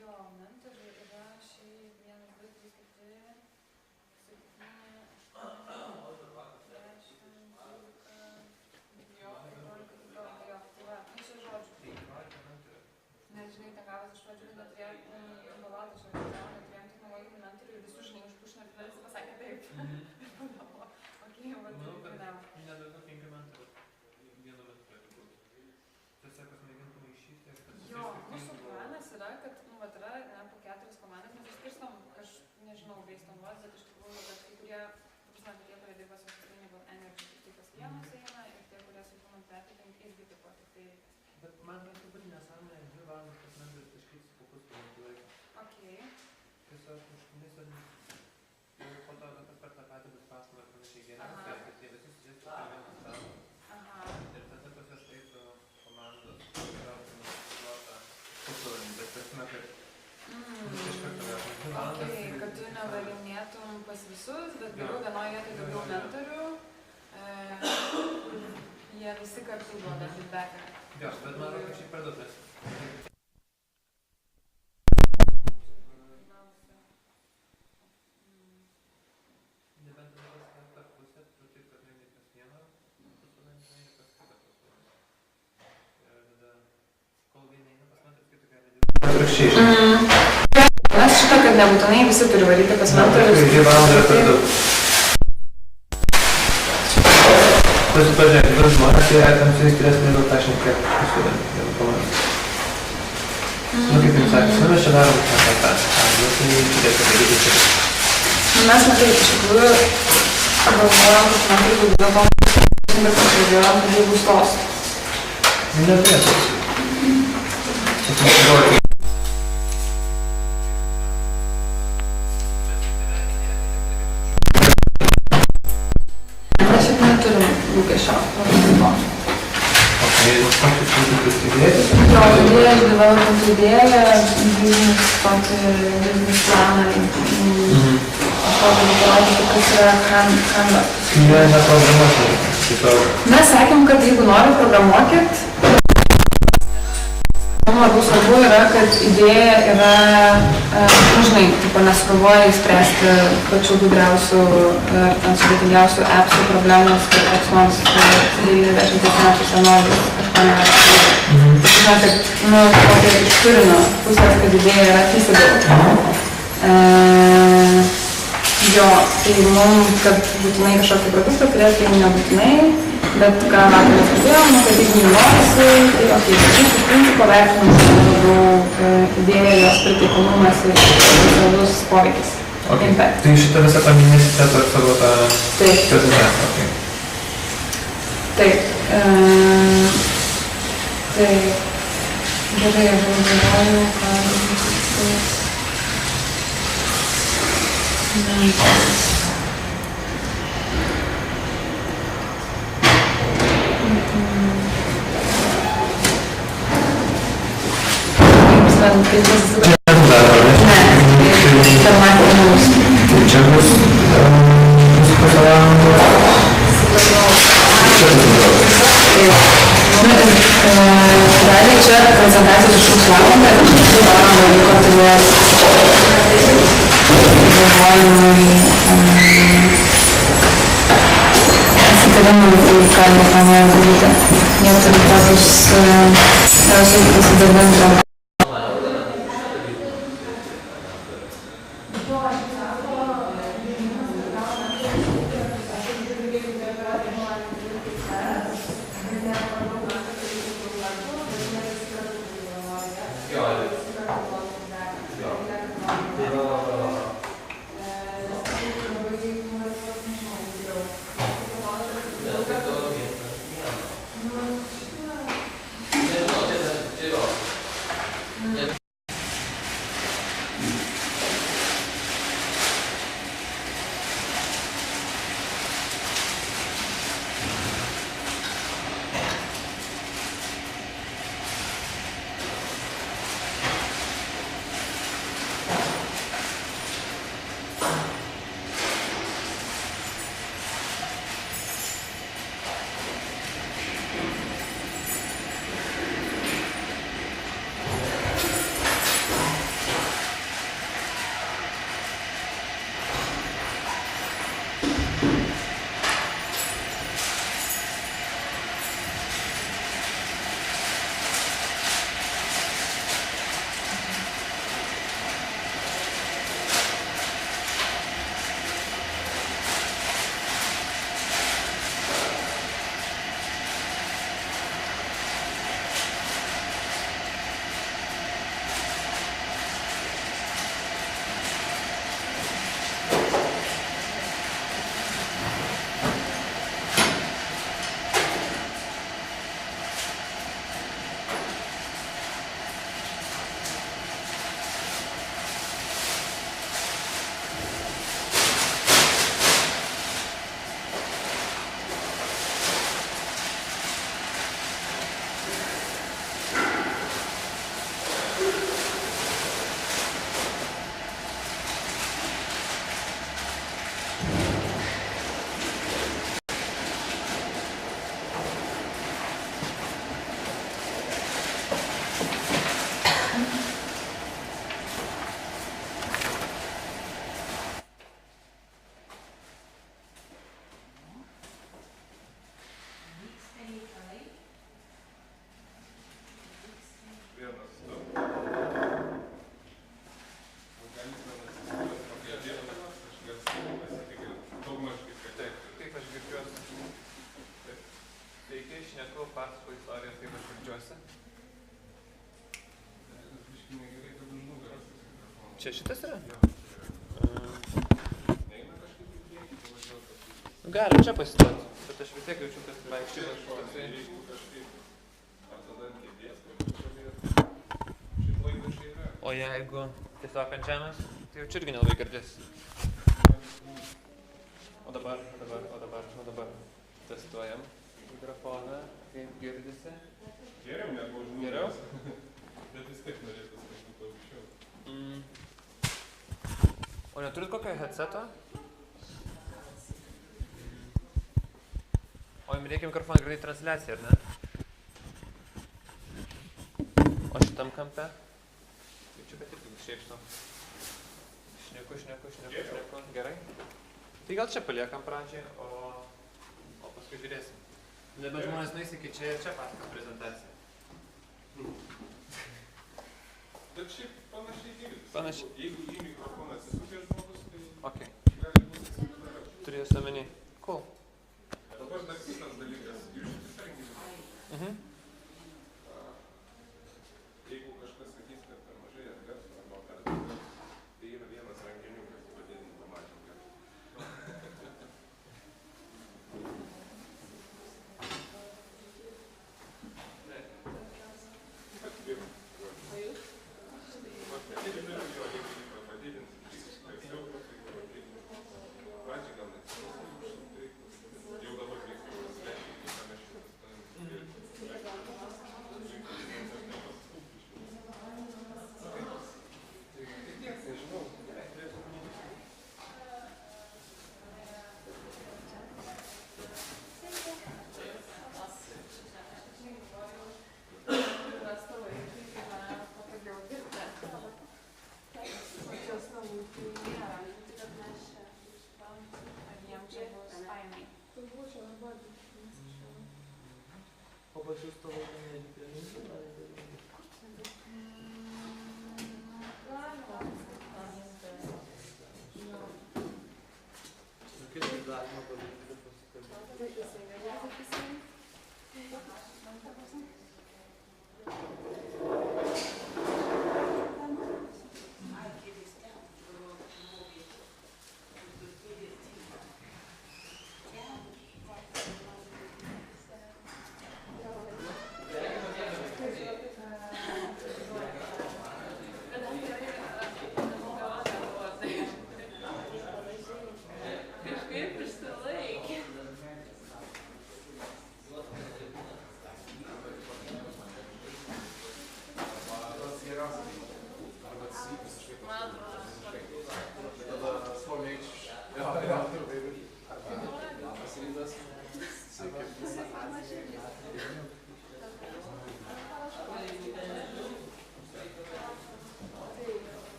Jo, mentorių yra šiaip 1, 2, 3, 4, 7, 8, 10, 12, jo, 15, 15, jo, tai va, čia žodžiu. Nežinai, ten gavas iš pradžių neturėjom, galvoti šio neturėjom technologinių mentorių ir visų žinai užpušinant, ir visi pasakė taip. Okei, va, tai vadinam. Nedaugiau 5 mentorių vienu metu turėtų būti. Tiesiog mėgintų maišyti. Jo, mūsų planas yra, kad yra po 4 komandas, mes išskirstom, nežinau, based on what, bet iš tikrųjų, kad kai kurie, tie, kurie dirba su sustainable energy, tai pas vienus eina ir tie, kurie su human trafficking irgi taip pat. Bet man yra truputį nesąmonė, 2 valandas tas mentorius iškristi po pusvalandį laiko. Okei. Tiesiog ir po to per tą patį bus pastabą ir panašiai geriausia, kad jie visi susėstų per vieną stalą. Ir tada pas jas eitų komandos, plotą pusvalandį, bet prasme, kad iš karto vėl. Okei, kad tu nevarinėtum pas visus, bet geriau vienoje vietoje daugiau mentorių, jie visi kartu duoda feedbacką. Jo, bet man atrodo, kad šiaip per daug nes. Nebent tada per pusę, tu tik kad nueini pas vieną pusvalandį, nueini pas kitą pusvalandį. Ir tada, kol vieni eina pas mentorius, kitų gali dirbti. Atrakščiai, žinai. Mes šitą, kad nebūtinai visi turi varyti pas mentorius. 2 valandas yra per daug. Pažiūrėk, du žmonės, jie tam su jais turės nedaug tą šnekėti pusvalandį, dėl komandos. Kaip jums sakys, mes čia darom tą, bet tai turėtų daryti čia. Mes matai, iš tikrųjų, pagalvojom, kad man tai daugiau komandos, bet pažiūrėjom, kad jeigu stos. Neturėtų. Čia pasiduoti. Mes šiaip neturim lūkesčio. Kokius būtų idėjas? Jo, idėja, development idėja, business planą, parodyti, kas yra Canva. Ne programuoti. Mes sakėm, kad jeigu nori programuokit, mums labai svarbu yra, kad idėja yra, žinai, nesugalvoja įspręsti pačių gudriausių ir ten sudėtingiausių appsų problemas, kad koks nors 90 metų senovis kažko nėra. Žinai, kad, kokia iš turinio pusės, kad idėja yra feasible. Jo, tai mums, kad būtinai kažkokį produktą turėti, jau nebūtinai, bet ką mes pradėjom, kad jeigu norisi, tai iš principo vertinimas labiau idėja, jos pritaikomumas ir vizualus poveikis. Tai šitą visą paminėsite per savo tą prezentaciją? Taip. Tai gerai, aš galvoju, kad Čia bus pusę valandos. Realiai čia koncentracijos užtruks valandą, ir 2 valandą vyko turės galvojimai, pasitarimai, ką jie planuoja daryti. Jie turi tokius pasidabinti. Kaip aš girdžiuosi. Sveiki, šneku, pasakoju istoriją, kaip aš girdžiuosi. Čia šitas yra? Galim čia pasitoti, bet aš vis tiek jaučiu, kad vaikščiuojas šitoksai. O jeigu tiesiog ant žemės, tai jaučiu irgi nelabai girdės. O dabar testuojam mikrofoną, kaip girdisi. Geriau negu žmonės. Geriau? Bet vis tiek norėtų kažkaip pavyzdžių. O neturit kokio headseto? O jums reikia mikrofoną girdėti transliaciją, ar ne? O šitam kampe? Jaučiu, kad irgi šėkštu. Šneku. Gerai? Tai gal čia paliekam pradžiai, o paskui žiūrėsim. Dabar žmonės nueis iki čia ir čia pasakos prezentaciją. Bet šiaip panašiai girdisi. Panašiai. Jeigu į mikrofoną atsisukė žmogus, tai Okay. gali būti silpna. Turėjus omeny. Cool. Dabar dar kitas dalykas. Jūs įsirengiate. Jeigu kažkas sakys, kad per mažai atgarso arba per daug, tai yra vienas rankiniukas padidinimo mažinkas. O pas jūs tavo nereikalingi? Kaip tai galima padaryti pasikalbėti?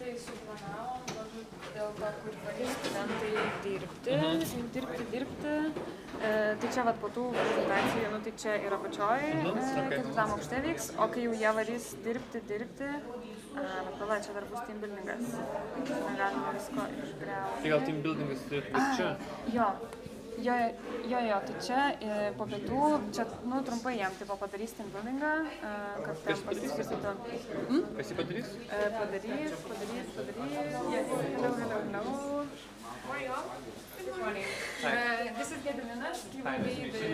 Tai suplanavom, dėl to, kur pradės studentai dirbti. Tai čia vat po tų prezentacijų, nu tai čia yra pačioj, ketvirtam aukšte vyks, o kai jau jie varys dirbti, pala, čia dar bus team buildingas. Negalima visko išgriauti. Tai gal team buildingas turėtų būti čia? Jo, tai čia po pietų, čia, nu, trumpai jam tipo padarys team buildingą, kad ten pasiskirstytų. Kas jį padarys? Padarys. Hello. Good morning. This is Gediminas. He will be the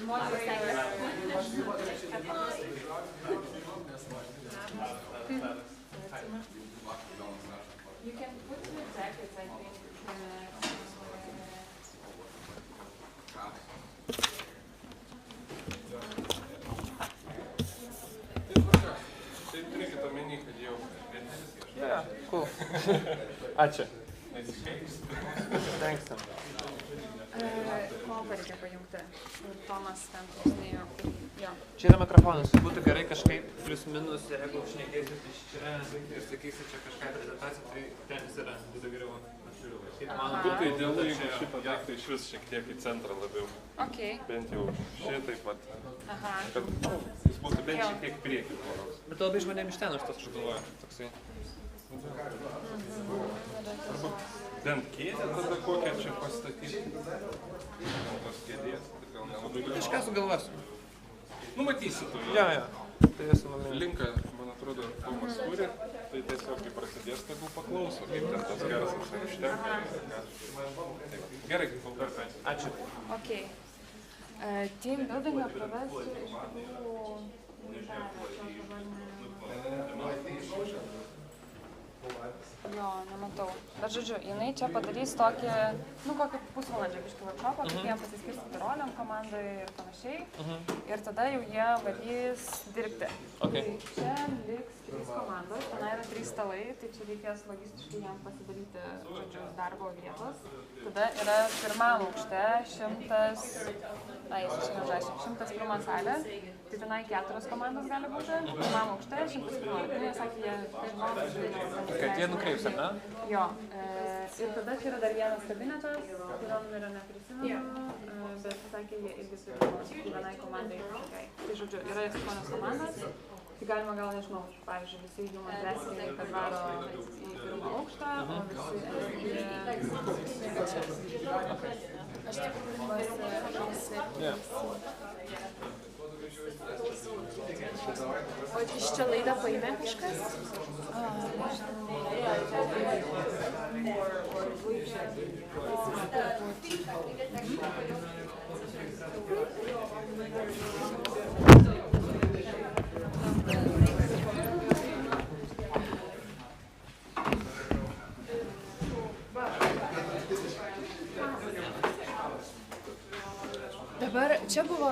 moderator. You can put your jackets, I think. Tai turėkit omeny, kad jau Yeah, cool. Ačiū. Thanks. Kompą reikia pajungti. Ir Tomas ten klausinėjo, Jo. Čia yra mikrofonas, būtų gerai kažkaip plius minus, jeigu šnekėsit iš čia ir sakysit čia kažką prezentaciją, tai ten jis yra, būtų geriau. Man būtų idealu, jeigu šitą daiktą iš vis šiek tiek į centrą labiau. Okay. Bent jau šitaip vat. Aha. Kad jis būtų bent šiek tiek priekį tvoros. Bet labai žmonėm iš ten aš tas galvoju, toksai. Arba bent kėdę tada kokią čia pastatyti. Tos kėdės, tai gal nelabai gal. Kažką sugalvosiu. Nu matysi tu. Jo. Tai esu manau. Linką, man atrodo, Tomas turi, tai tiesiog kai prasidės, tegul paklauso, kaip ten tas garsas užtenka. Gerai, kol kartą. Ačiū. Okay. Team buildingą pravesiu iš tikrųjų jo, nematau. Bet žodžiu, jinai čia padarys tokį, nu kokį pusvalandžio biškį workshopą, kaip jie pasiskirstyti roliam komandai ir panašiai. Ir tada jau jie bandys dirbti. Okay. Tai čia liks 3 komandos, ten yra 3 stalai, tai čia reikės logistiškai jam pasidaryti, žodžiu, darbo vietos. Tada yra pirmam aukšte 101 salė, tai tenai 4 komandos gali būti, pirmam aukšte 101. Jie sakė, jie žinoma, Kad jie nukreips, ar ne? Jo. Ir tada čia yra dar vienas kabinetas, kurio numerio neprisimenu, bet sakė, jie irgi turi vienai komandai kažkokiai. Tai žodžiu, yra 8 komandas, tai galima gal, nežinau, pavyzdžiui, visi jų adresiniai, kad varo į pirmą aukštą, o visi aš tik o iš čia laidą paėmė kažkas? Dabar čia buvo,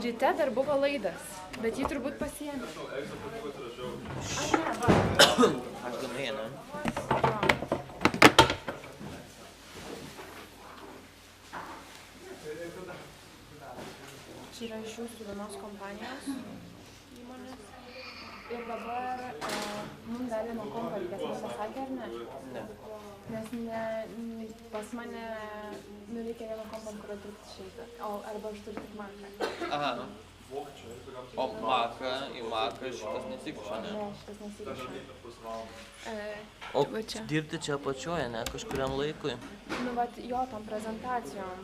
ryte dar buvo laidas, bet jį turbūt pasiėmė. Aš domėjau, ne? Čia yra iš jūsų vienos kompanijos įmonės. Ir dabar mums dar vieno kompo reikės, man pasakė, ar ne? Ne. Nes pas mane reikia vieno kompo, kurio trūkti šeitą. Arba aš turiu tik Maką. Aha. O Maką, į Maką šitas nesikiša, ne? Ne, šitas nesikiša. O va čia. dirbti čia apačioje, ne? Kažkuriam laikui. Nu, vat jo, tom prezentacijom.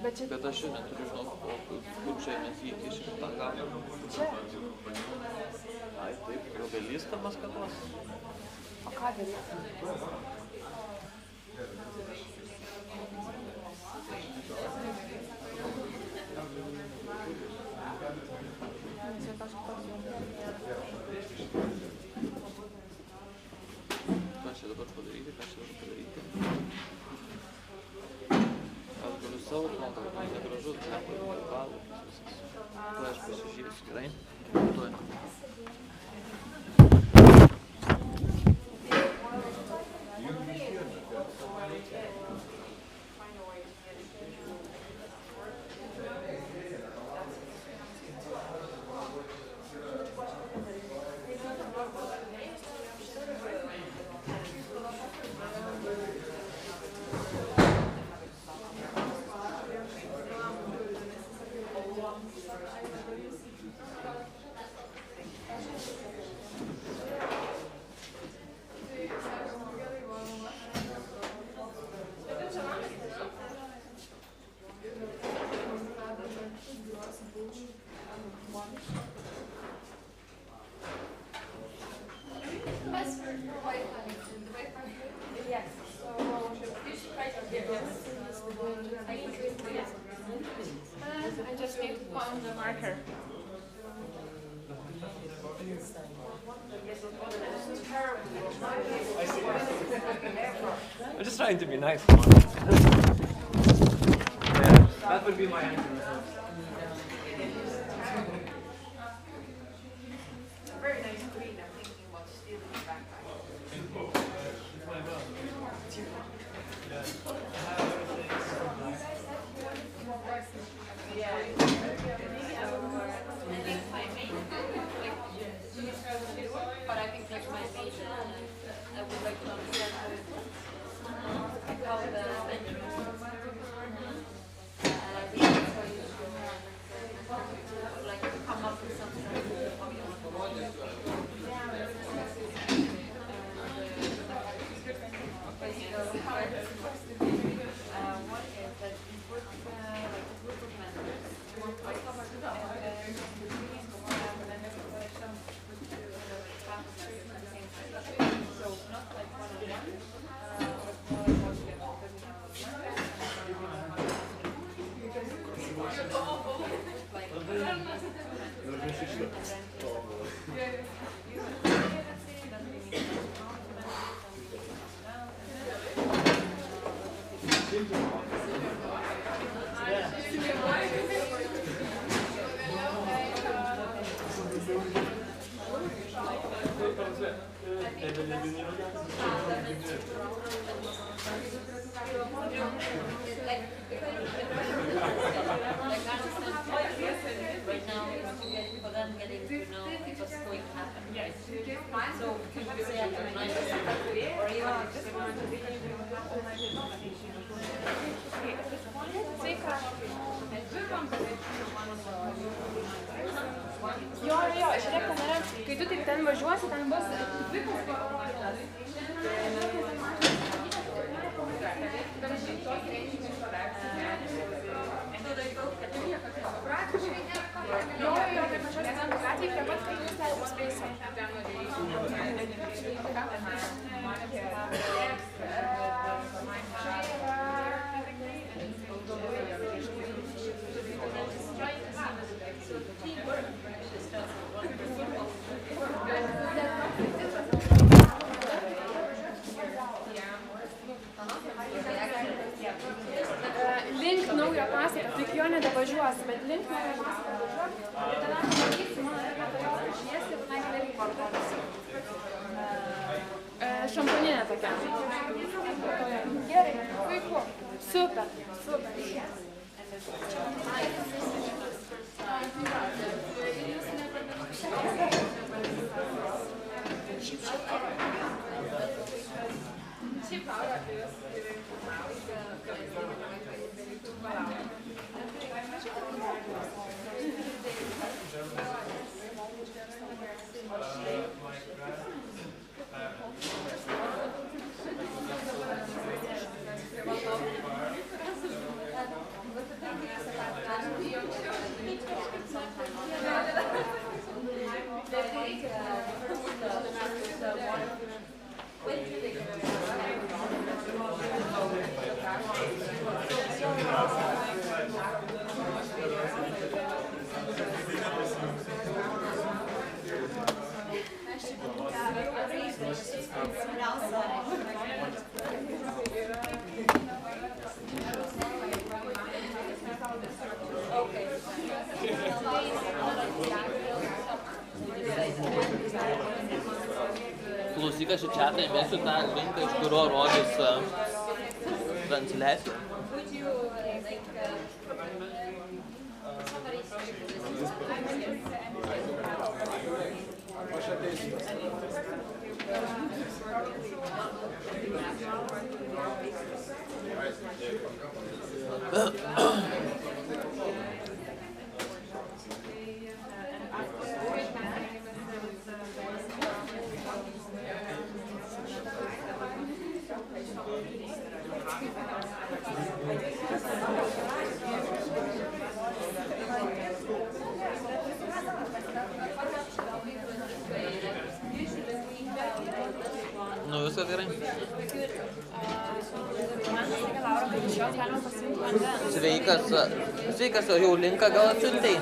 Bet čia... Bet aš jau neturiu, žinau, kur čia mes įkišim tą kamerą. Čia? Ai, taip, robelistamas katos. O ką daryti? Ką čia dabar padaryti, Aš galiu savo kontą, man negražu, nepadaryti balų. Tuo aš pasižiūrėsiu, gerai? Tuo. I just need to find the marker. I'm just trying to be nice. That would be my answer. Very nice green. I'm thinking about stealing the backpack. Yeah. think that might be I would like to understand how the like come up with something one is that you put like a group of members so not like one-on-one, but more right now for them getting to know what's going to happen. So can you say after 9 or even Jo, žiūrėk, ten yra, kai tu taip ten važiuosi, ten bus viskas parodytas. Jo, kaip važiuosi ten gatvėje, prie pat kalbės leidžiu space'ą. Link naujo pastato, tik jo nedavažiuosi, bet link naujo pastato važiuok ir tada pamatysi, mano tokios šviesi ir negali parduotis. Šampaninė tokia. Gerai, puiku. Super, super. Klausyk, aš į chatą įmesiu tą linką, iš kurio rodys transliaciją. Nu, viskas gerai. Sveikas, jau linką gal atsiuntei.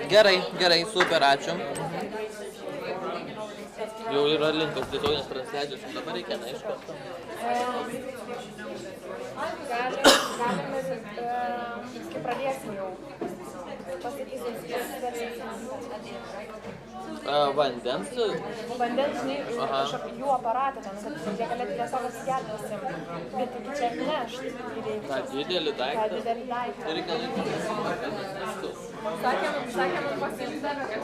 Gerai, super, ačiū. Jau yra linkas tiesioginės transliacijos, dabar reikia, na, iš karto. Kai pradėsim jau. Pasakysim, Vandens? Vandens, žinai, jų aparatą ten, kad jie galėtų tiesiog atsigerti visiem. Bet iki čia nešti. Tą didelį daiktą? Tą didelį daiktą. Ir reikia laikyti. Sakėm, pasiimti davė, kad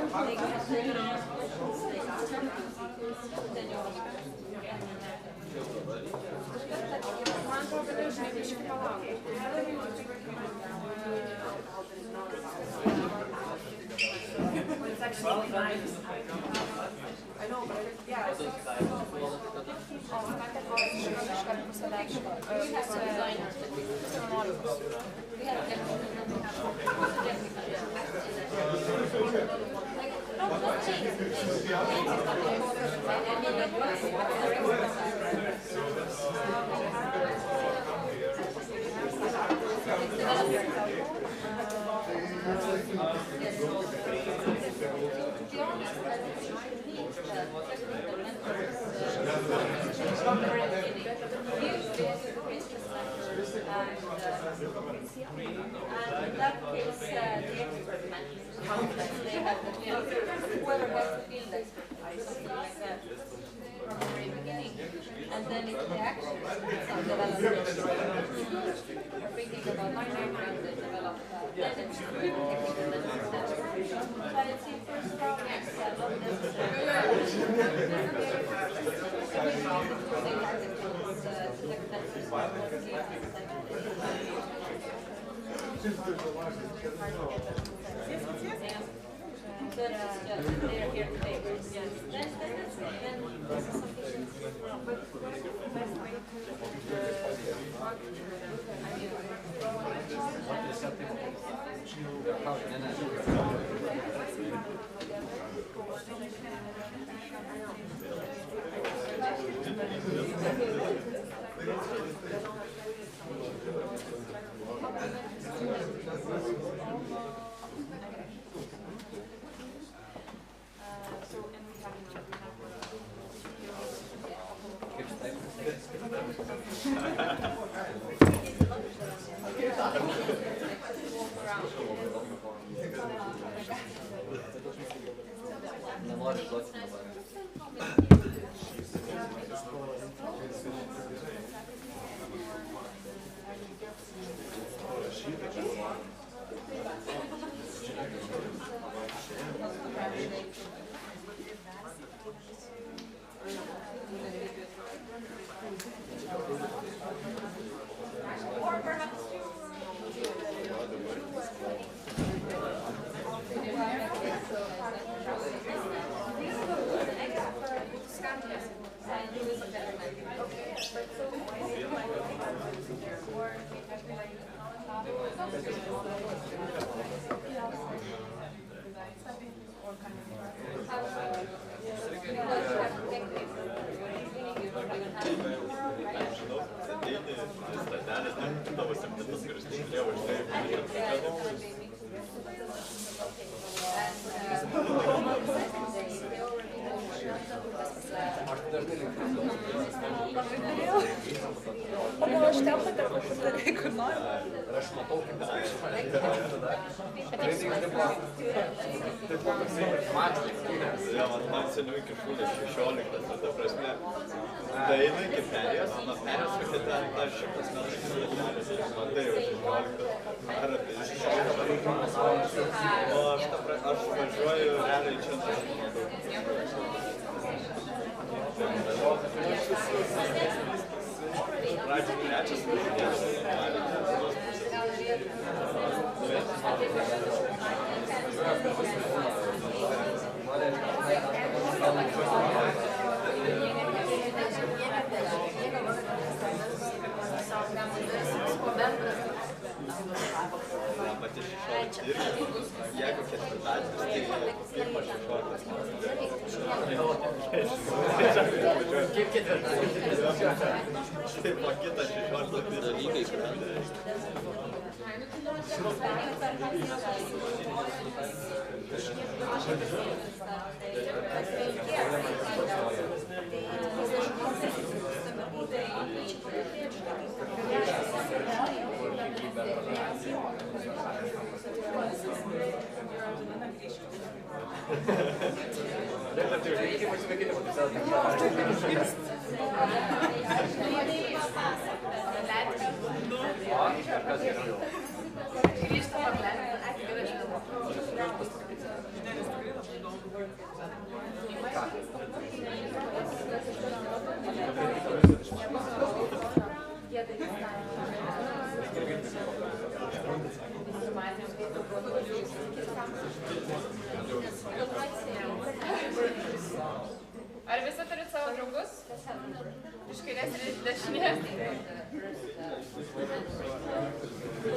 įrašinės.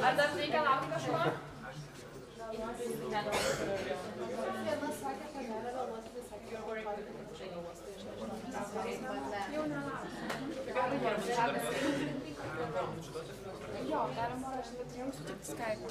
Ar dar reikia laukti kažko? Viena sakė, kad nėra vėluoti, tai sakė, jau nelauksiu. Jo, galim parašyti, bet jums tik Skype.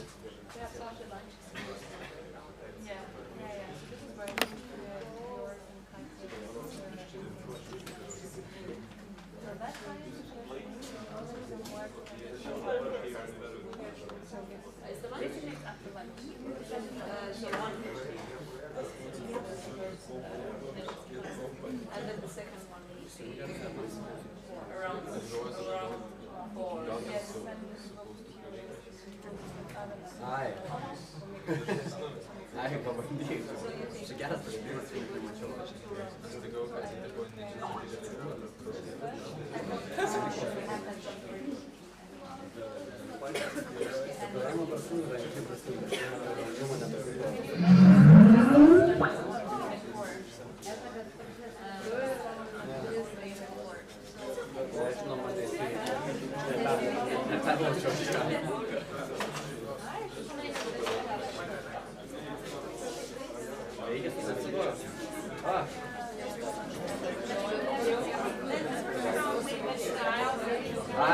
And then the second one will be around 4. Yes, Ai. Ai, pabandyk. Čia geras paspyras, kai mačiau. Aš tikau, kad tai buvo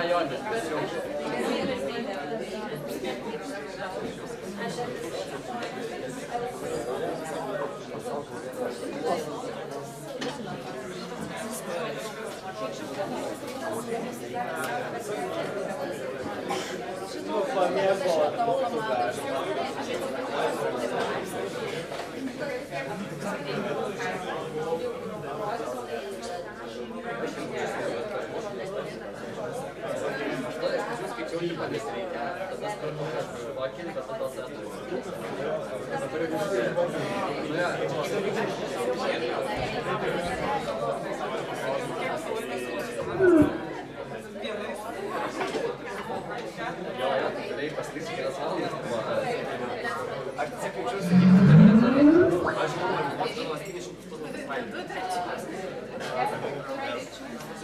jo, nes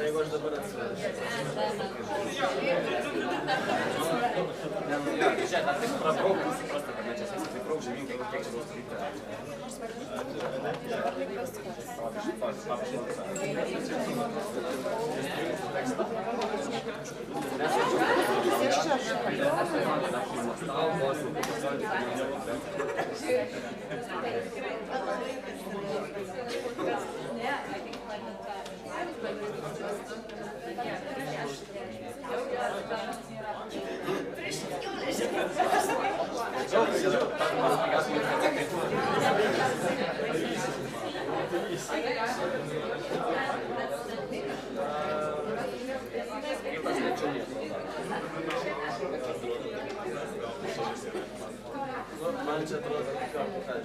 jeigu aš dabar atsivežiu. Žiūrėk, ar taip prabraukti, suprasti, kad čia esi taip brauk žemyn, kiek čia bus daryti. Man čia atrodo, kad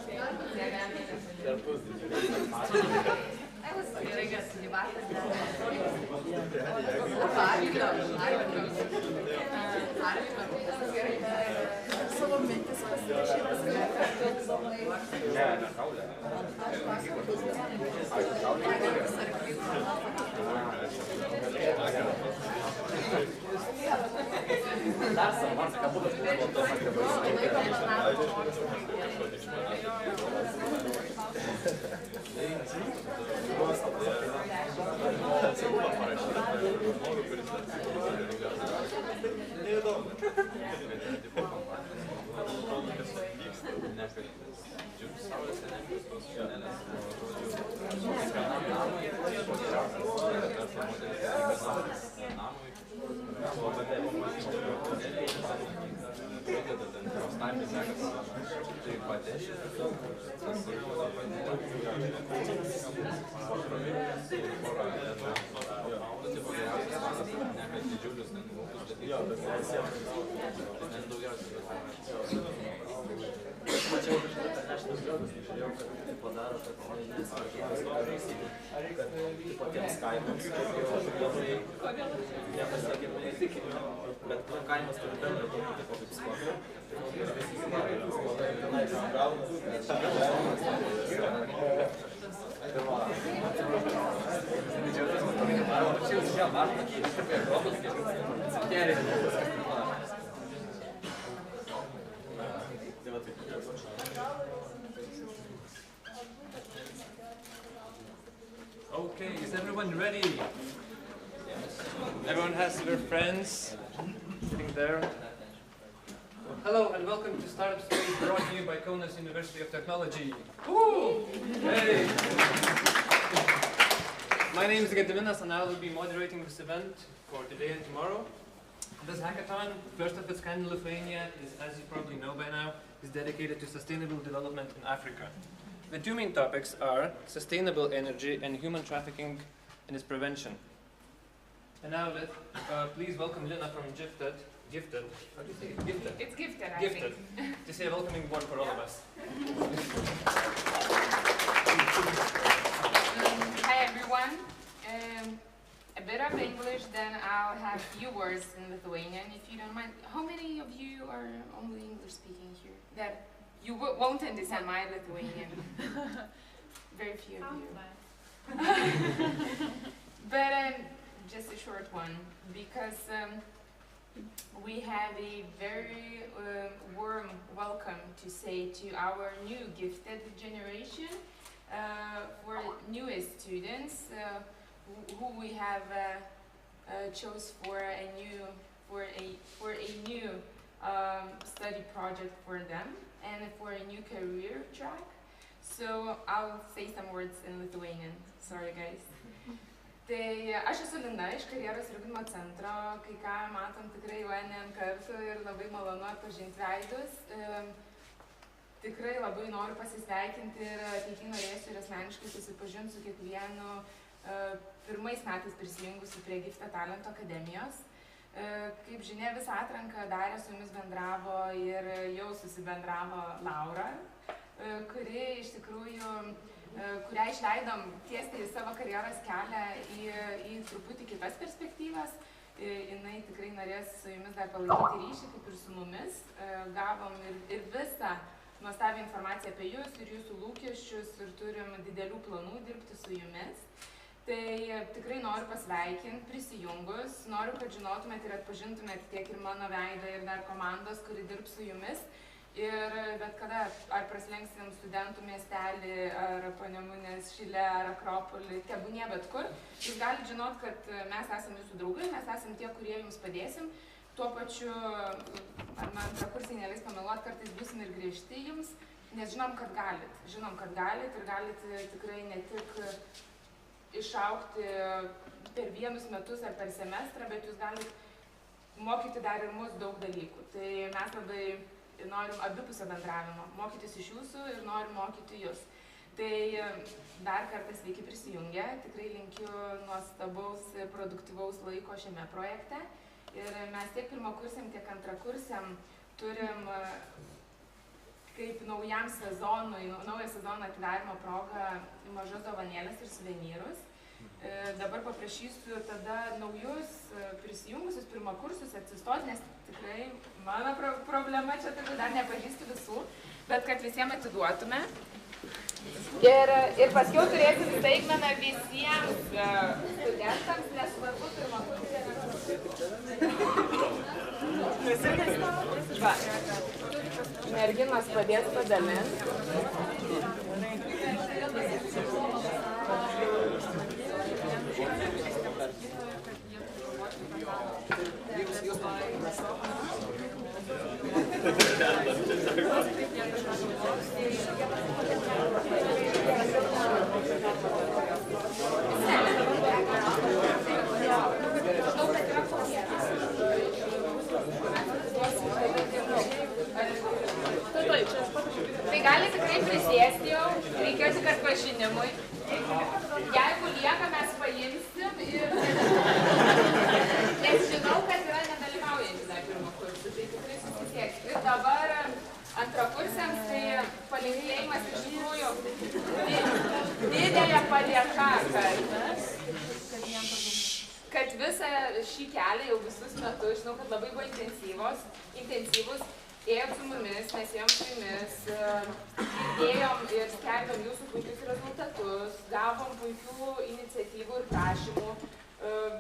per pusdį. Savo mintis pasirašytas. Ne, ne kaulė. Dar savaitę, kad būtų patiems kaimams, nepasiekėme įtikinimo, bet kaimas turi bendrą tokį tipo kaip sportą. Ir visi gerai, tenai gauna. Didžiulis, žiūrėjau mažą, kažkokie robotai, cimteriai, viskas taip pat. Tai va taip. Okay, is everyone ready? Everyone has their friends sitting there. Hello and welcome to Startup Space, brought to you by Kaunas University of Technology. Woo! Hey! My name is Gediminas and I will be moderating this event for today and tomorrow. This hackathon, first of its kind in Lithuania, is, as you probably know by now, is dedicated to sustainable development in Africa. The two main topics are sustainable energy and human trafficking and its prevention. And now please welcome Lina from Gifted. How do you say it? Gifted. It's gifted, I Gifted. think. To say a welcoming word for all of us. Hi everyone. A bit of English, then I'll have few words in Lithuanian, if you don't mind. How many of you are only English speaking here? That you won't understand my Lithuanian. Very few of you. But just a short one, because we have a very warm welcome to say to our new gifted generation, for newest students who we have chose for a new study project for them and for a new career track. So I'll say some words in Lithuanian. Sorry, guys. Tai aš esu Lina iš karjeros ir ugdymo centro, kai ką matom tikrai jau ant kartų ir labai malonu atpažinti veidus. Tikrai labai noriu pasisveikinti ir ateityje norėsiu ir asmeniškai susipažinti su kiekvienu pirmais metais prisijungusiu prie Gifted Talento akademijos. Kaip žinia, visą atranką darė, su jumis bendravo ir jau susibendravo Laura, kuri iš tikrųjų kurią išleidom tiesti į savo karjeros kelią į truputį kitas perspektyvas. Jinai tikrai norės su jumis dar palaikyti ryšį, kaip ir su mumis. Gavom ir visą nuostabią informaciją apie jūs ir jūsų lūkesčius ir turim didelių planų dirbti su jumis. Tai tikrai noriu pasveikinti prisijungus, noriu, kad žinotumėt ir atpažintumėt tiek ir mano veidą ir dar komandos, kuri dirbs su jumis. Ir bet kada, ar prasilenksim studentų miestelį, ar Panemunės šile, ar Akropolį, tebūnie bet kur, jūs galite žinot, kad mes esame jūsų draugai, mes esame tie, kurie jums padėsim. Tuo pačiu, ar man antrakursiai neleis pameluoti, kartais būsim ir griežti jums, nes žinom, kad galit. Žinom, kad galit ir galit tikrai ne tik išaugti per vienus metus ar per semestrą, bet jūs galit mokyti dar ir mus daug dalykų. Tai mes labai norim abipusio bendravimo, mokytis iš jūsų ir norim mokyti jūs. Tai dar kartą sveiki prisijungę, tikrai linkiu nuostabaus, produktyvaus laiko šiame projekte. Ir mes tiek pirmakursiam, tiek antrakursiam turim kaip naujam sezonui, naujo sezono atidarimo progą mažas dovanėlės ir suvenyrus. Dabar paprašysiu tada naujus prisijungusius pirmakursius atsistoti, nes tikrai mano problema čia dar nepažįstu visų, bet kad visiems atiduotume. Ir paskiau turėsim staigmeną visiems studentams, nesvarbu pirmakursiai. Merginos padės padalinti. Tai gali tikrai prisėsti jau, reikėjo tik atpažinimui. Jeigu lieka, mes paimsim ir... Nes žinau, kad yra nedalyvaujantys dar pirmo kursų, tai tikrai susisieksim. Ir dabar antrakursiams tai palinkėjimas iš tikrųjų didelė padėka, kad visą šį kelią jau visus metus, žinau, kad labai buvo intensyvus, ėjom su mumis, mes ėjom su jumis, ėjom ir skelbėm jūsų puikius rezultatus, gavom puikių iniciatyvų ir prašymų,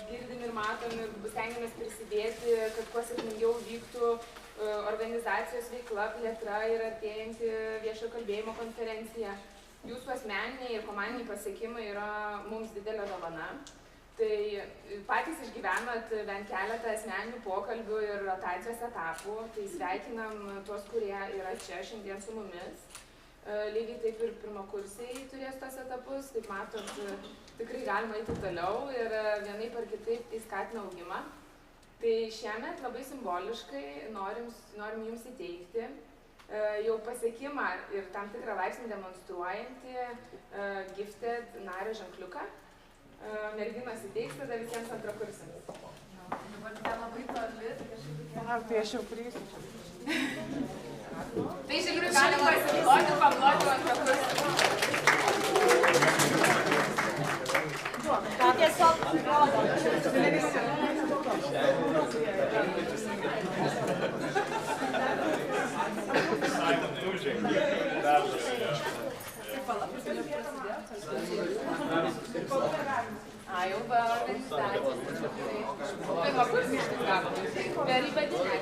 girdim ir matom ir stengiamės prisidėti, kad kuo sėkmingiau vyktų organizacijos veikla, plėtra ir artėjanti viešo kalbėjimo konferencija. Jūsų asmeniniai ir komandiniai pasiekimai yra mums didelė dovana. Tai patys išgyvenat bent keletą asmeninių pokalbių ir rotacijos etapų, tai sveikinam tuos, kurie yra čia šiandien su mumis. Lygiai taip ir pirmakursiai turės tos etapus, kaip matot, tikrai galima eiti toliau ir vienaip ar kitaip tai skatina augimą. Tai šiemet labai simboliškai norim jums įteikti jau pasiekimą ir tam tikrą laipsnį demonstruojantį gifted nario ženkliuką. Merginos įteiks tada visiems antrakursiams. Dabar ten labai toli, tai kažkaip... Tai aš jau prieisiu. Tai iš tikrųjų galima paploti antrakursiams. Tai tiesiog rodo. Jau be organizacijos. Pirmakursiai iš tikrųjų gavo. Per įvadinę.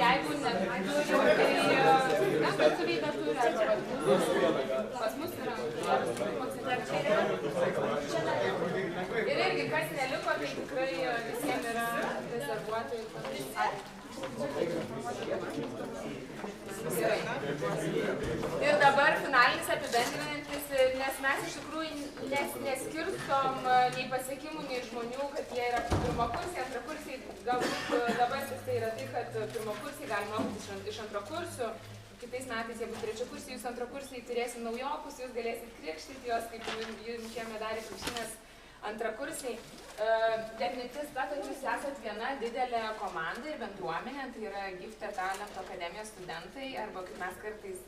Jeigu neturiu, tai atstovybė turi arba pas mus yra. Ir irgi, kas neliko, tai tikrai visiems yra rezervuota. Ir dabar finalinis apibendrinantis, nes mes iš tikrųjų neskirstom nei pasiekimų, nei žmonių, kad jie yra pirmakursiai, antrakursiai. Galbūt dabar tai yra tai, kad pirmakursiai gali mokytis iš antrakursių. Kitais metais, jeigu trečiakursiai, jūs antrakursiai turėsim naujokus, jūs galėsit krikštyti juos, kaip jums kieme darė krikštinės antrakursiai. Bet mintis ta, kad jūs esat viena didelė komanda ir bendruomenė, tai yra Gifted Talento akademijos studentai, arba kaip mes kartais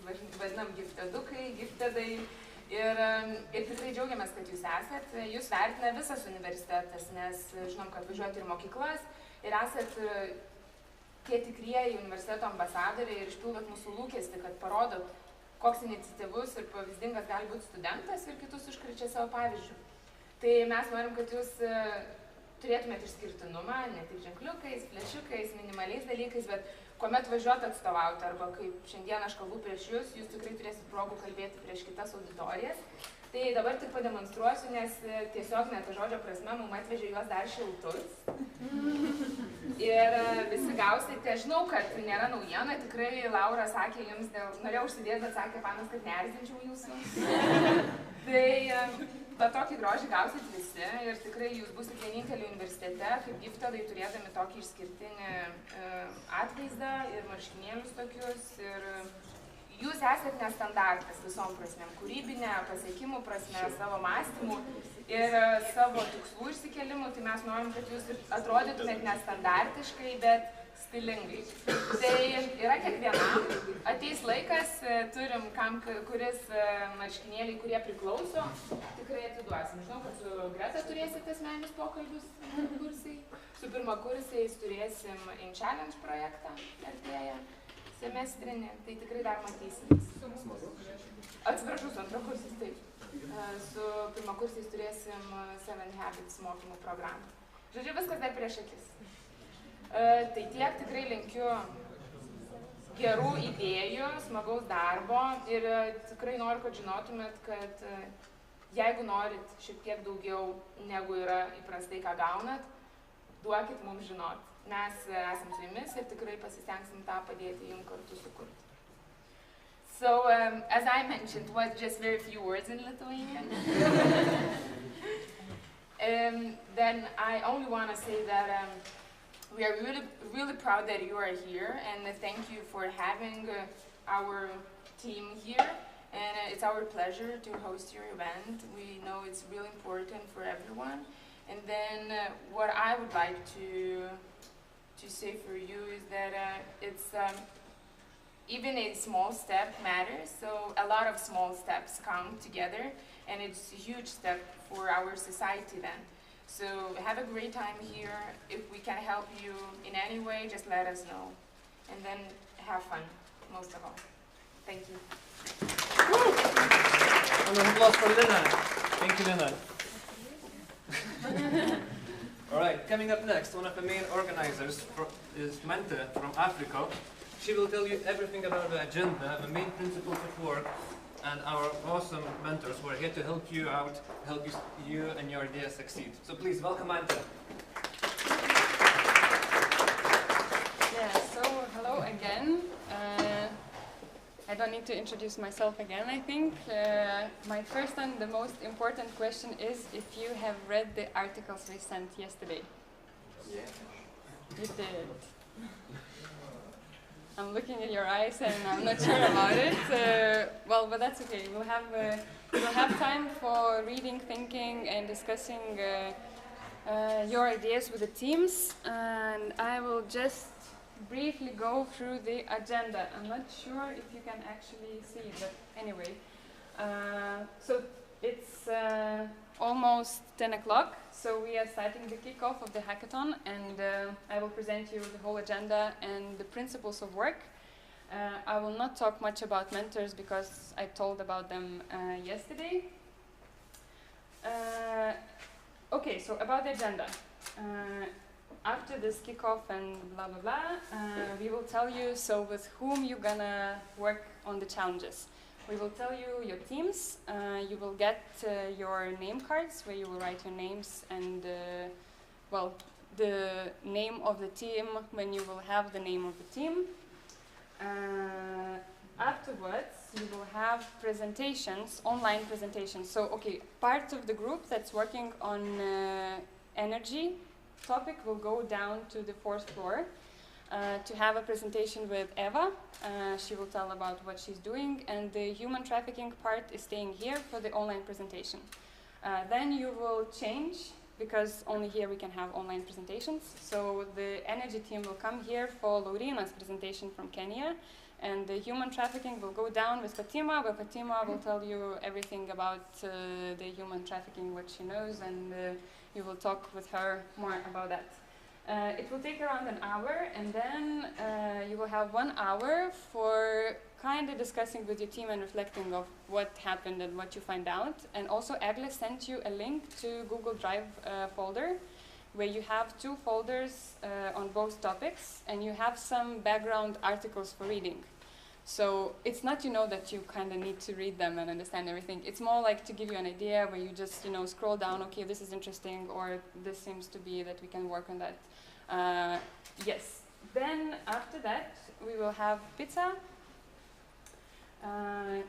vadinam giftedukai, giftedai. Ir tikrai džiaugiamės, kad jūs esat. Jūs vertina visas universitetas, nes žinom, kad važiuojat ir mokyklas ir esat tie tikrieji universiteto ambasadoriai ir išpildot mūsų lūkestį, kad parodot, koks iniciatyvus ir pavyzdingas gali būti studentas ir kitus užkrečia savo pavyzdžių. Tai mes norim, kad jūs turėtumėt išskirtinumą, ne tik ženkliukais, flešiukais, minimaliais dalykais, bet kuomet važiuot atstovauti, arba kaip šiandien aš kalbu prieš jūs, jūs tikrai turėsit progų kalbėti prieš kitas auditorijas. Tai dabar tik pademonstruosiu, nes tiesiog net žodžio prasme mums atvežė juos dar šiltus. Ir visi gausite, aš žinau, kad nėra naujiena, tikrai Laura sakė jums, norėjau užsidėti, bet sakė panas, kad neerzinčiau jūsų. Tai tokį grožį gausit visi ir tikrai jūs busit vieninteliai universitete, kaip giftedai, turėdami tokį išskirtinį atvaizdą ir marškinėlius tokius. Ir jūs esat nestandartas visom prasmėm, kūrybinė, pasiekimų prasme, savo mąstymų ir savo tikslų išsikėlimų, tai mes norim, kad jūs atrodytumėt nestandartiškai, bet stilingai. Tai yra kiekvienam, ateis laikas, turim kam, kuris marškinėliai, kurie priklauso, tikrai atiduosim. Žinau, kad su Greta turėsite asmeninius pokalbius kursiai, su pirmakursiais turėsim In Challenge projektą artėja. Semestrinė, tai tikrai dar matysim. Atsiprašau, su antrakursiais, taip. Su pirmakursiais turėsim 7 Habits mokymų programą. Žodžiu, viskas dar prieš akis. Tai tiek tikrai linkiu gerų idėjų, smagaus darbo ir tikrai noriu, kad žinotumėt, kad jeigu norit šiek tiek daugiau negu yra įprastai, ką gaunat, duokit mums žinot. Mes esam su jumis ir tikrai pasistengsim tą padėti jums kartu sukurti. So, as I mentioned, was just very few words in Lithuanian. Then I only want to say that we are really proud that you are here, and thank you for having our team here. And it's our pleasure to host your event. We know it's really important for everyone. And then what I would like to say for you is that it's even a small step matters. So a lot of small steps come together, and it's a huge step for our society then. So have a great time here. If we can help you in any way, just let us know. And then have fun, most of all. Thank you. Applause for Lina. Thank you, Lena. All right, coming up next, one of the main organizers is Mente from Africa. She will tell you everything about the agenda, the main principles of work, and our awesome mentors who are here to help you out, help you and your ideas succeed. So please welcome Mente. Yeah, so hello again. I don't need to introduce myself again, I think. My first and the most important question is if you have read the articles we sent yesterday. Yeah. You did. I'm looking at your eyes and I'm not sure about it. Well, but that's okay. We'll have time for reading, thinking, and discussing your ideas with the teams. And I will just briefly go through the agenda. I'm not sure if you can actually see it, but anyway. So it's almost 10 o'clock, so we are starting the kickoff of the hackathon, and I will present you the whole agenda and the principles of work. I will not talk much about mentors because I told about them yesterday. Okay, so about the agenda. After this kickoff and blah blah blah, we will tell you so with whom you're gonna work on the challenges. We will tell you your teams. You will get your name cards where you will write your names and well, the name of the team when you will have the name of the team. Afterwards, you will have presentations, online presentations. So, okay, part of the group that's working on energy topic will go down to the 4th floor to have a presentation with Eva. She will tell about what she's doing, and the human trafficking part is staying here for the online presentation. Then you will change, because only here we can have online presentations. So the energy team will come here for Lorina's presentation from Kenya, and the human trafficking will go down with Fatima, where Fatima will tell you everything about the human trafficking, what she knows, and you will talk with her more about that. It will take around an hour, and then you will have 1 hour for kind of discussing with your team and reflecting of what happened and what you find out. And also Egle sent you a link to Google Drive folder, where you have 2 folders on both topics, and you have some background articles for reading. So it's not, that you kind of need to read them and understand everything. It's more like to give you an idea where you just, scroll down, okay, this is interesting, or this seems to be that we can work on that. Yes. Then after that, we will have pizza.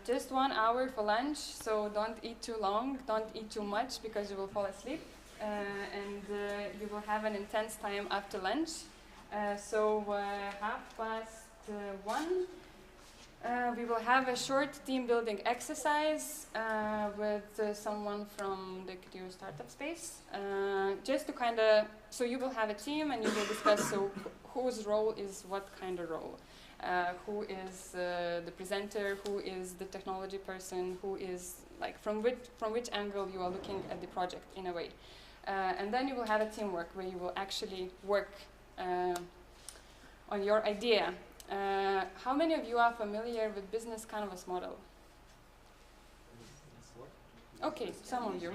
Just 1 hour for lunch, so don't eat too long, don't eat too much because you will fall asleep. And you will have an intense time after lunch. So 1:30, we will have a short team building exercise with someone from the Qt startup space. Just to kind of, so you will have a team and you will discuss so whose role is what kind of role. Who is the presenter, who is the technology person, who is like from which angle you are looking at the project in a way. And then you will have a teamwork where you will actually work on your idea. How many of you are familiar with business canvas model? Okay, some of you.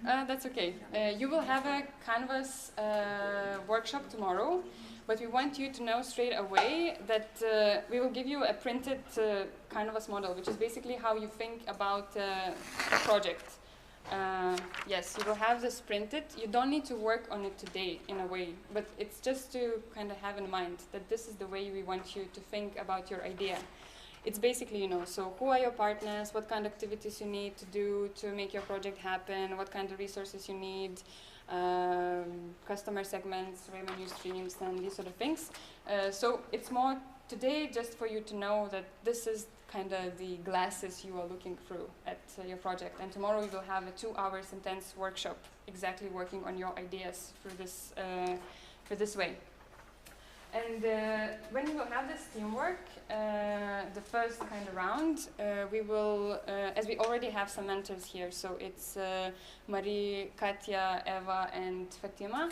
That's okay. You will have a canvas workshop tomorrow, but we want you to know straight away that we will give you a printed canvas model, which is basically how you think about a project. Yes, you will have this printed. You don't need to work on it today in a way, but it's just to kind of have in mind that this is the way we want you to think about your idea. It's basically, so who are your partners, what kind of activities you need to do to make your project happen, what kind of resources you need, customer segments, revenue streams, and these sort of things. So it's more today just for you to know that this is kind of the glasses you are looking through at your project. And tomorrow you will have a 2 hours intense workshop exactly working on your ideas through this way. And when you will have this teamwork, the first kind of round, we will, as we already have some mentors here, so it's Marie, Katya, Eva, and Fatima.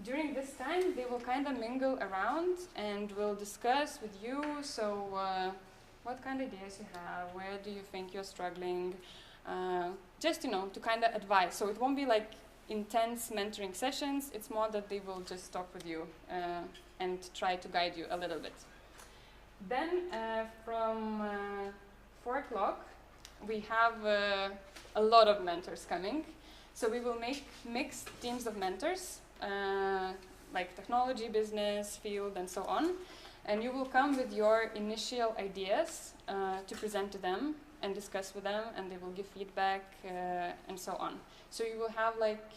During this time, they will kind of mingle around and will discuss with you, so what kind of ideas you have, where do you think you're struggling, just, you know, to kind of advise. So it won't be like intense mentoring sessions. It's more that they will just talk with you and try to guide you a little bit. Then from 4 o'clock, we have a lot of mentors coming. So we will make mixed teams of mentors, like technology, business, field, and so on. And you will come with your initial ideas to present to them and discuss with them, and they will give feedback and so on. So you will have like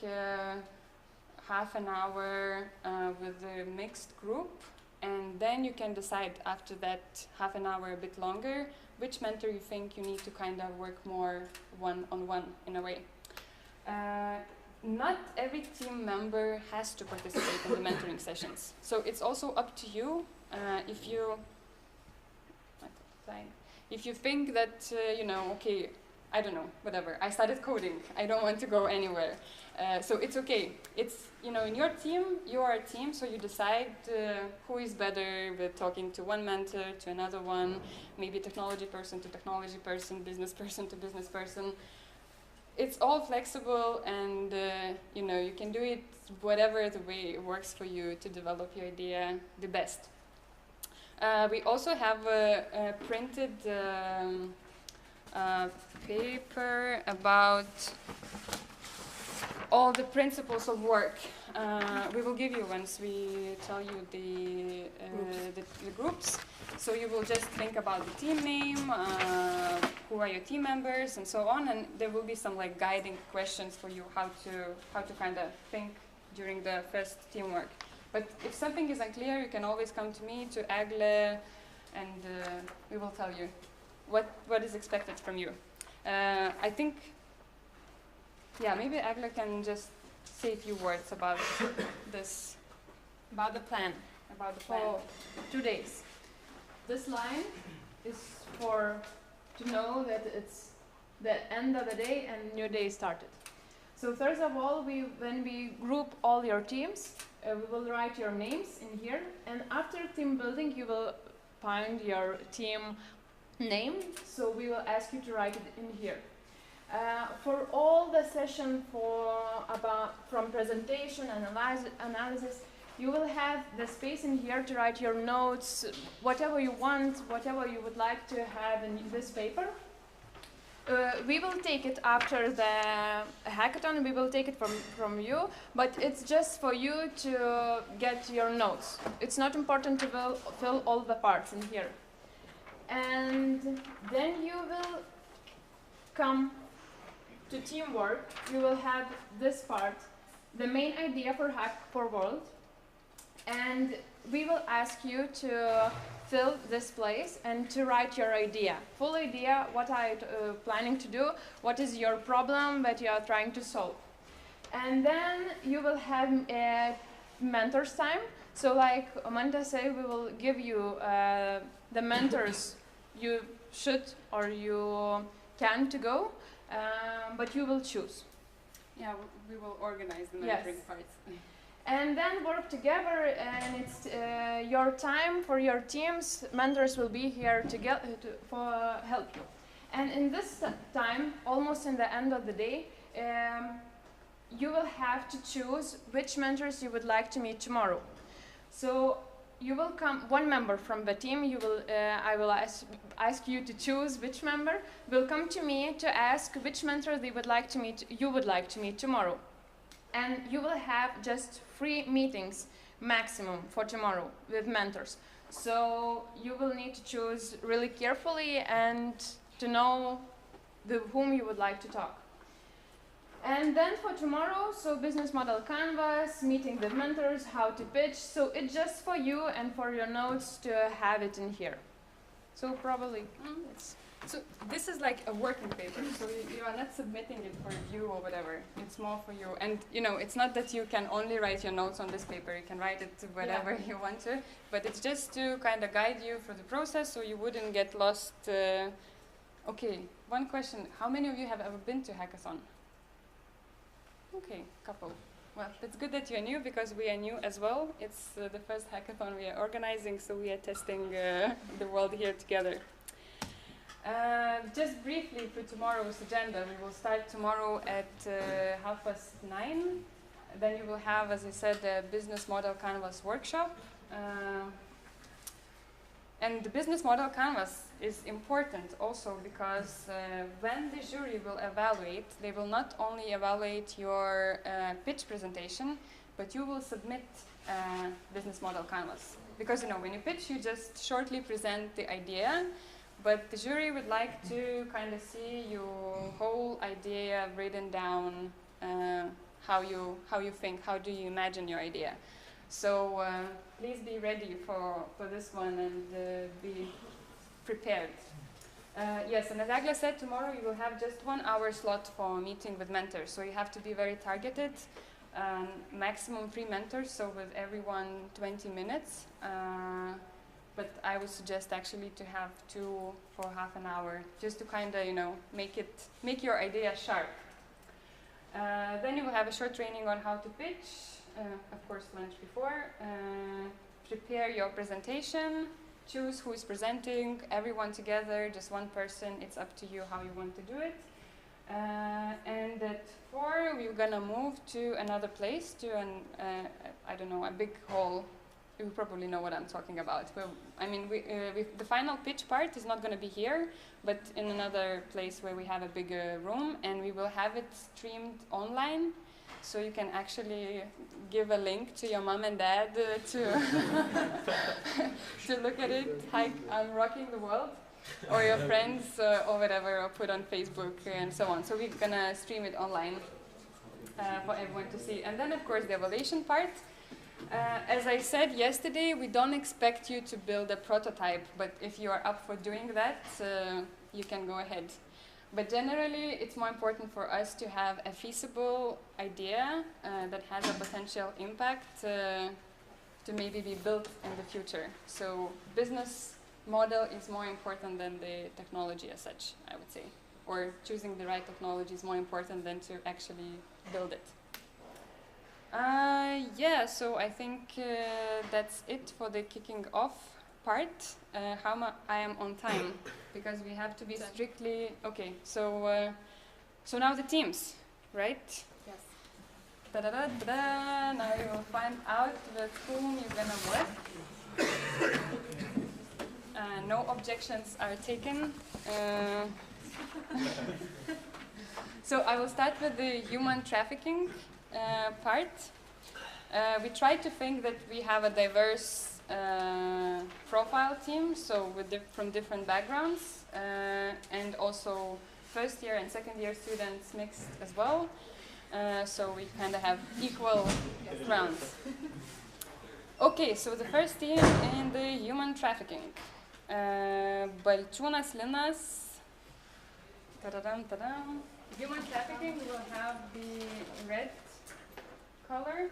half an hour with the mixed group, and then you can decide after that half an hour, a bit longer, which mentor you think you need to kind of work more one-on-one in a way. Not every team member has to participate in the mentoring sessions. So it's also up to you if you think that, you know, okay, I don't know, whatever, I started coding, I don't want to go anywhere. So it's okay. It's, you know, in your team, you are a team, so you decide who is better with talking to one mentor, to another one, maybe technology person to technology person, business person to business person. It's all flexible, and you know, you can do it whatever the way it works for you to develop your idea the best. We also have a printed paper about all the principles of work. We will give you once we tell you the groups. So you will just think about the team name, who are your team members, and so on. And there will be some like guiding questions for you how to kind of think during the first teamwork. But if something is unclear, you can always come to me, to Agle, and we will tell you what is expected from you. I think, yeah, maybe Agle can just say a few words about this. About the plan. About the plan. For 2 days. This line is to know that it's the end of the day and new day started. So first of all, when we group all your teams, we will write your names in here, and after team building you will find your team name, so we will ask you to write it in here. For all the session from presentation, analysis, you will have the space in here to write your notes, whatever you want, whatever you would like to have in this paper. We will take it after the hackathon, we will take it from you, but it's just for you to get your notes. It's not important to fill all the parts in here. And then you will come to teamwork. You will have this part, the main idea for Hack for World, and we will ask you to fill this place and to write your idea. Full idea, what are you planning to do, what is your problem that you are trying to solve. And then you will have a mentor's time. So like Amanda said, we will give you the mentors you should or you can to go, but you will choose. Yeah, we will organize the mentoring parts. And then work together, and it's your time for your teams. Mentors will be here to help you. And in this time, almost in the end of the day, you will have to choose which mentors you would like to meet tomorrow. So you will come, one member from the team, I will ask you to choose which member will come to me to ask which mentor you would like to meet tomorrow. And you will have just 3 meetings maximum for tomorrow with mentors. So you will need to choose really carefully and to know with whom you would like to talk. And then for tomorrow, so business model canvas, meeting with mentors, how to pitch. So it's just for you and for your notes to have it in here. So probably So this is like a working paper, so you are not submitting it for review or whatever. It's more for you. And you know, it's not that you can only write your notes on this paper. You can write it whatever you want to. But it's just to kind of guide you through the process so you wouldn't get lost. Okay, one question. How many of you have ever been to Hackathon? Okay, couple. Well, it's good that you're new because we are new as well. It's the first hackathon we are organizing, so we are testing the world here together. Just briefly for tomorrow's agenda, we will start tomorrow at 9:30. Then you will have, as I said, the business model canvas workshop. And the business model canvas is important also because when the jury will evaluate, they will not only evaluate your pitch presentation, but you will submit business model canvas. Because when you pitch, you just shortly present the idea, but the jury would like to kind of see your whole idea written down, how you think, how do you imagine your idea. So please be ready for this one and be prepared. Yes, and as Agla said, tomorrow you will have just 1 hour slot for meeting with mentors. So you have to be very targeted. Maximum 3 mentors, so with everyone 20 minutes. But I would suggest actually to have 2 for half an hour, just to kind of, make your idea sharp. Then you will have a short training on how to pitch. Of course, lunch before. Prepare your presentation. Choose who is presenting. Everyone together, just one person. It's up to you how you want to do it. And at 4, we're gonna move to another place, to I don't know, a big hall. You probably know what I'm talking about. The final pitch part is not gonna be here, but in another place where we have a bigger room, and we will have it streamed online. So you can actually give a link to your mom and dad to look at it. Hi, I'm rocking the world. Or your friends or whatever, or put on Facebook and so on. So we're gonna stream it online for everyone to see. And then of course the evaluation part. As I said yesterday, we don't expect you to build a prototype, but if you are up for doing that, you can go ahead. But generally, it's more important for us to have a feasible idea that has a potential impact to maybe be built in the future. So business model is more important than the technology as such, I would say. Or choosing the right technology is more important than to actually build it. Yeah, so I think that's it for the kicking off part. I am on time, because we have to be strictly... Okay, so now the teams, right? Yes. Da-da-da-da-da. Now you will find out with whom you're gonna work. No objections are taken. So I will start with the human trafficking part. We try to think that we have a diverse profile team, so from different backgrounds, and also first year and second year students mixed as well. So we kind of have equal rounds. Okay, so the first team in the human trafficking. Balčiūnas Linas. Ta-da-dam, ta-dam. Human trafficking will have the red color.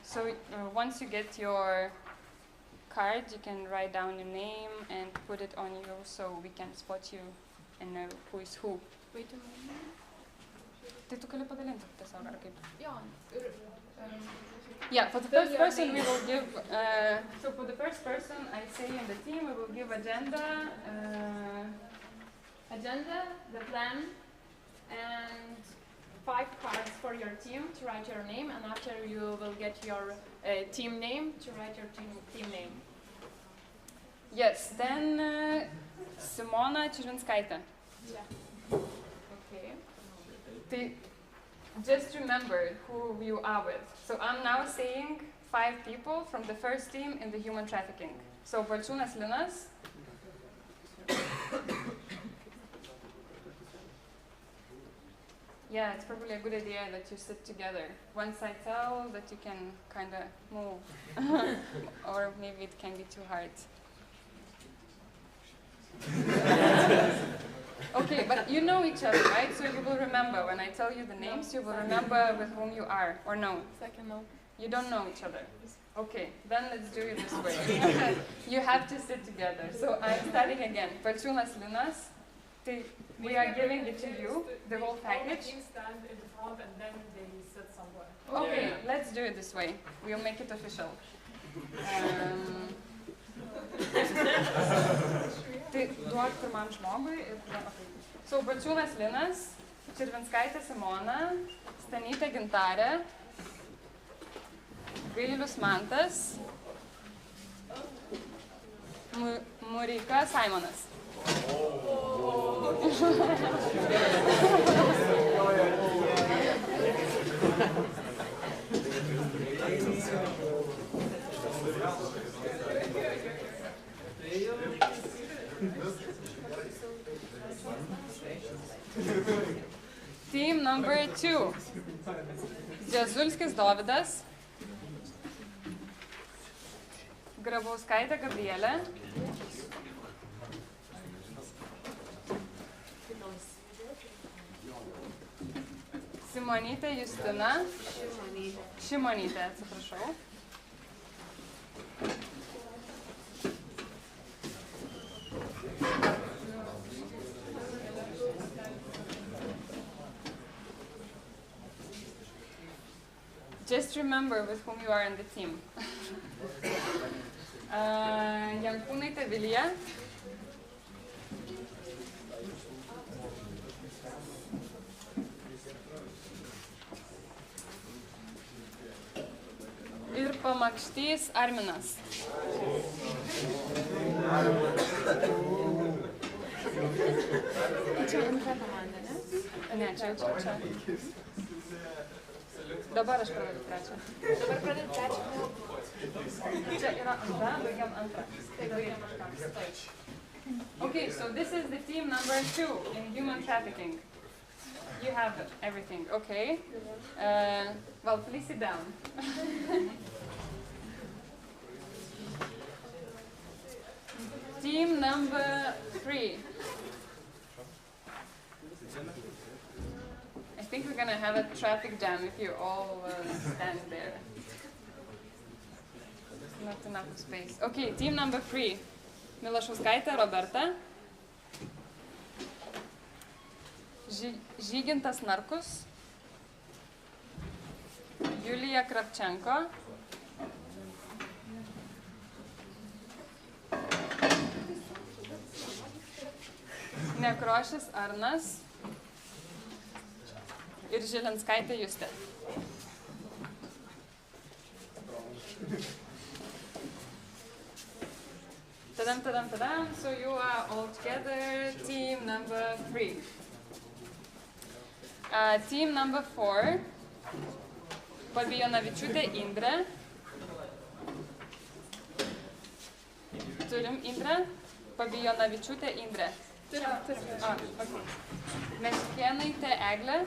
So once you get your card, you can write down your name and put it on you, so we can spot you and know who is who. Wait a moment. Tai tu gali padalinti tiesiog ar kaip? Jo, Yeah, for the first person we will give, so for the first person I say in the team we will give agenda, the plan, and 5 cards for your team to write your name, and after you will get your team name to write your team name. Yes, then Simona Čižinskaitė. Yeah. Okay. Just remember who you are with. So I'm now saying 5 people from the first team in the human trafficking. So Balčiūnas Linas. Yeah, it's probably a good idea that you sit together. Once I tell that you can kind of move, or maybe it can be too hard. Okay, but you know each other, right? So you will remember when I tell you the names, you will remember with whom you are, or no? Second, no. You don't know each other. Okay, then let's do it this way. You have to sit together. So I'm starting again. Balčiūnas Linas. We are giving it to you, the whole package. All the teams stand in the front and then they sit somewhere. Okay, let's do it this way. We'll make it official. Tai duok pirmam žmogui ir tada... So, Bačiūnas Linas, Čirvinskaitė Simona, Stanytė Gintarė, Gailius Mantas, Mureika Simonas. Team number 2. Dziazulskis Dovydas, Grabauskaitė Gabrielė, Simonytė Justina, Šimonytė, atsiprašau. Just remember with whom you are in the team. Jankūnaitė Vilija, ir Pamakštys Arminas. Čia antra komanda, ne? Ne, čia. Dabar aš pradedu trečią. Dabar pradedu trečią. Čia yra antra, baigiam antrą. Tai baigiam kažką. Okay, so this is the team number 2 in human trafficking. You have everything, okay. Well, please sit down. Team number 3. I think we're gonna have a traffic jam if you all stand there. Not enough space. Okay, team number 3. Milašauskaitė Roberta, Žygintas Narkus, Julija Kravčenko, Nekrošis Arnas ir Žilinskaitė Justė. Tadam. So you are all together, team number 3. Team number 4, Pabijonavičiūtė Indrė. Turim Indrę? Pabijonavičiūtė Indrė. Turim. Okay. Meškėnaitė Eglė.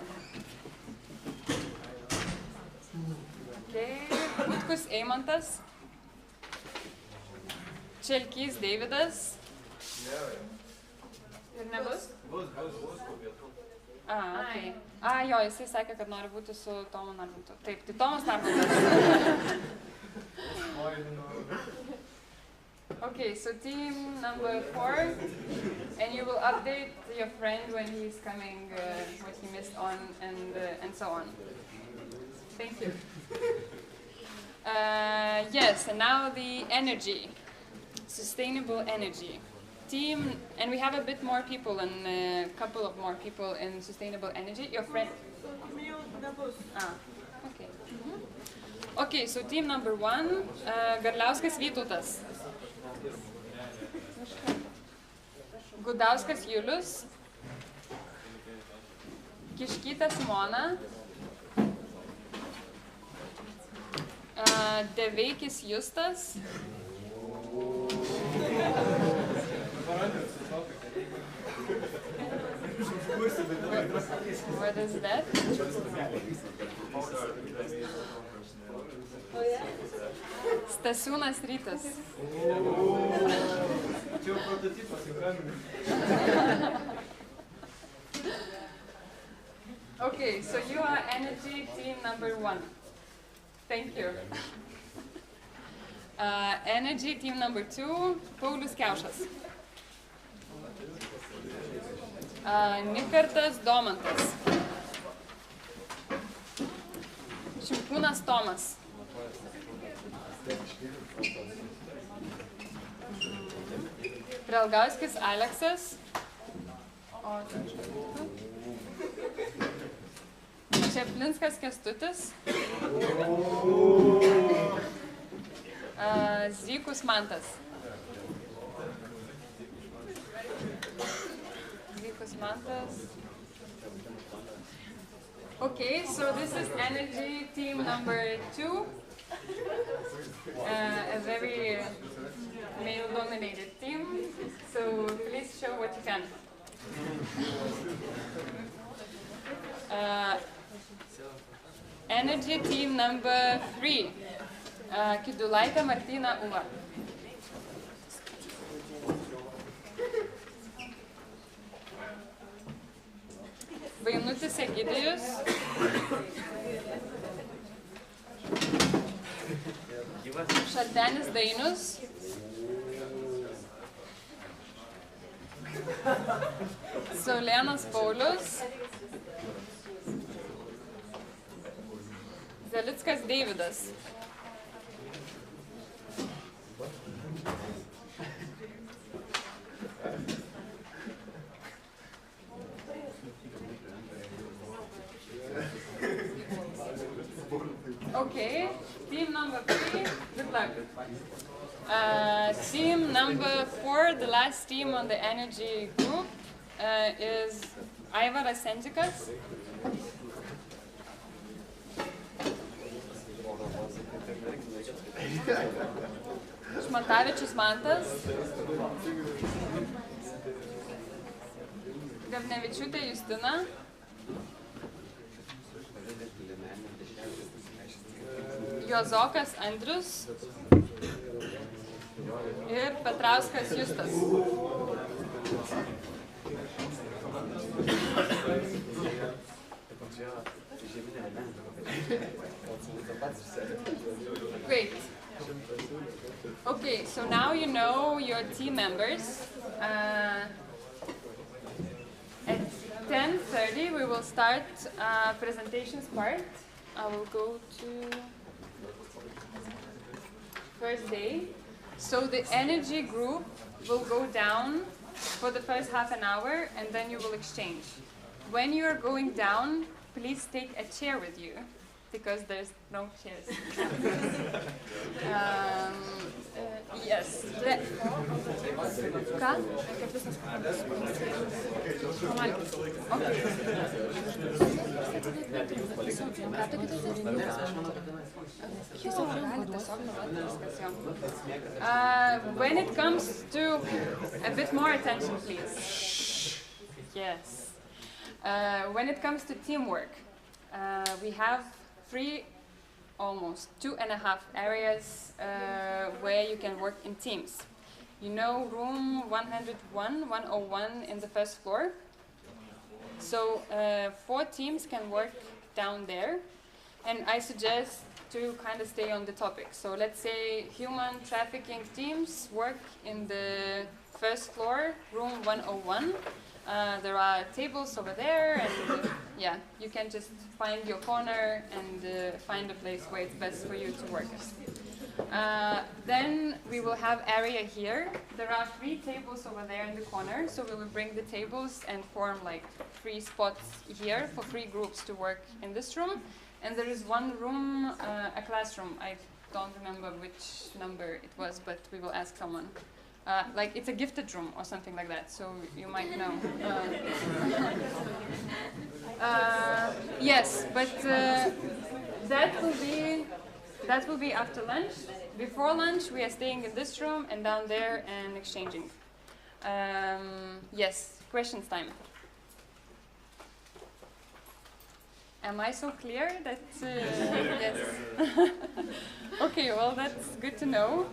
Okay. Butkus Eimantas. Čelkys Deividas. Ir nebus? Bus po pietų. Okay. Jo, jisai sakė, kad nori būti su Tomu Narbutu. Taip, tai Tomas Narbutas. Okay, so team number 4, and you will update your friend when he's coming, what he missed on, and so on. Thank you. Yes, and now the energy, sustainable energy. Team, and we have a bit more people and a couple of more people in sustainable energy. Your friend? Okay. Okay, so team number 1, Garliauskas Vytautas, Gudauskas Julius, Kiškytė Simona, Deveikis Justas, what is that? Stasiūnas Rytas. Okay, so you are energy team number 1. Thank you. Energy team number 2, Paulius Kiaušas. Nikartas Domantas. Šimkūnas Tomas. Prelgauskis Aleksas. O Čeplinskas Kęstutis. Zykus Mantas. Okay, so this is energy team number 2. A very male-dominated team. So please show what you can. Energy team number 3. Kidulaitė Martina Ula. Vainutis Egidijus. Šaltenis Dainius. Saulėnas Paulius. Zelickas Deividas. Okay, team number 3, good luck. Team number 4, the last team on the energy group, is Aivaras Sendzikas. Šmantavičius Mantas. Gavnevičiūtė Justina. Jozokas Andrius ir Petrauskas Justas. Great. Okay, so now you know your team members. At 10:30 we will start presentations part. I will go to first day. So the energy group will go down for the first half an hour and then you will exchange. When you are going down, please take a chair with you because there's no chairs. Yes. Ką? When it comes to a bit more attention, please. Yes. When it comes to teamwork, we have almost 2.5 areas where you can work in teams. You know room 101, 101 in the first floor. So 4 teams can work down there. And I suggest to kind of stay on the topic. So let's say human trafficking teams work in the first floor, room 101. There are tables over there, and yeah, you can just find your corner and find a place where it's best for you to work. Then we will have area here. There are 3 tables over there in the corner, so we will bring the tables and form like 3 spots here for 3 groups to work in this room. And there is one room, a classroom. I don't remember which number it was, but we will ask someone. Like it's a gifted room or something like that, so you might know. Yes, but that will be after lunch. Before lunch, we are staying in this room and down there and exchanging. Yes, questions time. Am I so clear that? Yes. Okay, well that's good to know.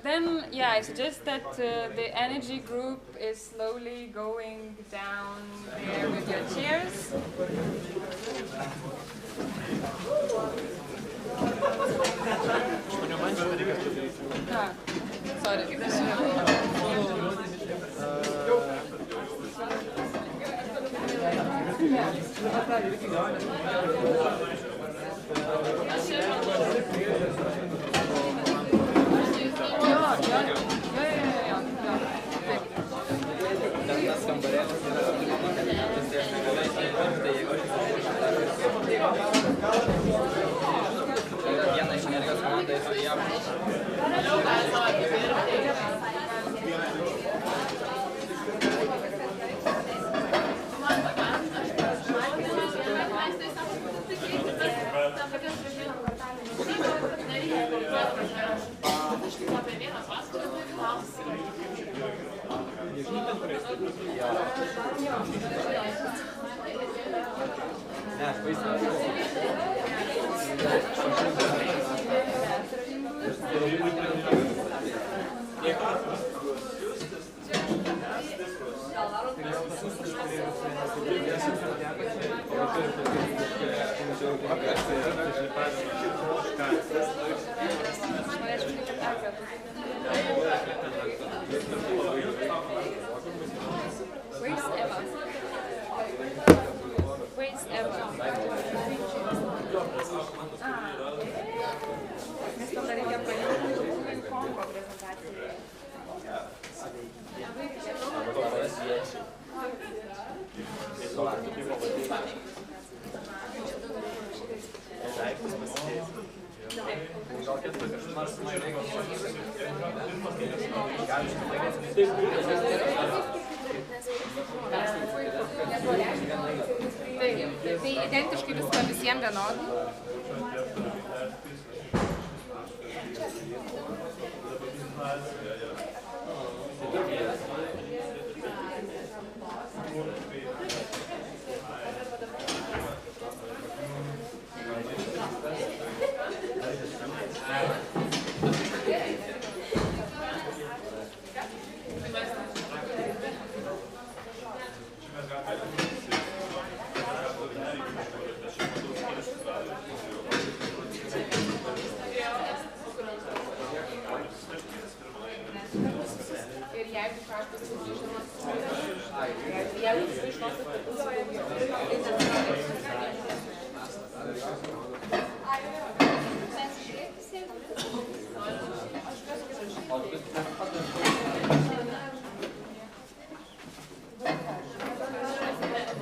Then, yeah, I suggest that the energy group is slowly going down there with your chairs. Viena iš energijos komandai su JAV. Ne, aš baisiu. Where's Eva? Nes tada reikia paimti Kongo prezentaciją. Tai identiškai viską visiems vienodai.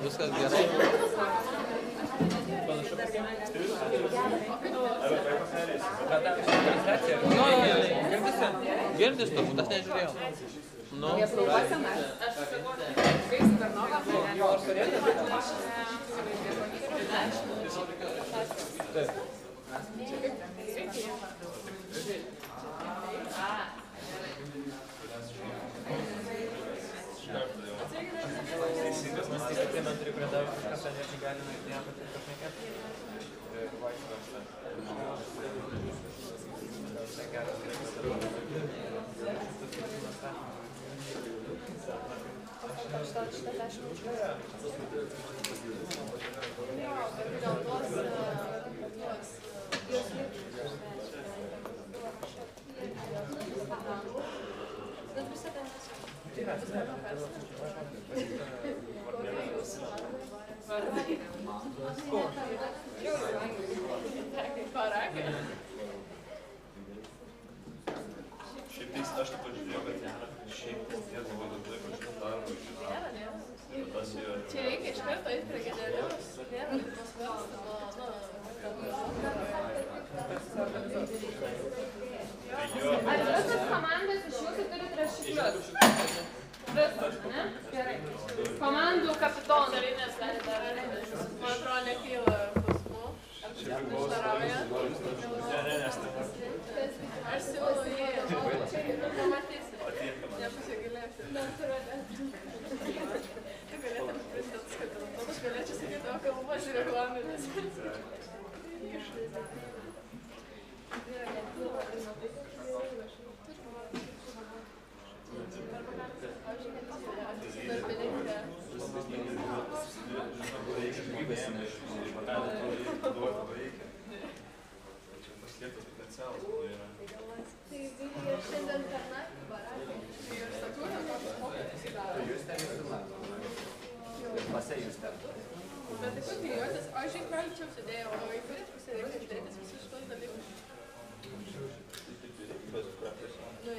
Viskas gerai. Girdis turbūt, aš nežiūrėjau. Nu, Šiaip tai aš taip pažiūrėjau, kad šiaip tiek labai daug laiko šitą darbą žinau. Čia reikia iš karto eiti prie generalios. Ar visas komandas iš jūsų turit rašiklius? Visas, ne? Gerai. Komandų kapitonai. Man atrodo, nekyla klausimų. Ar prieštarauja? Aš siūlau jį. Pamatysi. Nepasigilėsi. Tu galėtum pristatyti skaitalus. Aš galėčiau sakyti, o kalbos ir reklaminis. Šiandien per naktį baratį. Ir Satūrą toks pokytis įdaro. Jūs ten pase jūs ten. Bet taip pat klijuotis, o aš žiūrėk, pralyčiau sudėjau, o vaikai pasireikia žiūrėtis visus šitos dalykus. Nu,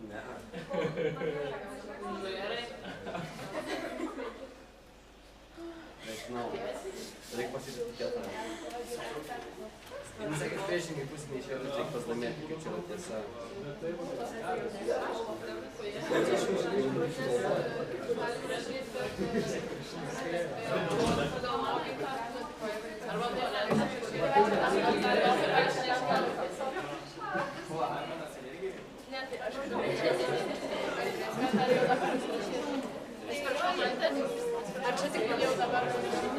Ne. Nežinau. Reik pasitikėti. Jis sakė, priešingai pusė neišėjo, reik pasidomėti, kaip čia yra tiesa. Ar čia tik jau dabar pasirašyti,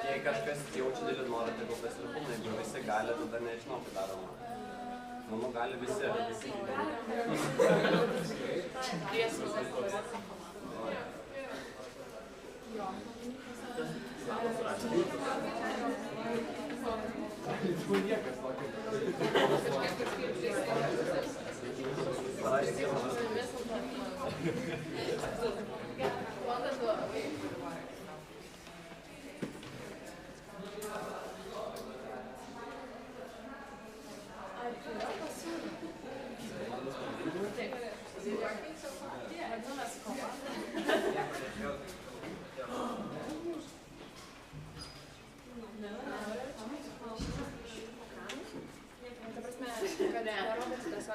Jei kažkas jaučia didelį norą, tai kol kas ir būna, jeigu visi gali, tada nežinau, kai daroma. Manau, gali visi.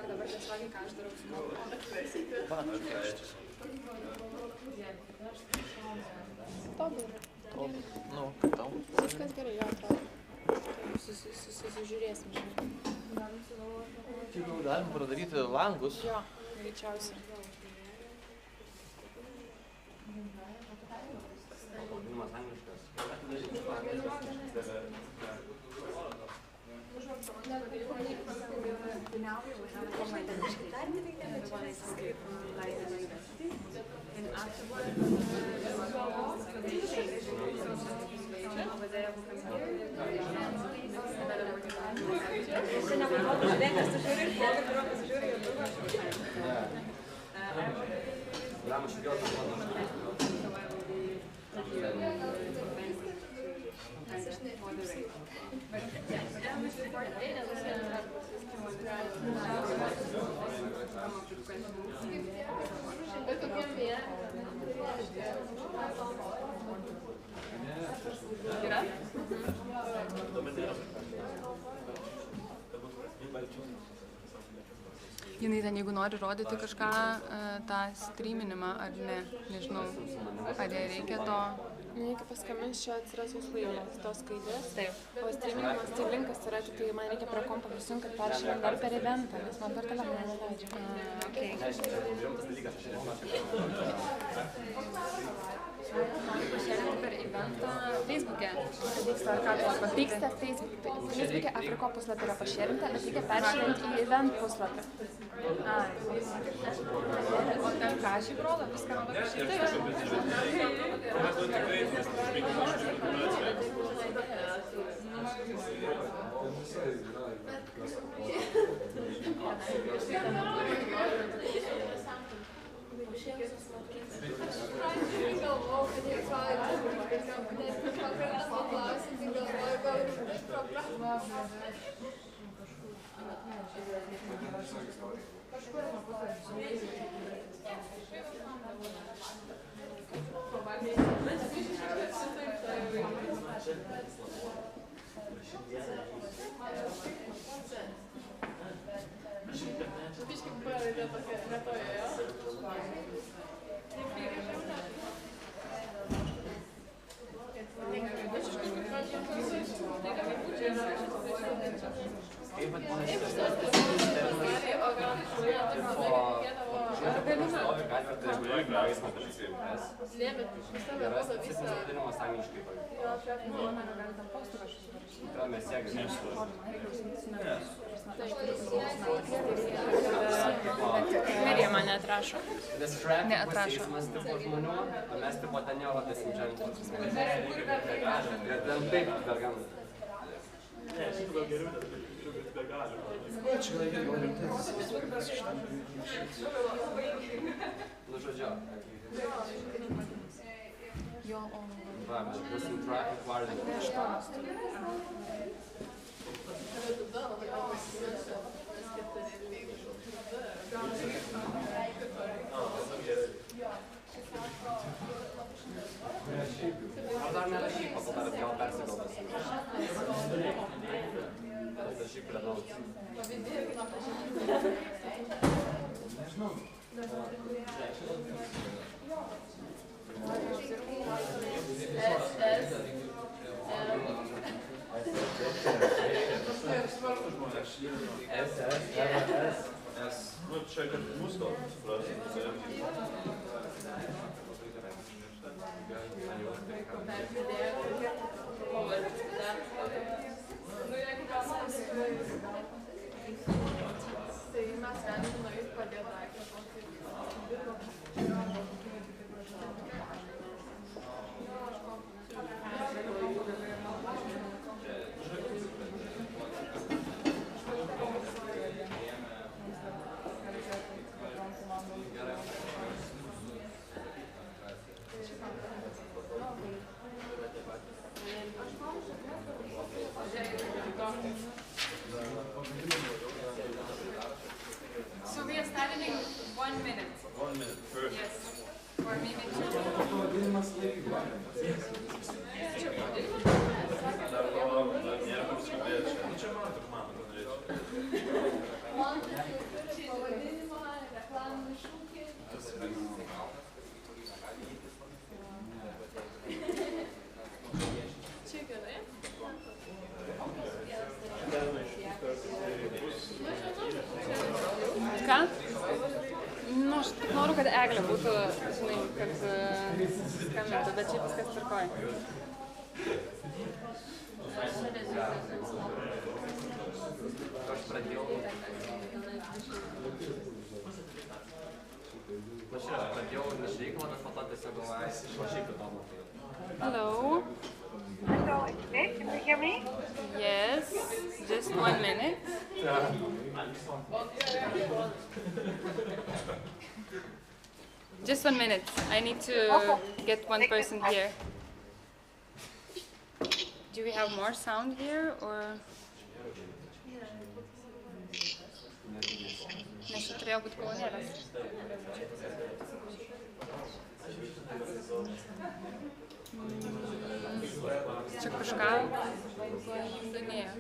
Dabar tiesiogiai, ką aš darau su Nu, kaip tau? viskas gerai, jo atrodo. Susižiūrėsim. Galim pradaryti langus. Jo, greičiausiai. Pavadinimas angliškas. Bravo, šiandien tam Jinai ten, jeigu nori rodyti kažką, tą streaminimą, ar ne, nežinau, ar jai reikia to. Reikia paskambinti, čia atsiras jūsų laivės, tos skaidės. Taip. O streamingas, tai linkas yra, tik tai man reikia prie kompo prisijungti, kad peršėlim dar per eventą, nes man per telefoną neleidžia. Pašėlinti per eventą Facebook'e. Vyksta Facebook'e Afriko puslapį yra pašėlinta, bet reikia peršėlinti į event puslapį. O ten ką šiaip rodo, viską rodo kažkaip. Merija mane atrašo. Neatrašo. Mes tipo žmonių, o mes tipo ten nerodysim ženklus. Ten taip dar gan. Nu, žodžiu. Va, mes busim traffic warden. Ar dar nerašyk, o dar gal persigalvos. Rašyk prie naudos. Nežinau. Nu, čia kad mūsų gal suprastų. So we are starting in 1 minute. 1 minute, first. Yes. For me, Ką? Nu, aš tik noriu, kad Eglė būtų, žinai, kad skambintų, bet šiaip viskas tvarkoj. Aš pradėjau nešveiklą, bet po to tiesiog galvoju, išrašyk įdomu. Hello. Hello, it's me. Can you hear me? Yes, just 1 minute. Just 1 minute. I need to get one person here. Do we have more sound here or? Nes čia turėjo būti kolonėlės. Čia kažką junginėja.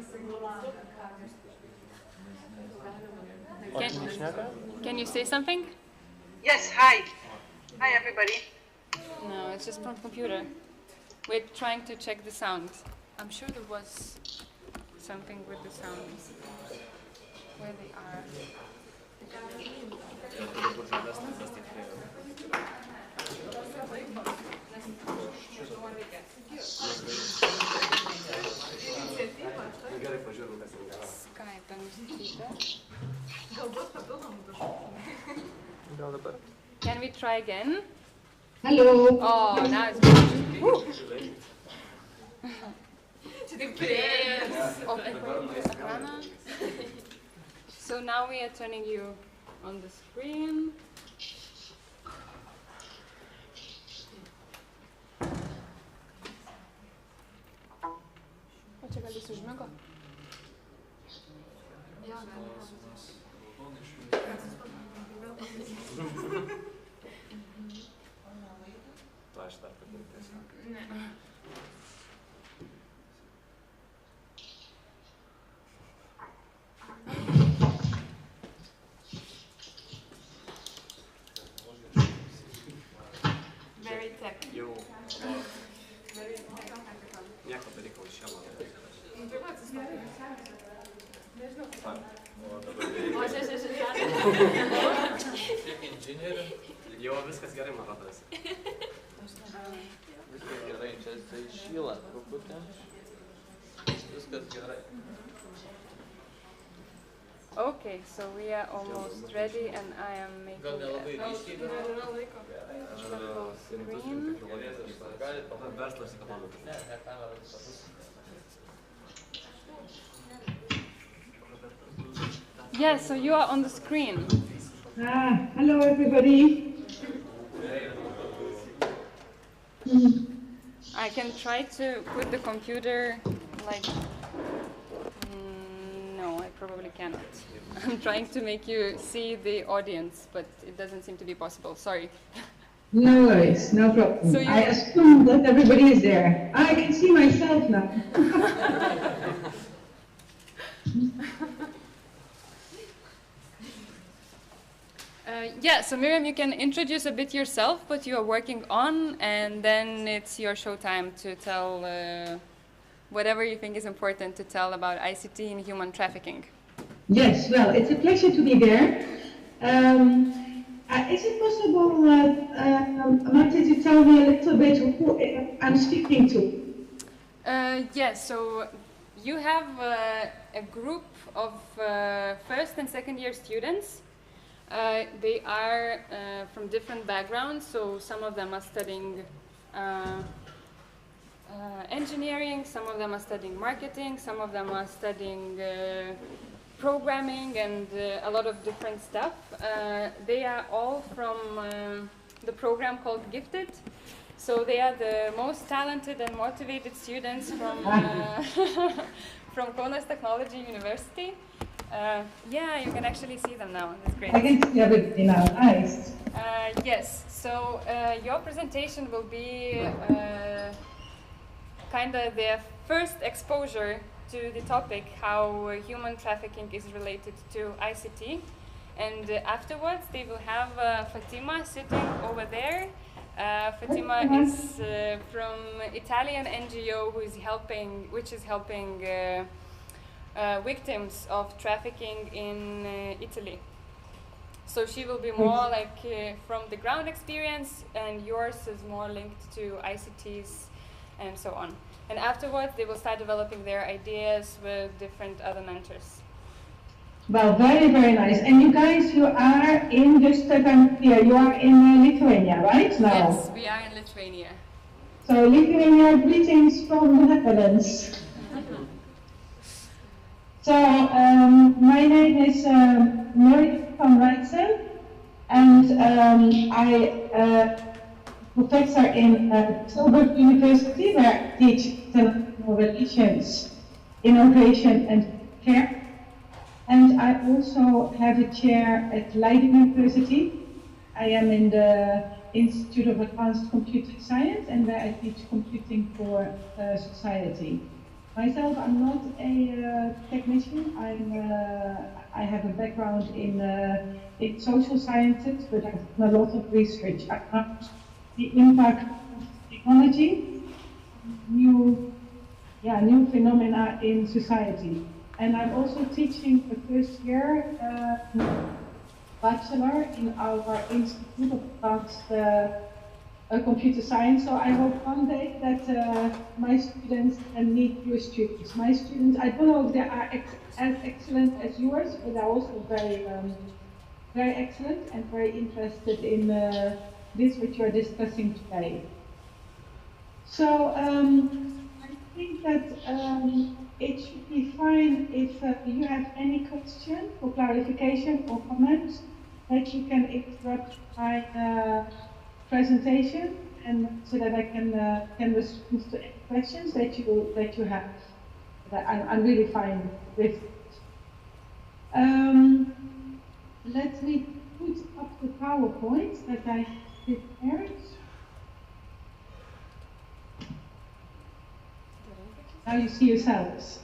Can you say something? Yes, hi. Hi, everybody. No, it's just from computer. We're trying to check the sound. I'm sure there was something with the sound. Where they are. Skype Can we try again? Hello. Oh, now it's good. So now we are turning you on the screen. O čia gal jis užmigo? Jo, gal. Tu aš dar patirtis. Ne. Very tech. Jau. Very tech hackathon. Nieko daryk, o čia man. Tai va, atsistokime. Nežinau, kaip tam. O dabar veikia. O, čia. Šiek inžinierių. Jau viskas gerai, man rodas. Viskas gerai, čia jisai šyla truputį. Viskas gerai. Okay, so we are almost ready and I am making Gal nelabai a ryškiai, bet screen. Galit verslas ekonomika. ne kamera visą pusę. Yeah, so you are on the screen. Hello everybody. I can try to put the computer like... no, I probably cannot. I'm trying to make you see the audience, but it doesn't seem to be possible. Sorry. No worries, no problem. So I assume that everybody is there. I can see myself now. Yeah, so Miriam, you can introduce a bit yourself, what you are working on, and then it's your show time to tell whatever you think is important to tell about ICT and human trafficking. Yes, well, it's a pleasure to be there. Is it possible, Marta, to tell me a little bit who I'm speaking to? Yes, so you have a group of first and second year students. They are from different backgrounds, so some of them are studying engineering, some of them are studying marketing, some of them are studying programming and a lot of different stuff. They are all from the program called Gifted. So they are the most talented and motivated students from from Kaunas Technology University. Yeah, you can actually see them now. That's great. I can see everybody now. Nice. Yes. So your presentation will be kind of their first exposure to the topic, how human trafficking is related to ICT. And afterwards, they will have Fatima sitting over there. Fatima is from Italian NGO which is helping victims of trafficking in Italy. So she will be more like from the ground experience, and yours is more linked to ICTs and so on. And afterwards, they will start developing their ideas with different other mentors. Well, very, very nice. And you guys, you are in, just that I'm clear, you are in Lithuania, right? Now. Yes, we are in Lithuania. So Lithuania, greetings from the Netherlands. So my name is Mary van Rijtsen, and I professor in Tilburg University, where I teach international relations, innovation, and care. And I also have a chair at Leiden University. I am in the Institute of Advanced Computing Science, and where I teach computing for society. Myself, I'm not a technician. I have a background in social sciences, but I've done a lot of research about the impact of technology, new phenomena in society. And I'm also teaching the first year bachelor in our Institute of Advanced Computer Science. So I hope one day that my students can meet your students. My students, I don't know if they are as excellent as yours, but they're also very, very excellent and very interested in this which you're discussing today. So I think that it should be fine if you have any question or clarification or comments that you can interrupt my presentation, and so that I can respond to any questions that you have. That I'm really fine with it. Let me put up the PowerPoint that I prepared. Now you see yourselves.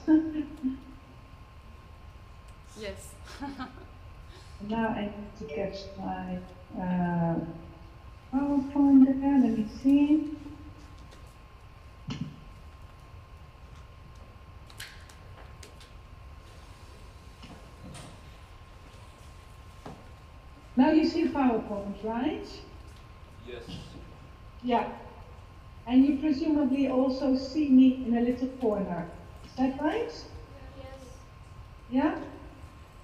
Yes. Now I need to get my PowerPoint there. Let me see. Now you see PowerPoint, right? Yes. Yeah. And you presumably also see me in a little corner. Is that right? Yes. Yeah?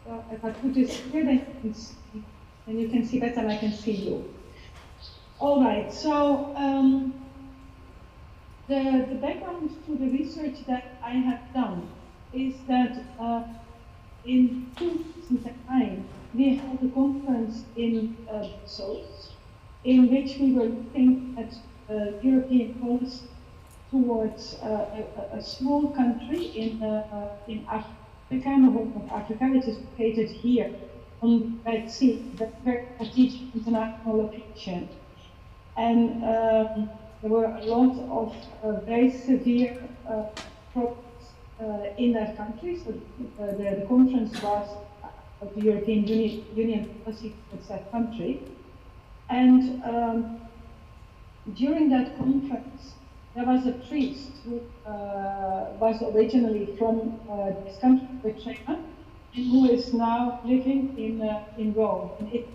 So if I put this here, then you can see better and I can see you. All right, so the background to the research that I have done is that in 2009, we held a conference in Brussels, in which we were looking at European policy towards a small country in Africa, the Horn of Africa, which is located here on the Red Sea, that's a very strategic international location. And there were a lot of very severe problems in that country. So the conference was of the European Union policy towards that country. And during that conference, there was a priest who was originally from this country, China, and who is now living in Rome, in Italy.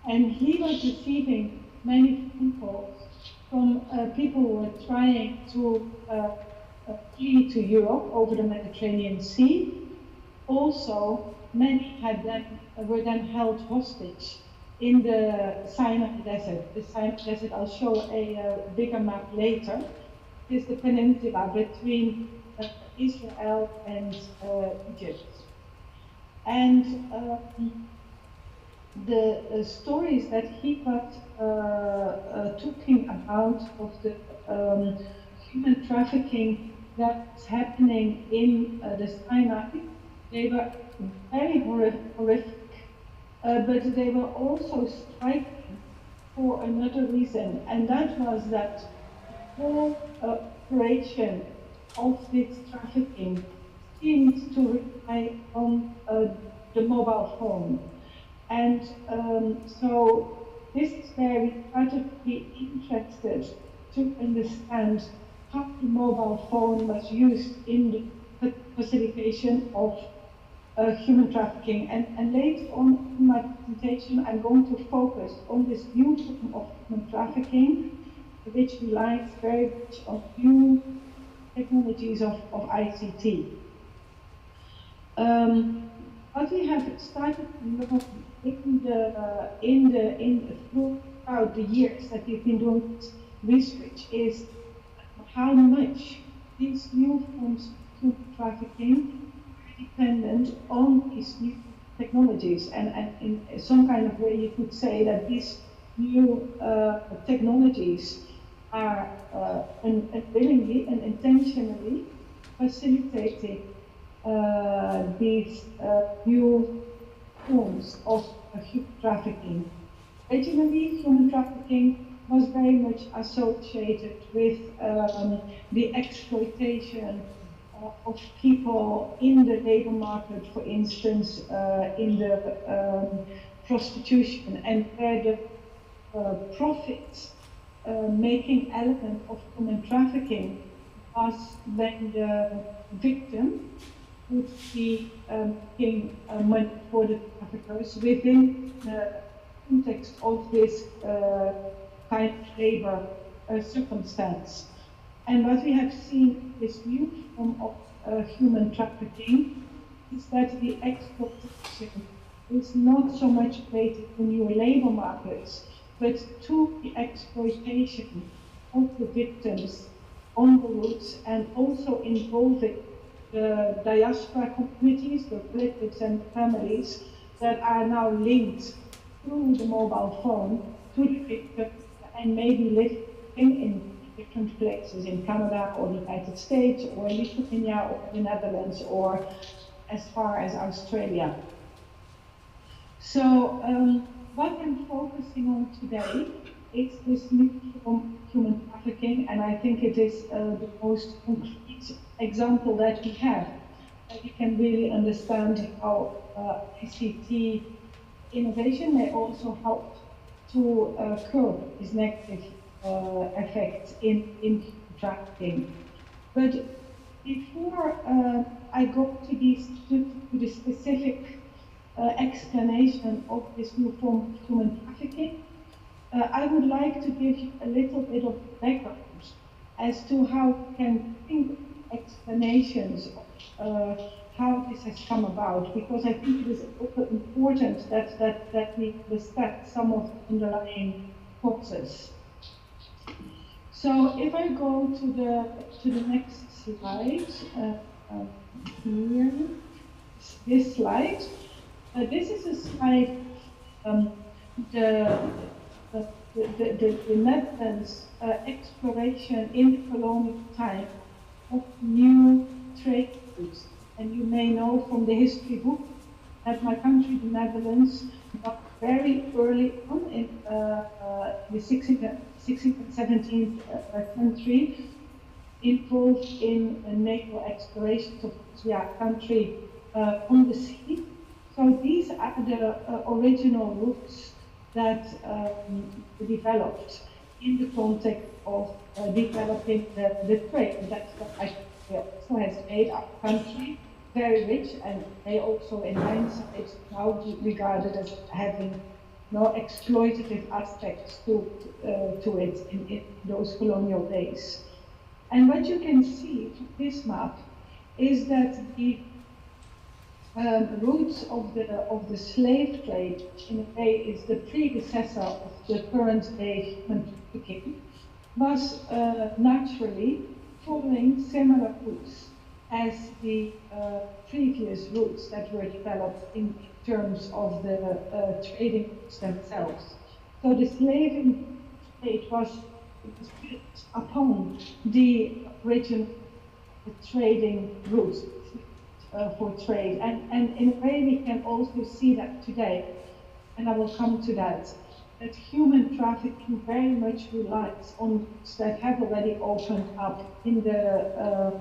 And he was receiving many phone calls from people who were trying to flee to Europe over the Mediterranean Sea. Also, many were then held hostage in the Sinai Desert. The Sinai Desert, I'll show a bigger map later, is the peninsula between Israel and Egypt. And the stories that he was talking about of the human trafficking that's happening in the Sinai, they were very horrific, but they were also striking for another reason, and that was that the whole operation of this trafficking seemed to rely on the mobile phone. And so this is where we try to be interested to understand how the mobile phone was used in the facilitation of human trafficking. And later on in my presentation, I'm going to focus on this new form of human trafficking, which relies very much on new technologies of ICT. What we have started throughout the years that we've been doing this research is how much these new forms of human trafficking are dependent on these new technologies. And in some kind of way, you could say that these new technologies are unwillingly and intentionally facilitating these new forms of human trafficking. Originally, human trafficking was very much associated with the exploitation of people in the labor market, for instance, in the prostitution, and where the profits making element of human trafficking was when the victim would be making money for the traffickers within the context of this kind of labor circumstance. And what we have seen, this new form of human trafficking, is that the exploitation is not so much related to new labor markets, but to the exploitation of the victims on the routes, and also involving the diaspora communities, the relatives and families that are now linked through the mobile phone to the victims and maybe living in different places in Canada or the United States or Lithuania or the Netherlands or as far as Australia. So what I'm focusing on today is this new form of human trafficking, and I think it is the most concrete example that we have. That we can really understand how ICT innovation may also help to curb these negative effects in trafficking. But before I go to the specific explanation of this new form of human trafficking, I would like to give you a little bit of background as to how we can think explanations of how this has come about, because I think it is also important that we understand some of the underlying causes. So if I go to the next slide here. this slide. This is a slide the Netherlands exploration in colonial time of new trade routes. And you may know from the history book that my country, the Netherlands, was very early on in the 16th and 17th century involved in naval explorations of the country on the sea. So these are the original routes that developed in the context of developing the trade. That's what I also has made our country very rich, and they also, in hindsight, now regarded as having no exploitative aspects to it in those colonial days. And what you can see from this map is that the roots of the slave trade, in a way, is the predecessor of the current day human trafficking, was naturally following similar routes as the previous routes that were developed in terms of the trading routes themselves. So the slaving trade was built upon the original trading routes for trade. And in a way we can also see that today, and I will come to that human trafficking very much relies on routes that have already opened up in the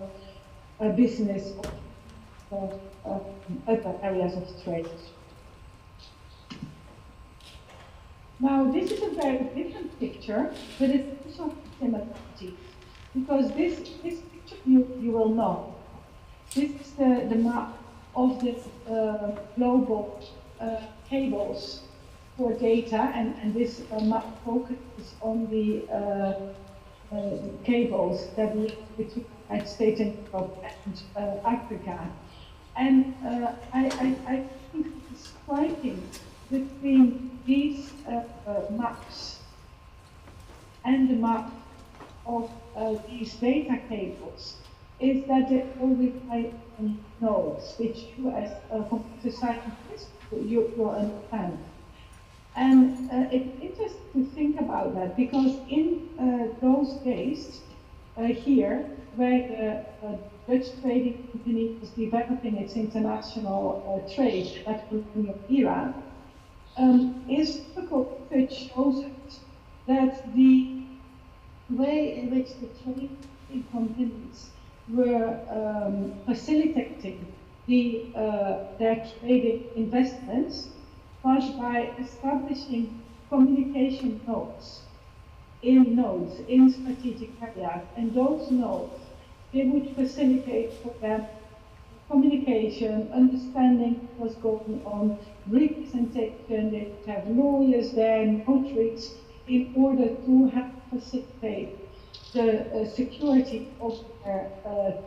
business of other areas of trade. Now, this is a very different picture, but it's also similarity, because this picture you will know. This is the map of the global cables for data, and this map focuses on the cables that lead between the United States and Europe and Africa. And I think it's striking between these maps and the map of these data cables is that they all rely on nodes, which you as a computer scientist, you understand. And it's interesting to think about that, because in those days, here, where the Dutch trading company was developing its international trade, that colonial era, historical research shows us that the way in which the trading companies were facilitating their trading investments was by establishing communication nodes in strategic areas, and those nodes, they would facilitate for them communication, understanding what was going on, representation. They would have lawyers there, notaries, in order to help facilitate the security of their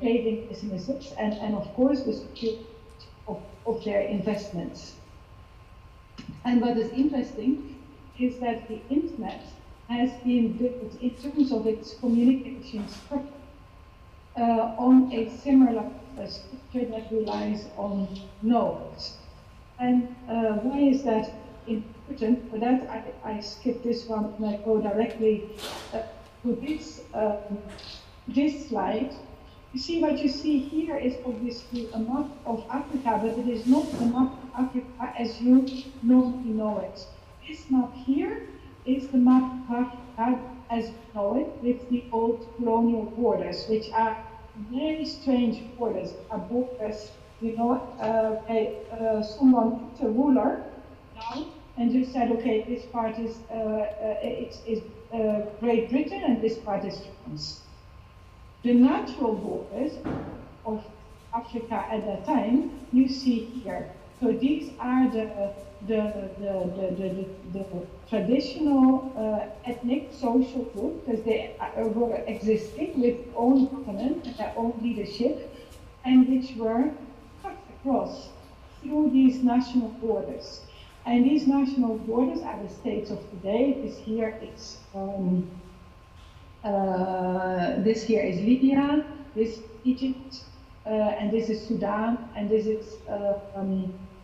trading businesses and of course the security of their investments. And what is interesting is that the internet has been built in terms of its communication structure on a similar structure that relies on nodes. And why is that important? For that, I skip this one and I go directly to this slide. You see, what you see here is obviously a map of Africa, but it is not a map of Africa as you normally know it. This map here is the map of Africa as you know it, with the old colonial borders, which are very strange borders. Borders, you know, someone put a ruler down and just said, okay, this part is Great Britain and this part is France. The natural borders of Africa at that time, you see here. So these are the traditional ethnic social groups, as they were existing with their own government and their own leadership, and which were cut across through these national borders. And these national borders are the states of today. This here is Libya, this Egypt, and this is Sudan, and this is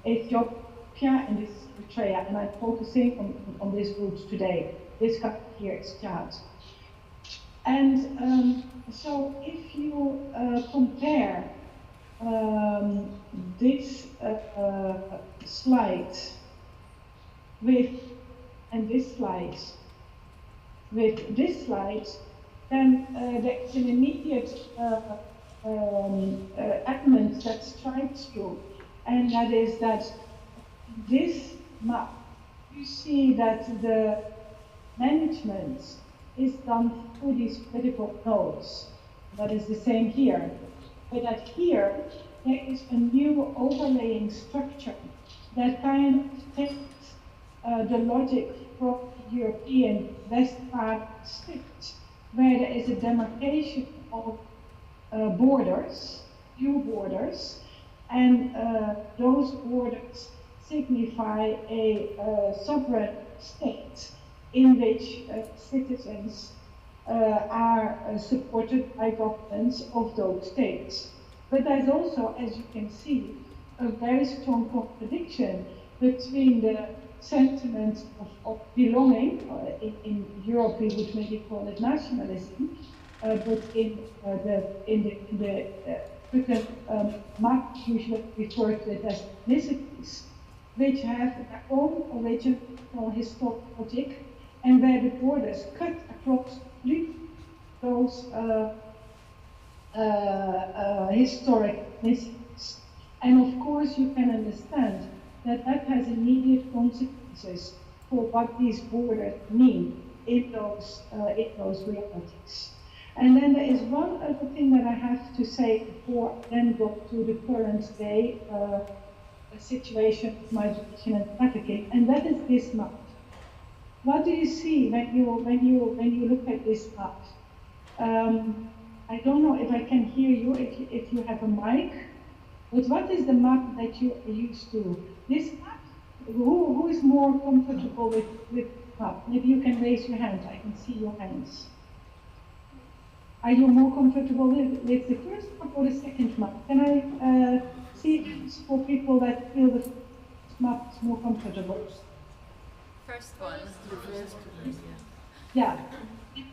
Ethiopia, and this is Eritrea, and I'm focusing on these groups today. This country here is Chad. And so if you compare this slide with, and this slide with this slide, then there is an immediate element that strikes you, and that is that this map, you see that the management is done through these critical nodes. That is the same here. But that here, there is a new overlaying structure that kind of takes the logic from European West part state, where there is a demarcation of borders, new borders, and those borders signify a sovereign state in which citizens are supported by governments of those states. But there's also, as you can see, a very strong contradiction between the sentiment of belonging, in Europe we would maybe call it nationalism, but in the African map usually referred to it as ethnicities, which have their own original historical logic, and where the borders cut across those historic ethnicities. And of course you can understand that that has immediate consequences for what these borders mean in those realities. And then there is one other thing that I have to say before I then go to the current day situation of migration and trafficking, and that is this map. What do you see when you look at this map? I don't know if I can hear you if you have a mic, but what is the map that you are used to? This map? Who is more comfortable with this map? Maybe you can raise your hand. I can see your hands. Are you more comfortable with the first map or the second map? Can I see hands for people that feel the first map is more comfortable? First one. Yeah.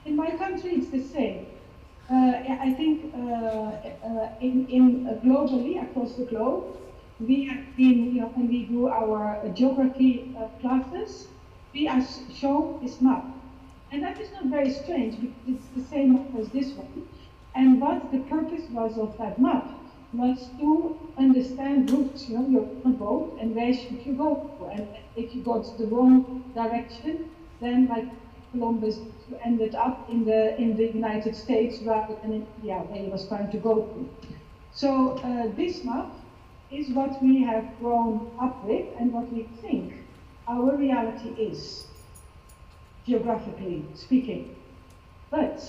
In my country, it's the same. I think globally, across the globe, we have been, when we do our geography classes, we are shown this map. And that is not very strange, because it's the same map as this one. And what the purpose was of that map was to understand routes. You're on a boat, and where should you go? And if you go to the wrong direction, then like Columbus, you ended up in the United States rather than in India, where he was trying to go to. So this map is what we have grown up with and what we think our reality is, geographically speaking. But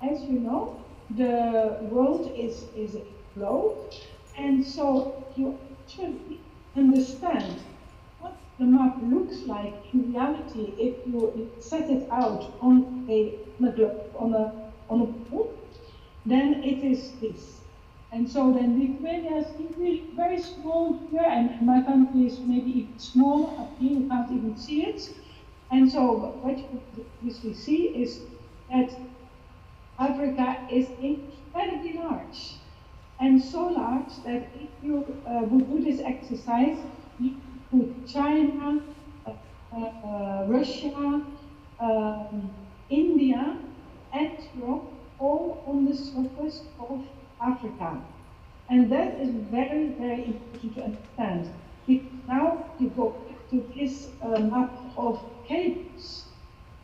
as you know, the world is a globe, and so you actually understand what the map looks like in reality if you set it out on a board, then it is this. And so then Lithuania is really very small here, and my country is maybe even smaller up here, you can't even see it. And so what you usually see is that Africa is incredibly large. And so large that if you would do this exercise, you put China, Russia, India, and Europe all on the surface of Africa. And that is very, very important to understand. Because now you go back to this map of cables,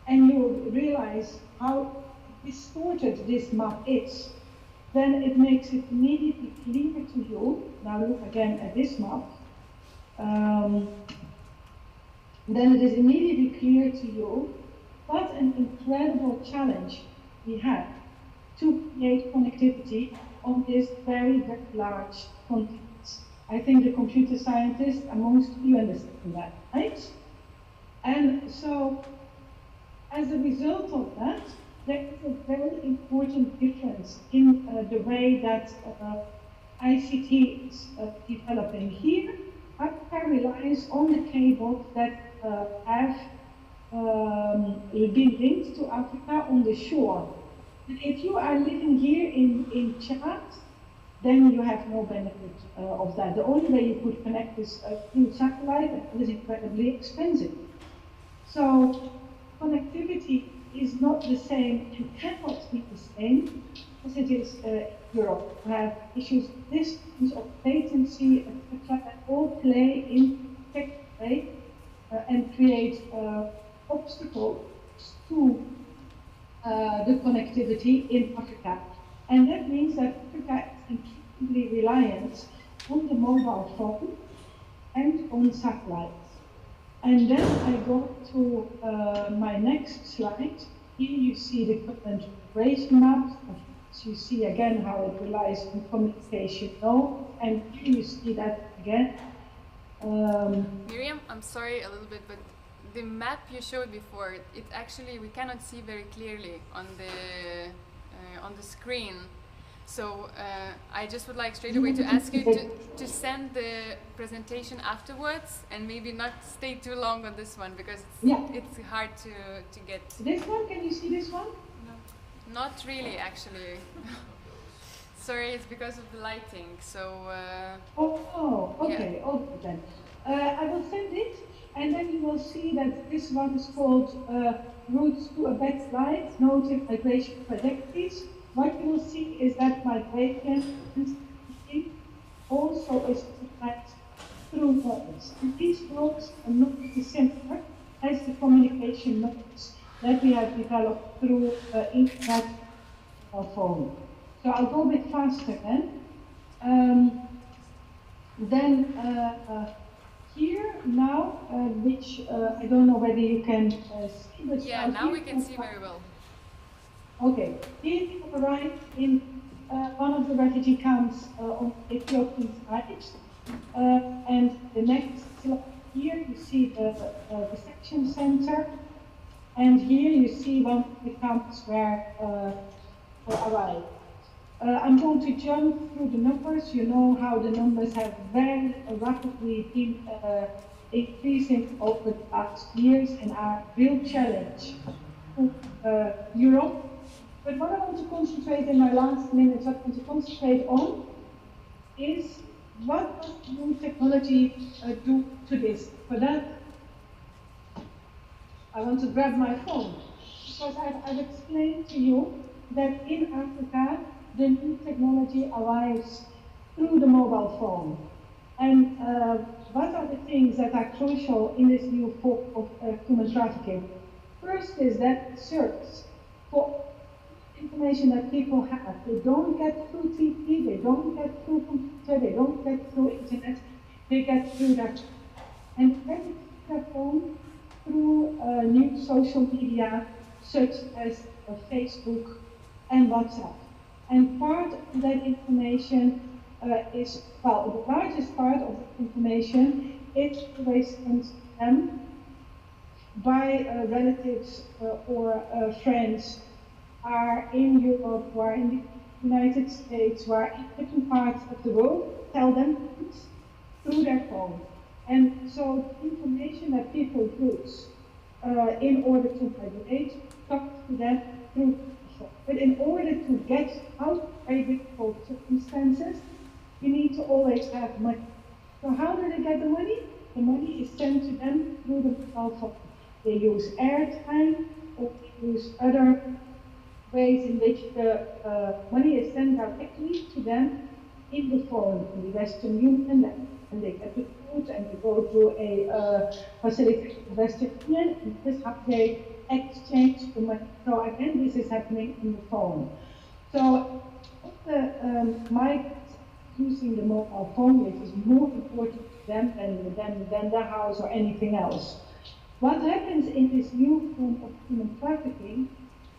and you realize how distorted this map is. Then it makes it immediately clear to you. Now look again at this map. Then it is immediately clear to you what an incredible challenge we have to create connectivity on this very, very large continent. I think the computer scientists amongst you understand that, right? And so, as a result of that, there is a very important difference in the way that ICT is developing here. Africa relies on the cables that have been linked to Africa on the shore. And if you are living here in Chad, then you have no benefit of that. The only way you could connect is through satellite, and it is incredibly expensive. So connectivity is not the same and cannot be the same as it is in Europe. We have issues of distance, of latency, etc. that all play in play and create obstacles to the connectivity in Africa. And that means that Africa is increasingly reliant on the mobile phone and on satellites. And then I go to my next slide. Here you see the current operation maps. You see again how it relies on communication nodes, and here you see that again. Miriam, I'm sorry a little bit, but the map you showed before, it actually we cannot see very clearly on the screen. So I just would like straight away to ask you to send the presentation afterwards and maybe not stay too long on this one because it's hard to get. This one, can you see this one? No, not really actually. Sorry, it's because of the lighting. So. Okay, yeah. okay then. I will send it, and then you will see that this one is called Routes to a Better Life, Noted Migration Trajectories. What you will see is that migration also is supplied through nodes. And these nodes are not dissimilar as the communication nodes that we have developed through internet or phone. So I'll go a bit faster then. Here now, which I don't know whether you can see, but yeah, now we can see very well. Okay, here you arrive in one of the refugee camps on the Ethiopian side, and the next slide here you see the reception center, and here you see one of the camps where we arrived. I'm going to jump through the numbers. You know how the numbers have very rapidly been increasing over the past years and are a real challenge to Europe. But what I want to concentrate in my last minutes, what I want to concentrate on is what does new technology do to this? For that, I want to grab my phone because I've explained to you that in Africa, the new technology arrives through the mobile phone. And what are the things that are crucial in this new form of human trafficking? First is that search for information that people have. They don't get through TV, they don't get through computer, they don't get through internet, they get through their and get their phone through new social media such as Facebook and WhatsApp. And part of that information is, well, the largest part of the information is always sent to them by relatives or friends are in Europe, who are in the United States, who are in different parts of the world, tell them things through their phone. And so the information that people use in order to migrate comes to them through the phone. But in order to get out of very difficult circumstances, you need to always have money. So how do they get the money? The money is sent to them through the mobile phone. They use airtime or they use other ways in which the money is sent directly to them in the phone, in the Western Union, and they get the food and they go to a facility in the Western Union, and this is how they exchange the money. So again, this is happening in the phone. So the migrants using the mobile phone, which is more important to them than their house or anything else. What happens in this new form of human trafficking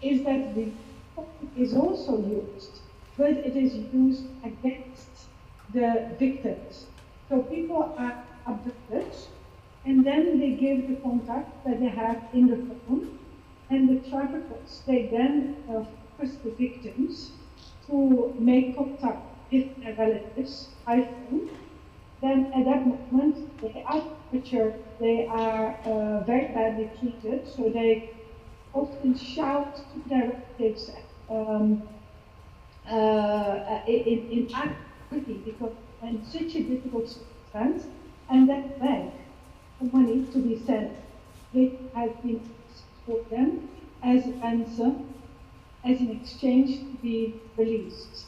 is that the phone is also used, but it is used against the victims. So people are abducted, and then they give the contact that they have in the phone, and the traffickers, they then force the victims to make contact with their relatives by phone, then at that moment they are tortured, they are very badly treated, so they often shout to their relatives in activity because in such a difficult circumstance, and then beg for money to be sent, which has been asked for them as ransom, as an exchange to be released.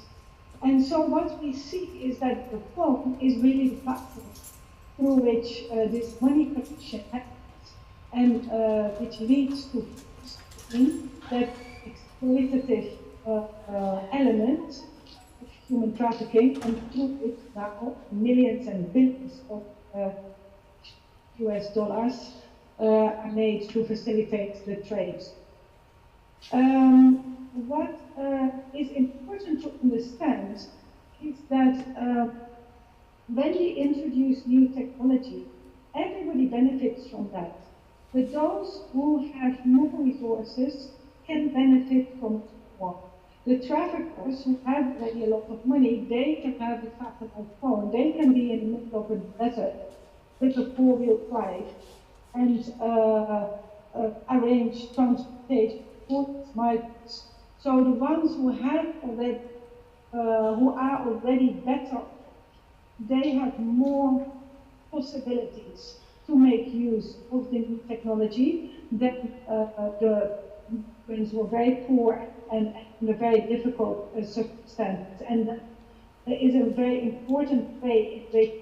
And so what we see is that the phone is really the platform through which this money collection happens, and which leads to that exploitative element of human trafficking, and through it now millions and billions of US dollars are made to facilitate the trade. What is important to understand is that when we introduce new technology, everybody benefits from that. But those who have more resources can benefit from it more. The traffickers who have already a lot of money, they can have a satellite phone. They can be in the middle of a desert with a four-wheel drive and arrange transportation for these migrants. So the ones who have already, who are already better, they have more possibilities to make use of the new technology than the migrants who are very poor and in a very difficult circumstances. And there is a very important way in which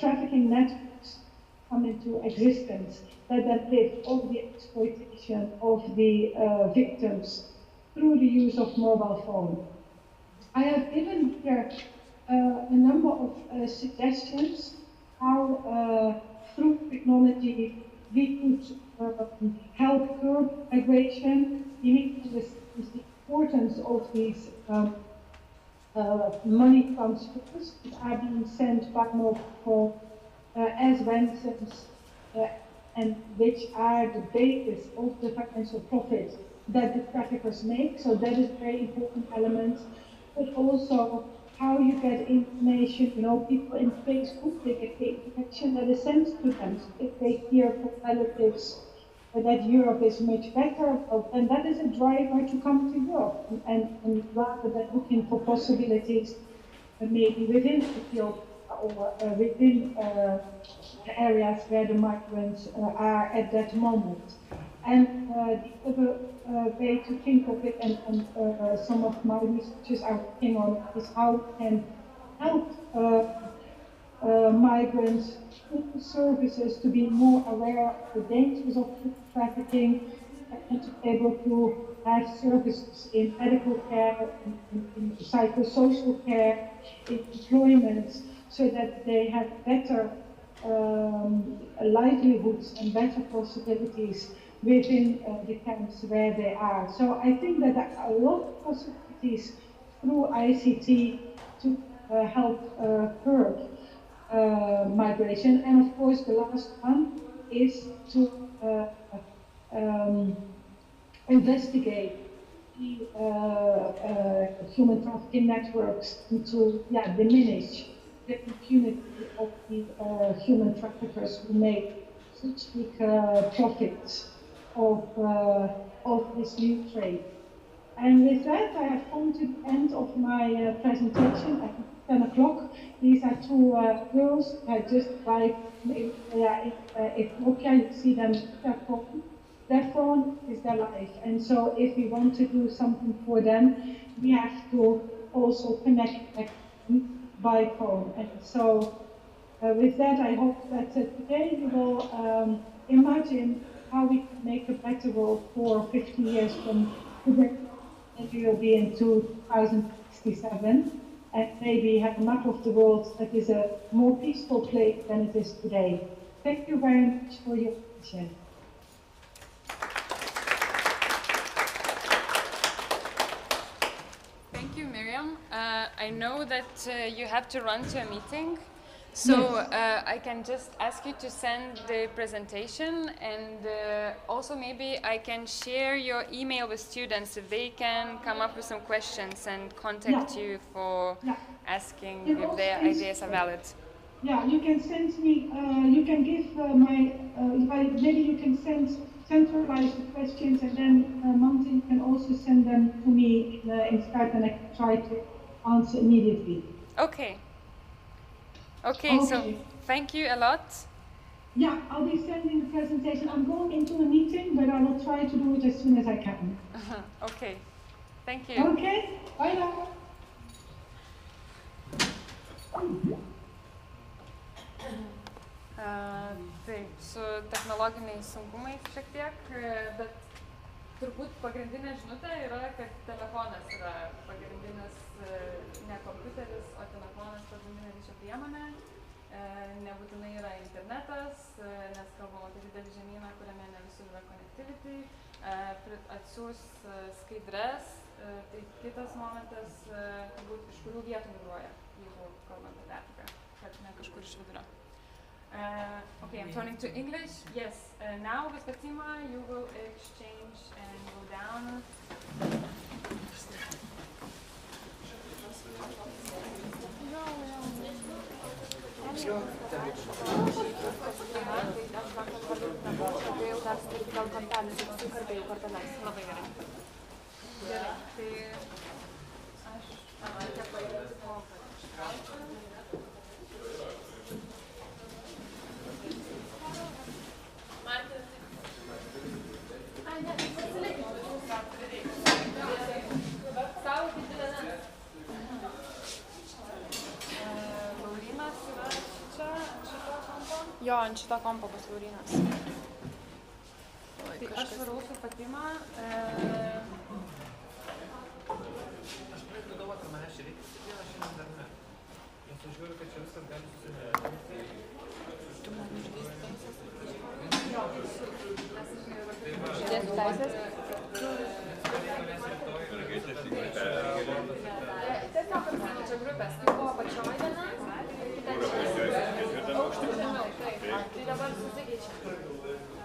trafficking networks come into existence that then live off the exploitation of the victims through the use of mobile phone. I have given here a number of suggestions how through technology we could help curb migration. We need to understand the importance of these money transfers that are being sent by mobile phone as ransoms, and which are the basis of the financial profit that the traffickers make. So that is a very important element. But also how you get information, you know, people in Facebook, they get the information that is sent to them. So if they hear from relatives that Europe is much better, well, then that is a driver to come to Europe. And rather than looking for possibilities maybe within Ethiopia or within the areas where the migrants are at that moment. And the other way to think of it, and some of my researchers are working on, is how we can help migrants with services to be more aware of the dangers of trafficking and to be able to have services in medical care, in psychosocial care, in employment, so that they have better livelihoods and better possibilities within the camps where they are. So I think that there are a lot of possibilities through ICT to help curb migration. And of course, the last one is to investigate the human trafficking networks and to diminish the impunity of the human traffickers who make such big profits of this new trade. And with that, I have come to the end of my presentation at 10 o'clock. These are two girls I just arrived in Ethiopia. You see them with their phone. Their phone is their life. And so if we want to do something for them, we have to also connect them by phone. And so with that, I hope that today you will imagine how we can make a better world for 50 years from today. And we will be in 2067 and maybe have a map of the world that is a more peaceful place than it is today. Thank you very much for your attention. Thank you, Miriam. I know that you have to run to a meeting, So I can just ask you to send the presentation, and also maybe I can share your email with students if they can come up with some questions and contact you for asking if their ideas are valid. Yeah, you can send me, you can give maybe you can centralize the questions, and then Martin can also send them to me in Skype, and I can try to answer immediately. Okay. Okay, so thank you a lot. Yeah, I'll be sending the presentation. I'm going into a meeting, but I will try to do it as soon as I can. Okay, thank you. Okay, bye now. Taip, su technologiniais sunkumais šiek tiek, bet turbūt pagrindinė žinutė yra, kad telefonas yra pagrindinis, ne kompiuteris, o telefonas pagrindinė ryšio priemonė. Nebūtinai yra internetas, nes kalbam apie didelį žemyną, kuriame ne visur yra connectivity. Atsiūs skaidres, tai kitas momentas, turbūt iš kurių vietų migruoja, jeigu kalbant apie Afriką, kad ne kažkur iš vidurio. Okay, I'm turning to English. Yes, now with Fatima you will exchange and go down. Jo, ant šito kompo bus Laurinas. Tai aš varau su Fatima. Aš pradėjau galvoti, kad manęs čia reikia kiekvieną šiandien dar ne. Nes aš žiūriu, kad čia viskas gali susidaryti. Tu man išdėsi teisės? Jo, išdėsi teisės? Tiesiog apsimečiau grupės. Tai buvo apačioj viena, kita aukštų žemiau. Tai dabar susikeičia.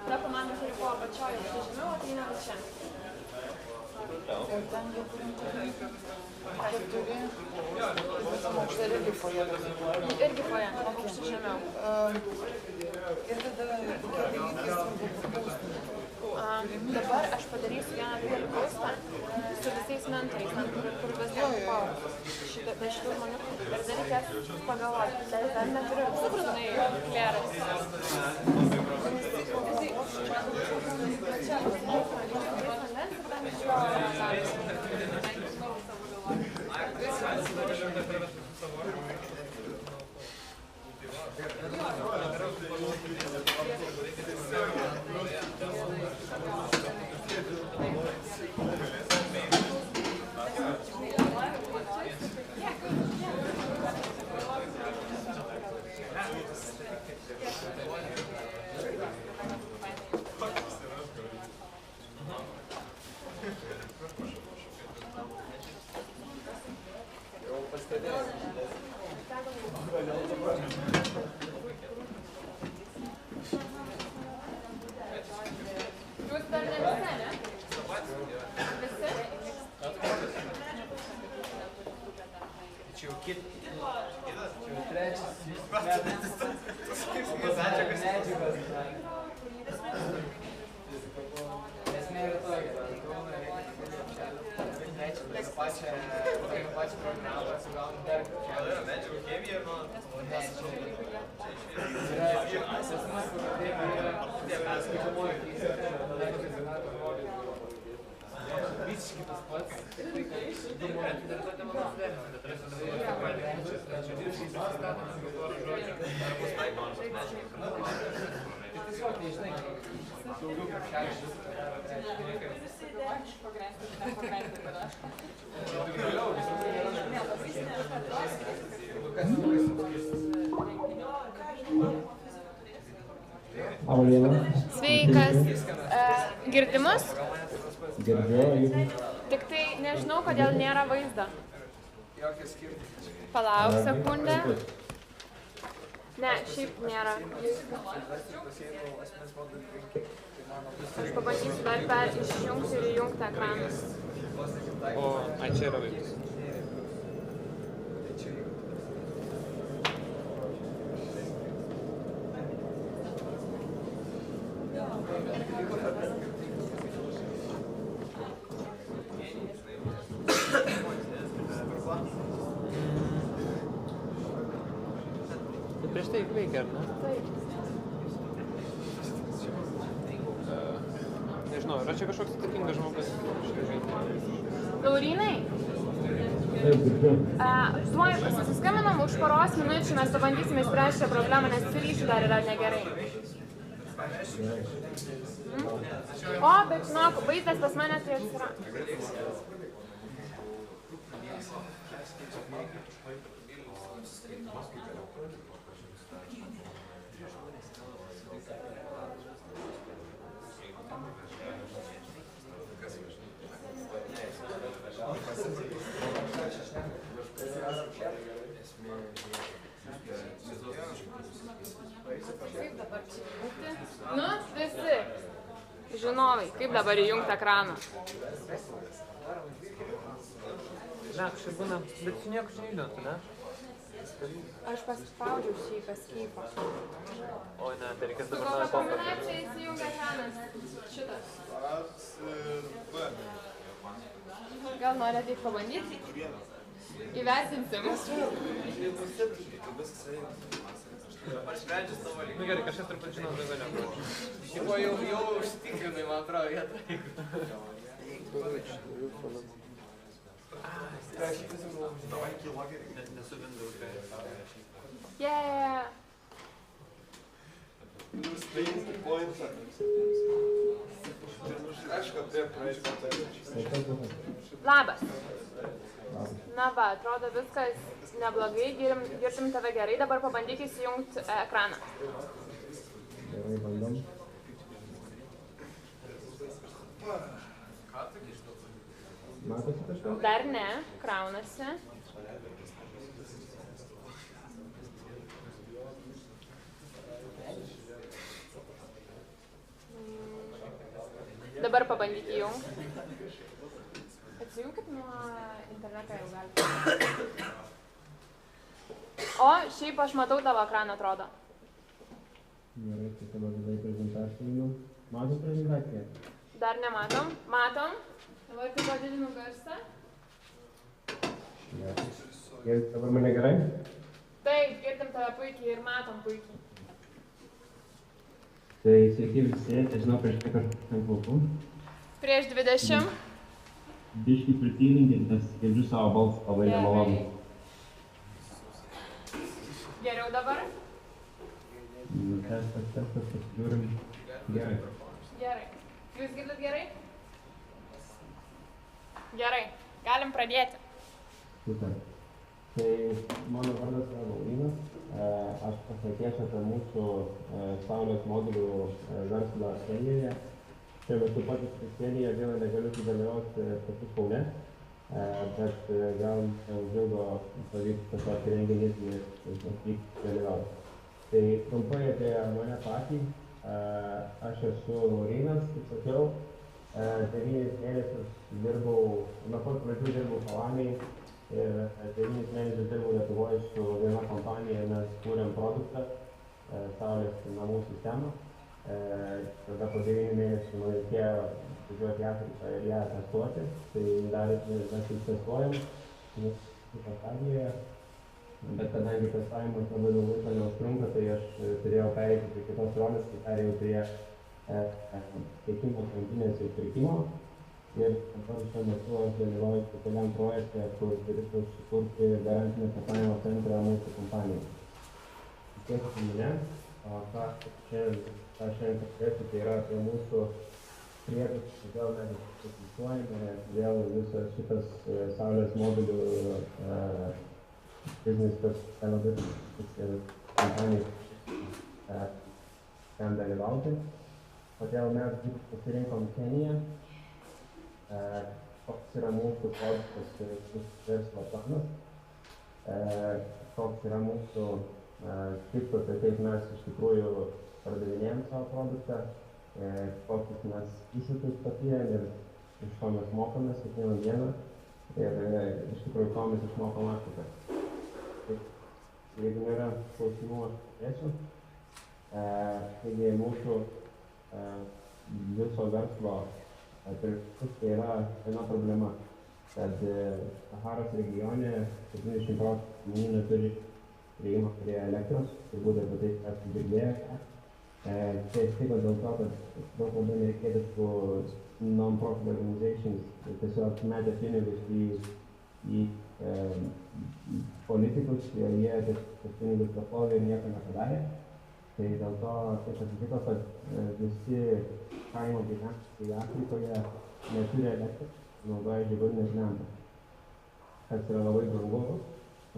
Ta komanda, kuri buvo apačioj aukštų žemiau, ateina čia. Ir ten jau turim keturi. Aukštą irgi foje. Irgi foje, aukštų žemiau. Ir tada kokie dalykai svarbu papūsti. Dabar aš padarysiu vieną didelį postą su visais mentoriais, kur vis dėlto be šitų žmonių. Ir dar reikės pagalvoti, dar neturiu apsipranai klėras. Čia vandens ir tam iš jo ratas. Sveikas. Girdimas? Girdėjau. Tik tai nežinau, kodėl nėra vaizdo. Palauk sekundę. Ne, šiaip nėra. Aš pabandysiu dar išjungti ir įjungti ekraną. O, ai čia yra vaikas. Tai prieš tai veikia, ar ne? Taip. Nežinau, yra čia kažkoks įtakingas žmogus? Laurynai? Tuoj pasiskambinam už poros minučių, mes pabandysime išspręsti šią problemą, nes su ryšiu dar yra negerai. O, bet žinok, vaizdas pas mane tai atsirado. Kaip dabar čia įjungti? Nu, visi žinovai, kaip dabar įjungti ekraną? Ne, kažkaip būna, bet čia nieko čia neįdėtų, ne? Aš paspaudžiau šį escape. Oi, ne, tai reikės Su dabar kokia naują kompą. kombinacija įsijungia ekranas? Šitas. Gal nori ateiti pabandyti? Įvertinsim. Nu gerai, kažkas turbūt žinau daugiau negu. Tipo jau užtikrinai, man atrodo, vietą. Nesu Windows. Yeah. Labas. Na va, atrodo viskas neblogai, girdim tave gerai, dabar pabandyk įsijungti ekraną. Gerai, bandom. Matosi kažkas? Dar ne, kraunasi. Dabar pabandyk įjungti. Atsijungkit nuo interneto, jau galite. O, šiaip aš matau tavo ekraną, atrodo. Gerai, tai tada vidai prezentacijų. Matom prezentaciją? Dar nematom. Matom. Dabar tik padidinu garsą. Gerai, dabar mane gerai? Taip, girdim tave puikiai ir matom puikiai. Tai sveiki visi, aš žinau prieš kiek aš ant plaukų. Prieš 20. Biškį pritylinkit, nes girdžiu savo balsą labai nemalonu. Geriau dabar? Testas, pasižiūrim. Gerai. Gerai. Jūs girdit gerai? Gerai. Galim pradėti. Super. Tai mano vardas yra Laurynas. Aš pasakėsiu apie mūsų saulės modulių verslą Kenijoje. Šiuo metu patys Kenijoje vėl negaliu sudalyvauti pačius Kaune, bet gal neužilgo pavyks tiesiog renginys ir atvykti dalyvauti. Tai trumpai apie mane patį. Aš esu Laurynas, kaip sakiau. 9 mėnesius dirbau, nuo pat pradžių dirbau Havanai. Ir 9 mėnesius dirbau Lietuvoje su viena kompanija, mes kūrėm produktą, saulės namų sistemą. Tada po 9 mėnesių man reikėjo važiuoti į Afriką ir ją testuoti. Tai dar mes ir testuojam, kitą stadijoje. Bet kadangi testavimas labai daug laiko neužtrunka, tai aš turėjau pereiti prie kitos rolės, tai perėjau prie tiekimo grandinės ir pirkimo. Ir dabar šiuo metu aš dalyvauju specialiam projekte, kur turėtų sukurti garantinio testavimo centrą mūsų kompanijai. Tiek apie mane, ką šiandien kalbėsiu, tai yra apie mūsų priedus, kodėl mes eksploatuojame, vėl visas šitas saulės modulių biznis, kas labai kompanijai ten dalyvauti. Kodėl mes pasirinkom Keniją. Koks yra mūsų produktas ir mūsų verslo planas, koks yra mūsų kaip mes iš tikrųjų pardavinėjom savo produktą, kokius mes iššūkius patyrėm ir iš ko mes mokomės kiekvieną dieną ir iš tikrųjų ko mes išmokom Afriką. Jeigu nėra klausimų, aš turėsiu. Taigi mūsų viso verslo priežastis tai yra viena problema, kad Saharos regione 70% žmonių neturi prieigimą prie elektros, turbūt apie tai esate girdėję. Tai atsitiko dėl to, kad daug labai amerikietiškų non-profit organizations tiesiog metė pinigus į politikus ir jie tas pinigus praplovė ir nieko nepadarė. Tai dėl to taip atsitiko, kad visi kaimo gyventojai Afrikoje neturi elektros, naudoja žibalinės lempas, kas yra labai brangu,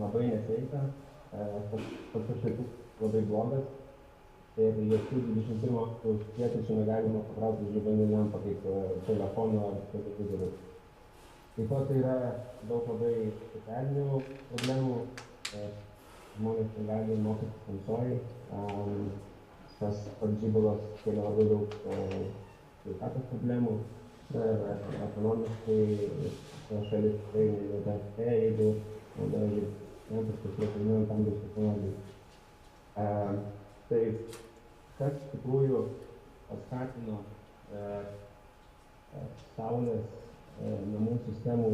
labai nesveika, pats iššūkis labai blogas. Ir jokių 21 amžiaus pietryčių negalima pakrauti žibalinę lempą kaip telefono ar televizorių. Taip pat tai yra daug labai socialinių problemų, žmonės negali mokytis tamsoj, tas pats žibalas kelia labai daug sveikatos problemų ir ekonomiškai šalis tikrai nevertė, jeigu naudoja lempus, kas yra 19 amžiaus technologijų. Tai kas iš tikrųjų paskatino saulės namų sistemų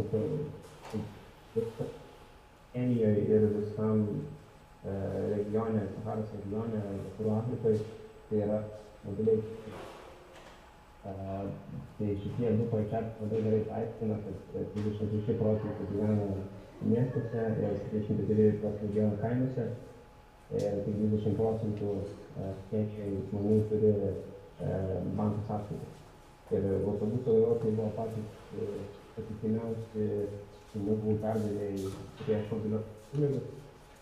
Kenijoje ir visam regione, Saharos regione, Vakarų Afrikoje, tai yra mobiliai. Tai šitie du projektai labai gerai paaiškina, kad 36% gyvena miestuose ir 74% gyvena kaimuose. Ir tik 20% Kenijoje žmonių turi bankų sąskaitas. Ir autobuso vairuotojai buvo patys patikimiausi pinigų perdavėjai prieš mobilios pinigus.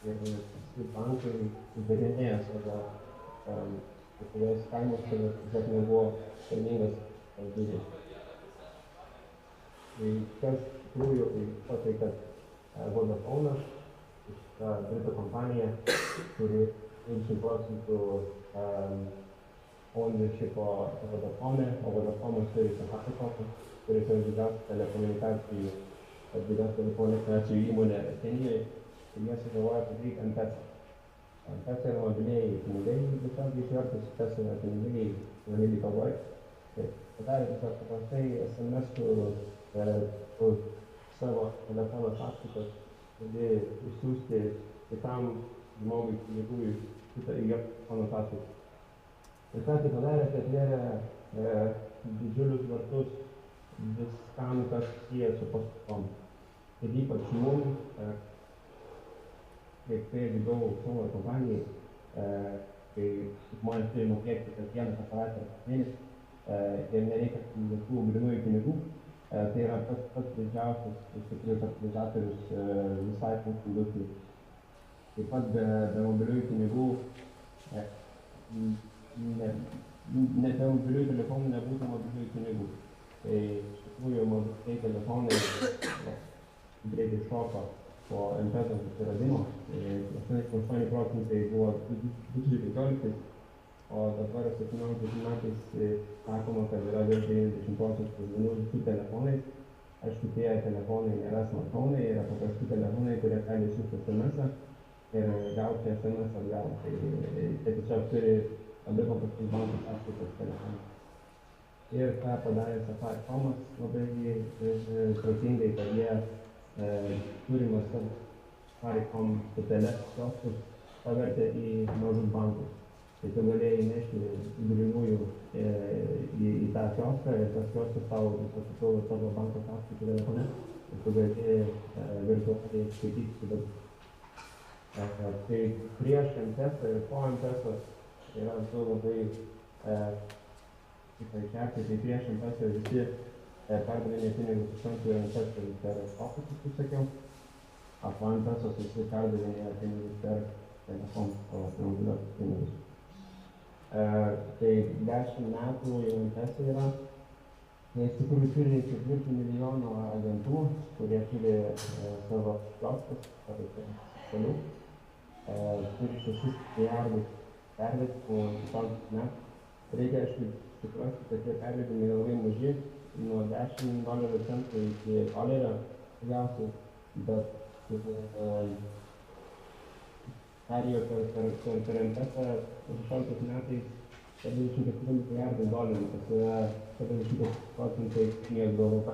Ir visi bankai uždarinėjo savo Lietuvos kaimus, kad tiesiog nebuvo pelningas dydis. Tai kas iš tikrųjų tai, kad Vodafone, ta britų kompanija, kuri 20% ownershipo Vodafone, o Vodafone'as turi Hackathon, kuris yra didžiausia telekomunikacijų įmonė Kenijoje, ir jie sugalvojo padaryti M-Pesa. M-Pesa yra mobilieji pinigai, tiesiog išvertus M-Pesa yra pinigai validai kalboje. Tai padarė tiesiog paprastai SMS-ų savo telefono sąskaitos, gali išsiųsti kitam žmogui pinigų iš kitą į jo telefono sąskaitą. Ir ką tai padarė, tai atvėrė didžiulius vartus viskam, kas susiję su paslaugom. Ir ypač mums, kaip dirbau savo kompanijai, kai žmonės turi mokėti kasdieną, kas savaitę ar kas mėnesį ir nereikia jokių grynųjų pinigų, tai yra pats didžiausias iš tikrųjų katalizatorius visai mūsų industrijai. Taip pat be mobiliųjų pinigų, be mobiliųjų telefonų nebūtų mobiliųjų pinigų. Tai iš tikrųjų mobiliai telefonai greitai šoko po M-Pesos atsiradimo. 88% buvo 2015, o dabar 17 metais sakoma, kad yra virš 90% žmonių su telefonais. Aišku, tie telefonai nėra smartfonai, yra paprasti telefonai, kurie gali išsiųsti SMS-ą ir gauti SMS atgal. Tai tiesiog turi labai paprastus bankų sąskaitos telefonus. Ir ką padarė Safarikomas labai protingai, kad jie turimas Safarikom stoteles kioskus pavertė į mažus bankus. Tai tu galėjai įnešti grynųjų į tą kioską ir tas kioskas tau pasipildo savo banko sąskaitą telefone ir tu galėjai virtualiai skaityti. Tai prieš M-Pesą ir po M-Pesos yra du labai įpareiškiausiai, tai prieš M-Pesą visi perdavinė pinigus iš anksto ir M-Pesą per ofisus, kaip sakiau, o po M-Pesos visi perdavinė pinigus per telefoną, savo mobiliuosius pinigus. Tai 10 metų jau M-Pesa yra. Jie iš tikrųjų turi 4 milijonų agentų, kurie turi savo kioskus, šalių. turi 6 milijardus pervedimų 16 metų. Reikia, aišku, suprasti, kad tie pervedimai yra labai maži, nuo $10 iki $1 tikriausiai, bet perėjo per MPS 16 metais $74 milijardai, kas yra 40% Kinijos BVP.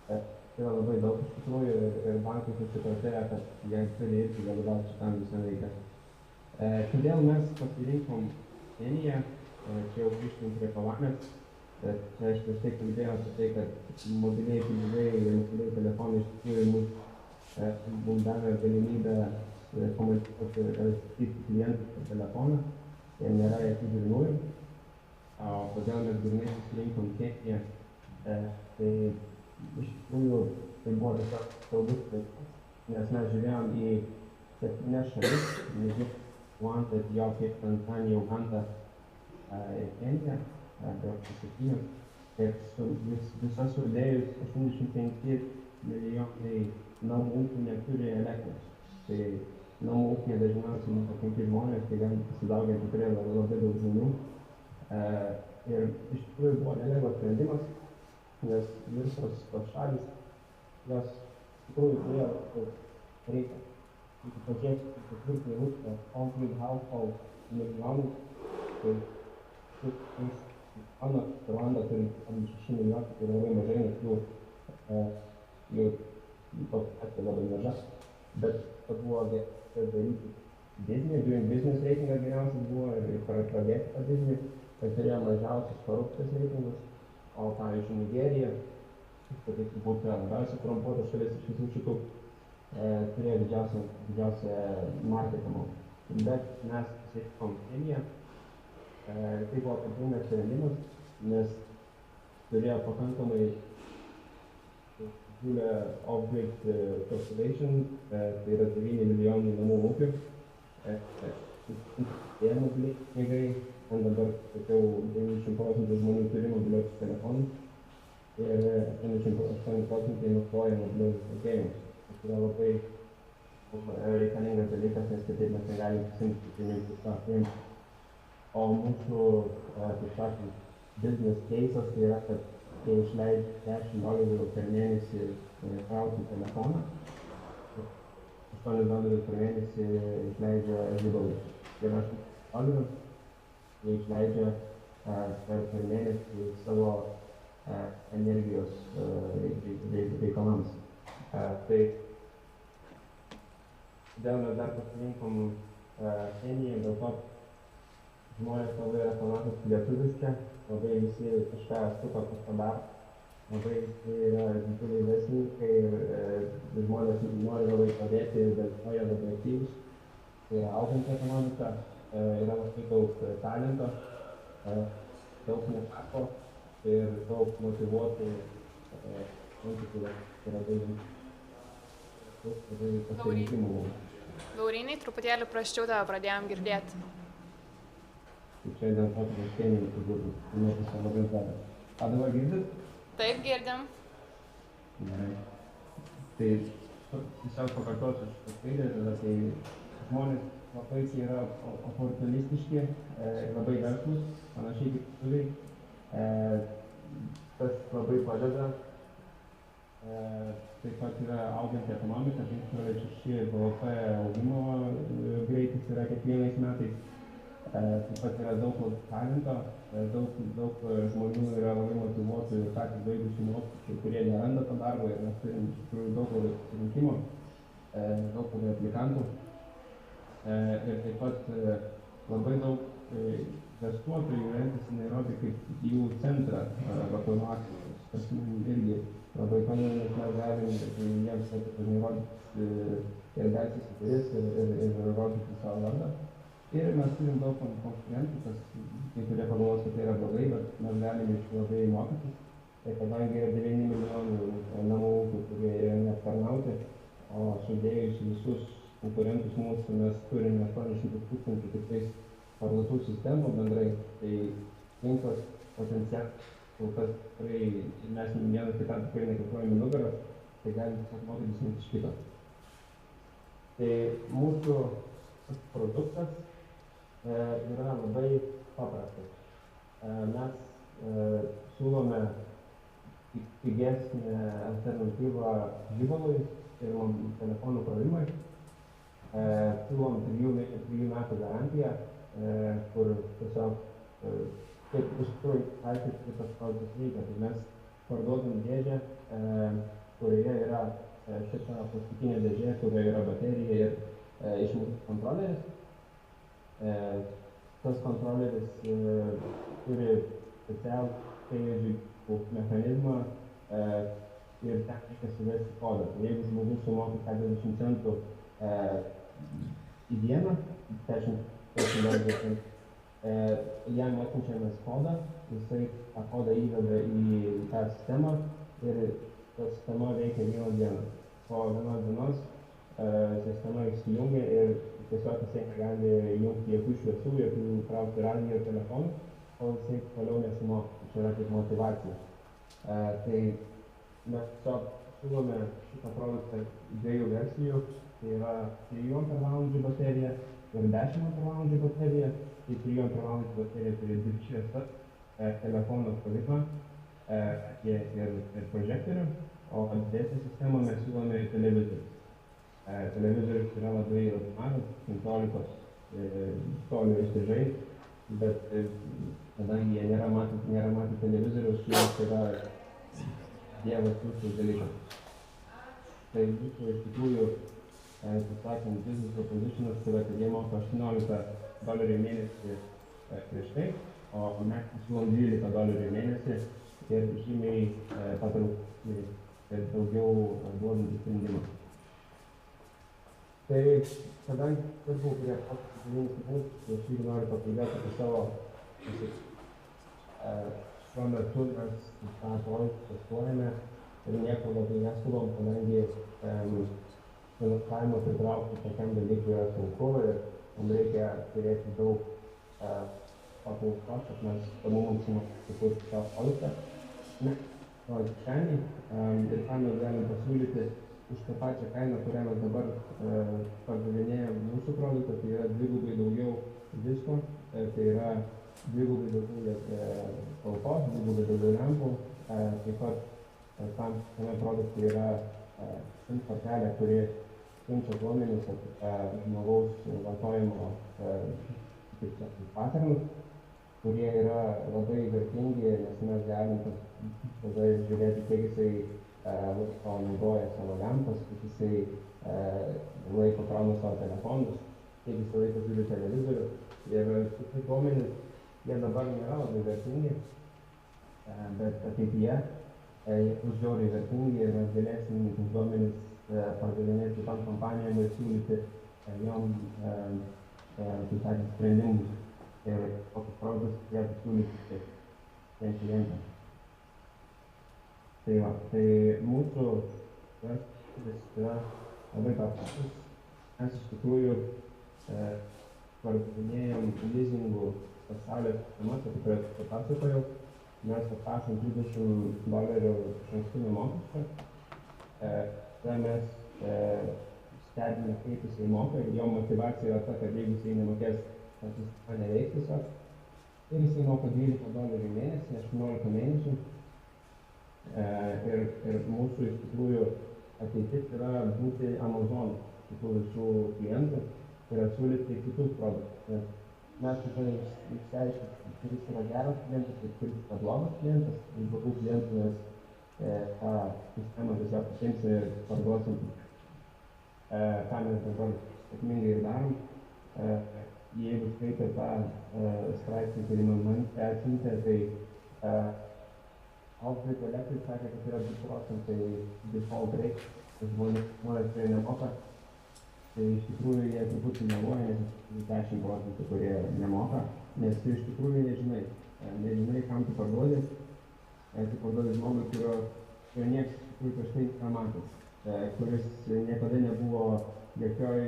Tai yra labai daug iš tikrųjų ir bankai susiprotėjo, kad jie turi irgi dalyvauti šitam visam reikia. Kodėl mes pasirinkom Keniją, čia jau grįžtum prie pavarnės, čia aš prieš tai kalbėjau apie tai, kad mobiliai pinigai ir mobiliai telefonai iš tikrųjų mums davė galimybę komunikuoti ir atsakyti klientus per telefoną, jie nėra jokių grynųjų. Kodėl mes grynai susirinkom Keniją, tai iš tikrųjų tai buvo tiesiog skaudus laikas, nes mes žiūrėjom į 7 šalis, Nigerija, Ruanda, Etiopija, Tanzanija, Uganda ir Kenija, beveik 7. Ir visas sudėjus 85 milijonai namų ūkių neturi elektros. Tai namų ūkiai dažniausiai nuo 5 žmonės, tai gali pasidauginti tikrai labai daug žmonių. Ir iš tikrųjų buvo nelengvas sprendimas, nes visos tos šalis, jos tikrųjų turėjo reikia. Jeigu pažiūrėti, ketvirtą eilutę, complete household milijonų, tai Ruanda turi 6 milijonų, tai labai mažai, nes jų populacija labai maža. Bet kad buvo daryti biznį, doing business reitingas geriausias buvo ir pradėti tą biznį, kad turėjo mažiausius korupcijos reitingus. O pavyzdžiui, Nigerija, kad tai būtų labiausiai korumpuota šalis iš visų šitų, turėjo didžiausią marketingą. Bet mes pasirinkom Keniją, tai buvo pagrindinis sprendimas, nes turėjo pakankamai didžiulę off-grid population, tai yra 9 milijonai namų ūkių, ir mobiliai pinigai. Ten dabar, sakiau, 90% žmonių turi mobiliuosius telefonus ir 88% naudoja mobiliuosius mokėjimus. Tai yra labai reikalingas dalykas, nes kitaip mes negalim pasiimti pinigų tą priimti. O mūsų, taip sakant, business case'as tai yra, kad kai išleidžia $10 per mėnesį krauti telefoną, $8 per mėnesį išleidžia $2. Ir $8 jie išleidžia per mėnesį savo energijos reikalams. Tai todėl mes dar pasirinkom Keniją, dėl to žmonės labai yra panašūs lietuviški, labai visi kažką suko, kažką daro, labai visi yra didžiuliai verslininkai ir žmonės nori labai padėti, bet jie labai aktyvūs. Tai yra auganti ekonomika. Yra labai daug talento, daug netako ir daug motyvuotų politikų, yra daug pasirinkimų. Laurynai, truputėlį prasčiau tave pradėjom girdėti. Tai čia dėl to, kad aš Kenijai turbūt, nes aš labai žadas. A dabar girdit? Taip, girdim. Gerai. Tai tiesiog pakartosiu šitą skaidrę, tada tai žmonės labai yra oportunistiški, labai verslūs, panašiai kaip lietuviai. Tas labai padeda. Taip pat yra auganti ekonomika, 5,6 BVP augimo greitis yra kiekvienais metais. Taip pat yra daug talento, daug žmonių yra labai motyvuotų ir patys baigusių mokslus, kurie neranda to darbo ir mes turim iš tikrųjų daug labai pasirinkimo, daug labai aplikantų. Ir taip pat labai daug investuotojų renkasi Nairobį kaip jų centrą vakarų Afrikos. Tas irgi labai padeda, nes mes galim jiems Nairobis ir belsis į duris ir rodyti savo vardą. Ir mes turim daug konkurentų, kas kai kurie pagalvos, kad tai yra blogai, bet mes galime iš labai mokytis. Tai kadangi yra 9 milijonų namų ūkių, kurie yra neaptarnauti, o sudėjus visus konkurentus mūsų mes turime 800 000 tiktais parduotų sistemų bendrai, tai rinkos potencialas, kol kas tikrai mes vienas kitam tikrai nekilnojame nugaras, tai galim tiesiog mokytis iš kito. Tai mūsų produktas yra labai paprastas. Mes siūlome pigesnę alternatyvą žibalui ir telefonų krovimui. Siūlom 3 metų garantiją, kur tiesiog, kaip iš tikrųjų aiškiai tas produktas veikia. Tai mes parduodam dėžę, kurioje yra šita plastikinė dėžė, kurioje yra baterija ir išmestas kontroleris. Tas kontroleris turi specialų žibų mechanizmą ir ten reikia suvesti kodą. Jeigu žmogus sumoka 40 centų į dieną, 40 centų, jam atsiunčiamas kodą, jisai tą kodą įveda į tą sistemą ir ta sistema veikia 1 dieną. Po 1 dienos sistema įsijungia ir tiesiog jisai negali jungti jokių šviesų, jokių traukti radijo telefonų, o jisai toliau nesimoka. Tai yra kaip motyvacija. Tai mes tiesiog siūlome šitą produktą 2 versijų. Tai yra 3 ampervalandžių baterija ir 10 ampervalandžių baterija. Tai 3 ampervalandžių baterija turi 2 šviesas, telefono atspaudimą ir prožektorių, o didesnę sistemą mes siūlome ir televizorius. Televizorius yra labai mažas, 15 colių išsižai, bet kadangi jie nėra matę televizorius, jiems yra dievas jūsų dalykas. Tai būtų iš tikrųjų, taip sakant, business propositionas, tai kad jie moka $18 į mėnesį prieš tai, o mes siūlom $12 į mėnesį ir žymiai patrauklesnį ir daugiau duodantį sprendimą. Tai kadangi dirbau prie paskutinių punktų, aš irgi noriu pakalbėti apie savo šiuo metu mes tą projektą testuojame ir nieko labai neskubam, kadangi finansavimą pritraukti tokiam dalykui yra sunku ir mums reikia turėti daug paklausos, kad mes mum sukurti tą produktą. Ir ką mes galim pasiūlyti už tą pačią kainą, kurią mes dabar pardavinėjam mūsų produktą, tai yra 2 daugiau disko, tai yra 2 daugiau talpos, 2 daugiau lempų, taip pat tame produkte yra SIM kortelė, kuri siunčia duomenis apie žmogaus vartojimo paternus, kurie yra labai vertingi, nes mes galim tada žiūrėti, kiek jisai laiko naudoja savo lempas, kiek jisai laiko krauna savo telefonus, kiek jisai laiko žiūri televizorių. Ir šitie duomenys, jie dabar nėra labai vertingi, bet ateityje jie bus žiauriai vertingi ir mes galėsim tos duomenys pardavinėti kitom kompanijom ir siūlyti jom sprendimus ir kokius produktus jie siūlyti tiem klientam. Tai va, tai mūsų verslas yra labai paprastas. Mes iš tikrųjų pardavinėjam leasingų pasaulio sistemas, apie kurias papasakojau. Mes paprašom $20 išankstinio mokesčio. Tada mes stebime, kaip jisai moka ir jo motyvacija yra ta, kad jeigu jisai nemokės, ta sistema neveiks tiesiog. Ir jisai moka $12 į mėnesį, 18 mėnesių. Ir mūsų iš tikrųjų ateitis yra būti Amazon šitų visų klientų ir siūlyti kitus produktus. Mes tikrai išsiaiškinsim, kuris yra geras klientas ir kuris yra blogas klientas. Iš blogų klientų mes tą sistemą tiesiog pasimsim ir parduosim. Ką mes dabar sėkmingai ir darom. Jeigu skaitė tą straipsnį, kurį man atsiuntė, tai Outbreak Electric sakė, kad yra 2% default rate, žmonės, kurie nemoka. Tai iš tikrųjų jie truputį meluoja, nes 10%, kurie nemoka, nes tu iš tikrųjų nežinai, kam tu parduodi. Tu parduodi žmogui, kurio nieks iš tikrųjų prieš tai nematęs, kuris niekada nebuvo jokioj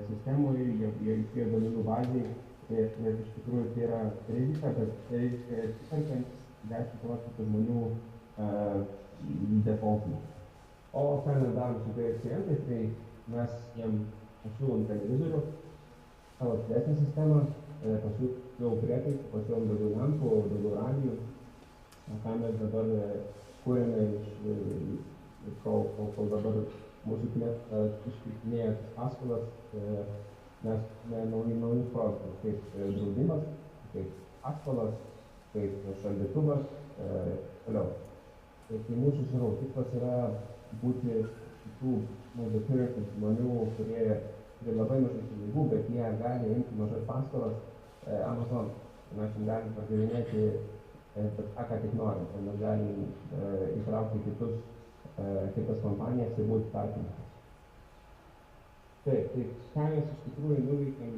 sistemoje, jokioj duomenų bazėje. Ir iš tikrųjų tai yra rizika, bet tai atsiperkant 10% žmonių defaultų. O ką mes darom su tais klientais, tai mes jiem pasiūlom televizorių, savo didesnę sistemą, pasiūliau prietaisų, pasiūliau daugiau lempų, daugiau radijų. Ką mes dabar kūrėme kol dabar mūsų klientas iškreitinėja paskolas, mes naujus produktus, kaip draudimas, kaip paskolas, kaip šaldytuvas, toliau. Tai mūsų tikslas yra būti tų mūsų turinčių žmonių, kurie labai mažai pinigų, bet jie gali imti mažas paskolas Amazon. Mes galim pardavinėti bet ką tik norim. Mes galim įtraukti kitas kompanijas ir būti tarpininkas. Taip, ką mes iš tikrųjų nuveikėm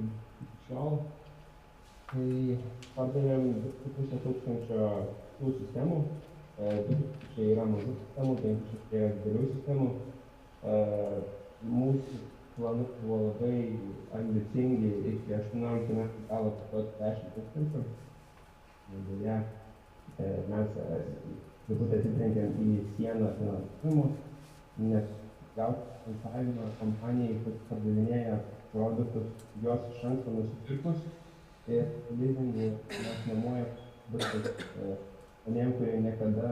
iki šiol, tai pardavėm 2500 tų sistemų, 2000 yra mažų sistemų, 500 yra didelių sistemų. Mūsų planai buvo labai ambicingi iki 18 metų galo parduoti 10 000. Deja, mes truputį atsitrenkėm į sieną finansavimo, nes gauti finansavimą kompanijai, kur pardavinėja produktus, juos iš anksto nusipirkus ir lizingu mes nuomojam būtent žmonėm, kurie niekada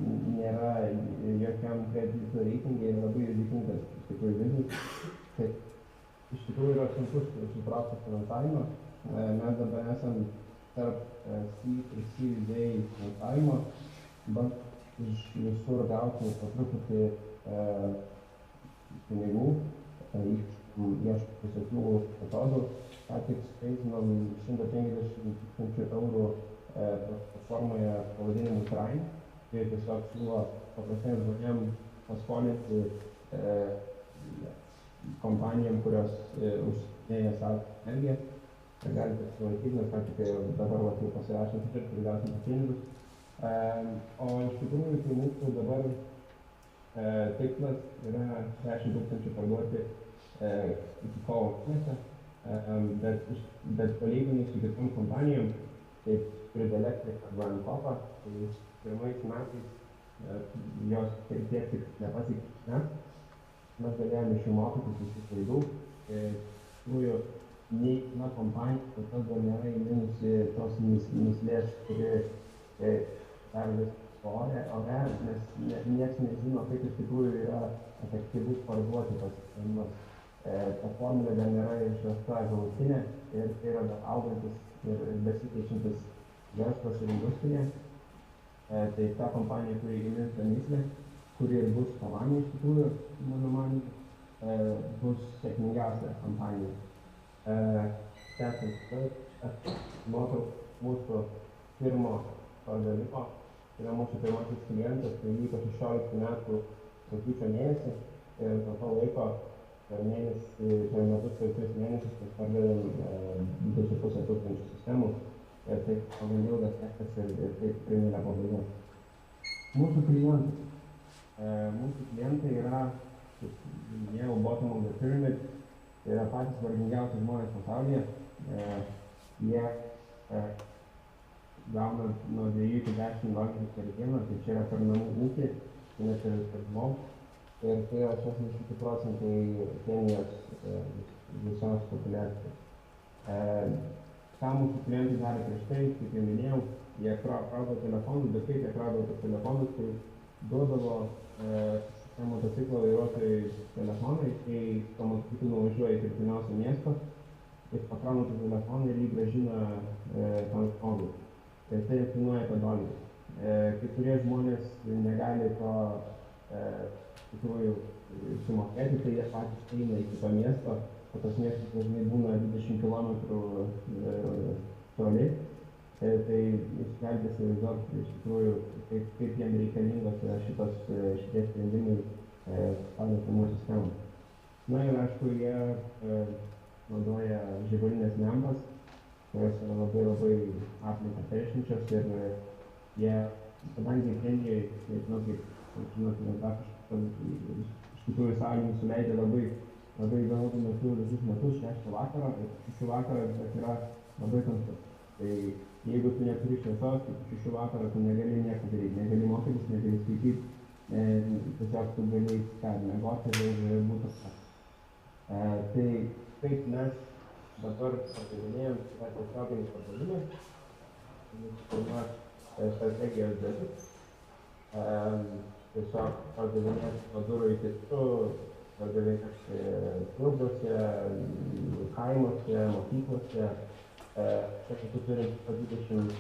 nėra jokiam kredito reitingai ir labai rizikingas iš tikrųjų biznis. Tai iš tikrųjų yra sunkus sutraukti finansavimą. Mes dabar esam tarp seed ir Series A finansavimo, bet iš visur gauti po truputį pinigų, ieškoti visokių metodų. Ką tik skaičinom 150 000 eurų platformoje pavadinimu Train. Tai tiesiog siūlo paprastiems žmonėms paskolinti kompanijom, kurios užsiiminėja saulės energiją. Galite apsilankyti, nes ką tik dabar jau pasirašėm sutartį ir gausim pinigus. O iš tikrųjų, tai mūsų dabar tikslas yra 10 000 parduoti iki kovo mėnesio, bet palyginus su kitom kompanijom, kaip Grid Electric arba Ankopą, tai pirmais metais jos tiek tik nepasiekė mes. Mes galėjome iš jų mokytis iš jų klaidų. Iš tikrųjų, nei viena kompanija kol kas dar nėra įminusi tos myslės, kuri dar vis ore, nes nieks nežino, kaip iš tikrųjų yra efektyvus parduoti tas sistemas. Ta formulė dar nėra išrasta galutinė ir tai yra dar augantis ir besikeičiantis verslas ir industrija. Tai ta kompanija, kuri įmins tą myslę, kuri ir bus kompanija iš tikrųjų, mano manymu, bus sėkmingiausia kompanija. Nuotrauk mūsų pirmo pardavimo, tai yra mūsų pirmasis klientas, tai vyko 16 metų rugpjūčio mėnesį ir nuo to laiko per metus per 3 mėnesius mes pardavėm 2500 sistemų ir taip pagal ilgas testas ir taip primilė pabaiga. Mūsų klientai yra, kaip minėjau, bottom of the pyramid. Tai yra patys vargingiausi žmonės pasaulyje. Jie gauna nuo 2 iki 10 dolerių per dieną, tai čia yra per namų ūkį, tai net ir per žmogų. Ir tai yra 60% Kenijos visos populiacijos. Ką mūsų klientai darė prieš tai, kaip jau minėjau, jie kraudo telefonus, bet kaip jie kraudo telefonus, tai duodavo motociklo vairuotojai telefonai, kai to motociklu nuvažiuoja į artimiausią miestą, jis pakrauna tą telefoną ir jį grąžina tam žmogui. Ir tai kainuoja apie $1. Kai kurie žmonės negali to tikrųjų sumokėti, tai jie patys eina iki to miesto, o tas miestas dažnai būna 20 km toli. Tai jūs galite įsivaizduoti iš tikrųjų, kaip jiem reikalingas yra šitie sprendimai padėtumų sistemų. Na ir aišku, jie naudoja žibalinės lempas, kurios yra labai aplinką teršiančios ir jie, kadangi Kenijoje, nežinau kaip žinote, iš tikrųjų saulė suleidžia labai daug metų visus metus, 6 vakarą, ir 6 vakarą yra labai tamsu. Tai jeigu tu neturi šviesos, tai 6 vakarą tu negali nieko daryti, negali mokytis, negali skaityti, tiesiog tu gali mėgoti ir būti. Tai taip mes dabar pardavinėjom tiesioginis pardavimas. Pirma strategijos dalis. Tiesiog pardavinėti nuo durų iki durų, pardavinėti turguose, kaimuose, mokyklose. Čia turim 20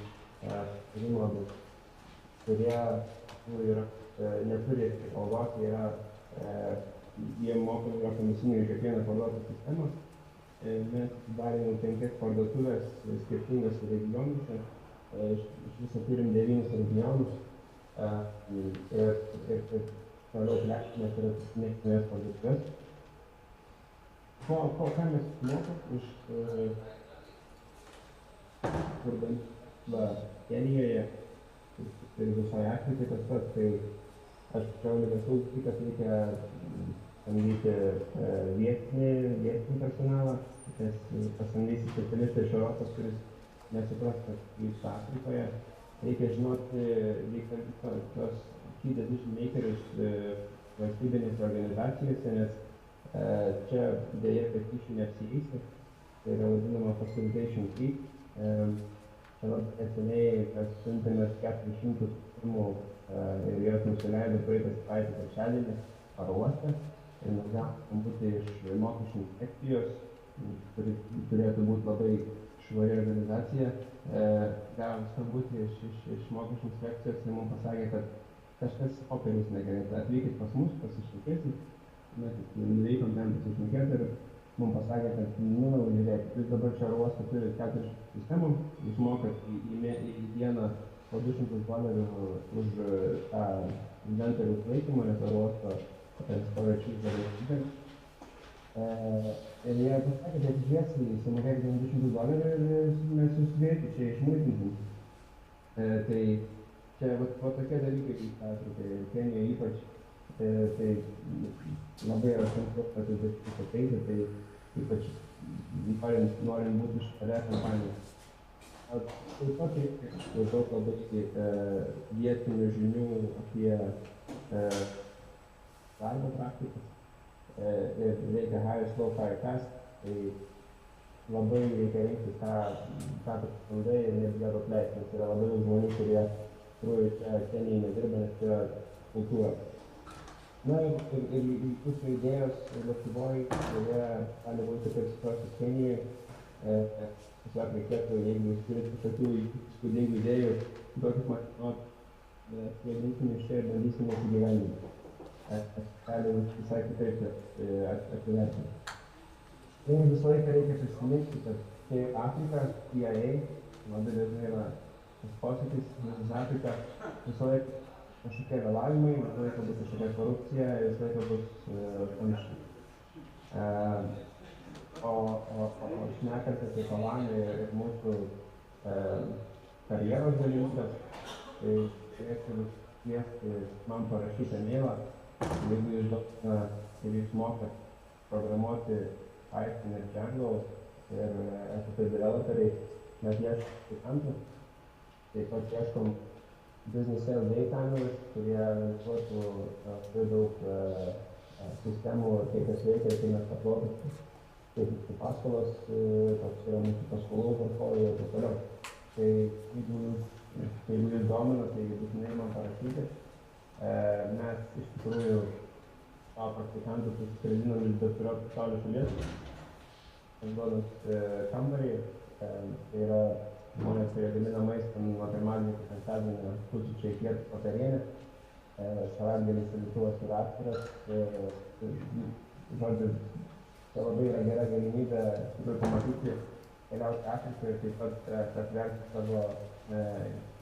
įmonių, kurie neturi algos, jie moka komisinį už kiekvieną parduotą sistemą. Mes darėme 5 parduotuvės skirtingose regionuose, iš viso turim 9 regionus ir toliau plečiame ir atsinėkime parduotuvės. Ką mes mokom iš Kenijoje ir visoje Afrikai tas pats, tai aš čia universalus dalykas reikia samdyti vietinį personalą, nes pasamdysi specialistą iš Europos, kuris nesupras, kad vyksta Afrikoje. Reikia žinoti tos key decision makerius valstybinėse organizacijose, nes čia dėja be kyšių neapsieisi, tai yra vadinama facilitation fee. Čia labai neseniai mes siuntėme 400 sistemų ir jos nusileido praeitą savaitę trečiadienį oro uoste. Ir mes gavome skambutį iš mokesčių inspekcijos, kuri turėtų būti labai švari organizacija. Gavome skambutį iš mokesčių inspekcijos ir mums pasakė, kad kažkas popierius negerai. Atvykit pas mus, pasišnekėsit. Mes nuvykom ten pasišnekėti ir mums pasakė, kad žiūrėkit, jūs dabar čia oro uoste turit 4 sistemų, jūs mokat į dieną po $200 už tą inventorių laikymą, nes oro uosto storage very expensive. Ir jie pasakė, kad atžiūrėsi, sumokėkite $200 ir mes jūs vėti čia išmuitinsim. Tai čia tokie dalykai Afrikoje, Kenijoje ypač, tai labai yra sunku ateiti, tai ypač norint būti šalia kompanijos. Taip pat reikia daug labai vietinių žinių apie darbo praktikas ir reikia hire slow fire fast, tai labai reikia rinktis ką tu samdai ir nebijot atleisti, nes yra labai daug žmonių, kurie čia Kenijai nedirba, nes tai yra kultūra. Na ir jūsų idėjos Lietuvoje, kurie gali būti kaip suprastus Kenijai, tiesiog reikėtų, jeigu jūs turite kažkokių įspūdingų idėjų, duokit man žinot, pavadinkime iš čia ir bandysime įgyvendinti. Gali visai kitaip atsivertinti. Ir visą laiką reikia prisiminti, kad tai Afrika, CIA, labai dažnai yra tas posakis, nes Afrika visą laiką kažkokie vėlavimai, visą laiką bus kažkokia korupcija ir visą laiką bus panašiai. O šnekant apie Kalaną ir mūsų karjeros galimybės, tai turėčiau kviesti man parašyti mailą, jeigu jūs mokat programuoti Python ir Django ir esate developeriai, mes ieškom klientų, taip pat ieškom business sales data analysts, kurie analizuotų daug sistemų, kaip jas veikia ir kaip mes parduodam, kaip paskolos, koks yra mūsų paskolų portfolio ir taip toliau. Tai jeigu jūs domina, tai būtinai man parašyti. Mes iš tikrųjų savo praktikantus susiskridinam iš bet kurio pasaulio šalies, duodant kambarį, tai yra žmonės, kurie gamina maistą nuo pirmadienio iki penktadienio, pusryčiai, pietus, vakarienė, savaitgalis šaldytuvas yra atskiras, žodžiu, tai labai yra gera galimybė pamatyti, keliauti Afrikoje ir taip pat atverti savo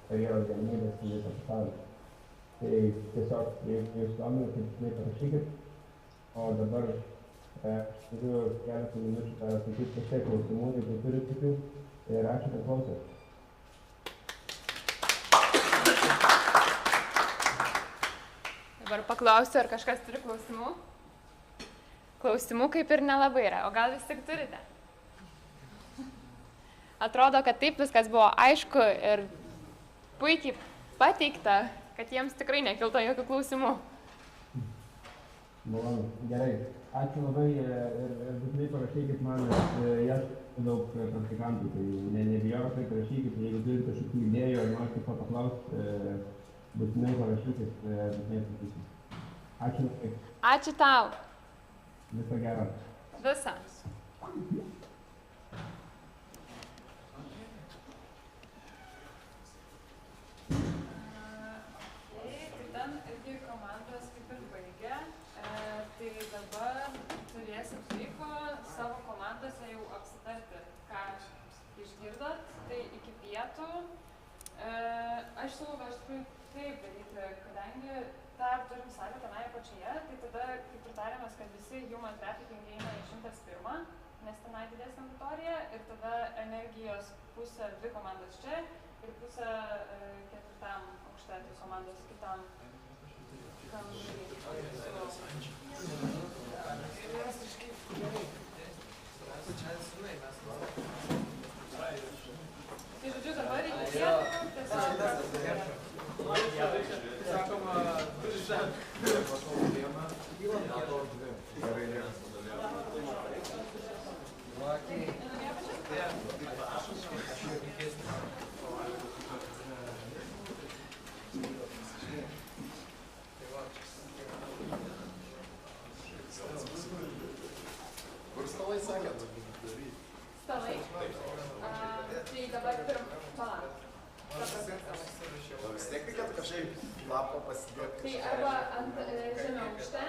karjeros galimybės į visą pasaulį. Tai tiesiog, jeigu jūs domina, tai būtinai parašykit, o dabar turiu keletą minučių atsakyti kažkiek klausimų, jeigu turit tokių, ir ačiū, kad klausėt. Dabar paklausiu, ar kažkas turi klausimų? Klausimų kaip ir nelabai yra, o gal vis tik turite? Atrodo, kad taip viskas buvo aišku ir puikiai pateikta, kad jiems tikrai nekilto jokių klausimų. Malonu. Gerai. Ačiū labai ir būtinai parašykit man, nes ieškau daug praktikantų, tai nebijokit, rašykit, jeigu turite kažkokių idėjų ar norite ko paklausti, būtinai parašykit, būtinai atsakysiu. Ačiū labai. Ačiū tau. Viso gero. Visa. Ten irgi komandos kaip ir baigė, tai dabar turėsit laiko savo komandose jau apsitarti, ką išgirdot, tai iki pietų. Aš siūlau iš tikrųjų taip daryti, kadangi dar turim salę tenai apačioje, tai tada kaip ir tarėmės, kad visi human trafficking eina į 101, nes tenai didesnė auditorija ir tada energijos pusė 2 komandos čia ir pusė 4 aukšte, tai komandos kitam kambarį. Tai žodžiu dabar iki pietų tiesiog... Kur stalai sakėt? Stalai? Tai dabar palauk. Vis tiek reikėtų kažkaip lapą pasidėti. Tai arba ant žemio aukšte,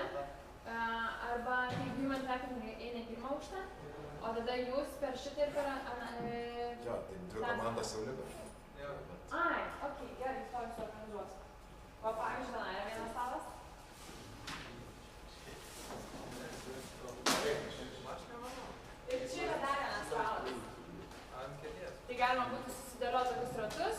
arba tai human trafficking eina į 1 aukštą, o tada jūs per šitą ir per... Jo, tai 2 komandas jau liko. Ai, okei, gerai, to jūs organizuosiu. O pavyzdžiui, tenai yra vienas stalas? Ir čia yra dar vienas stalas. Tai galima būtų susidėlioti tokius ratus.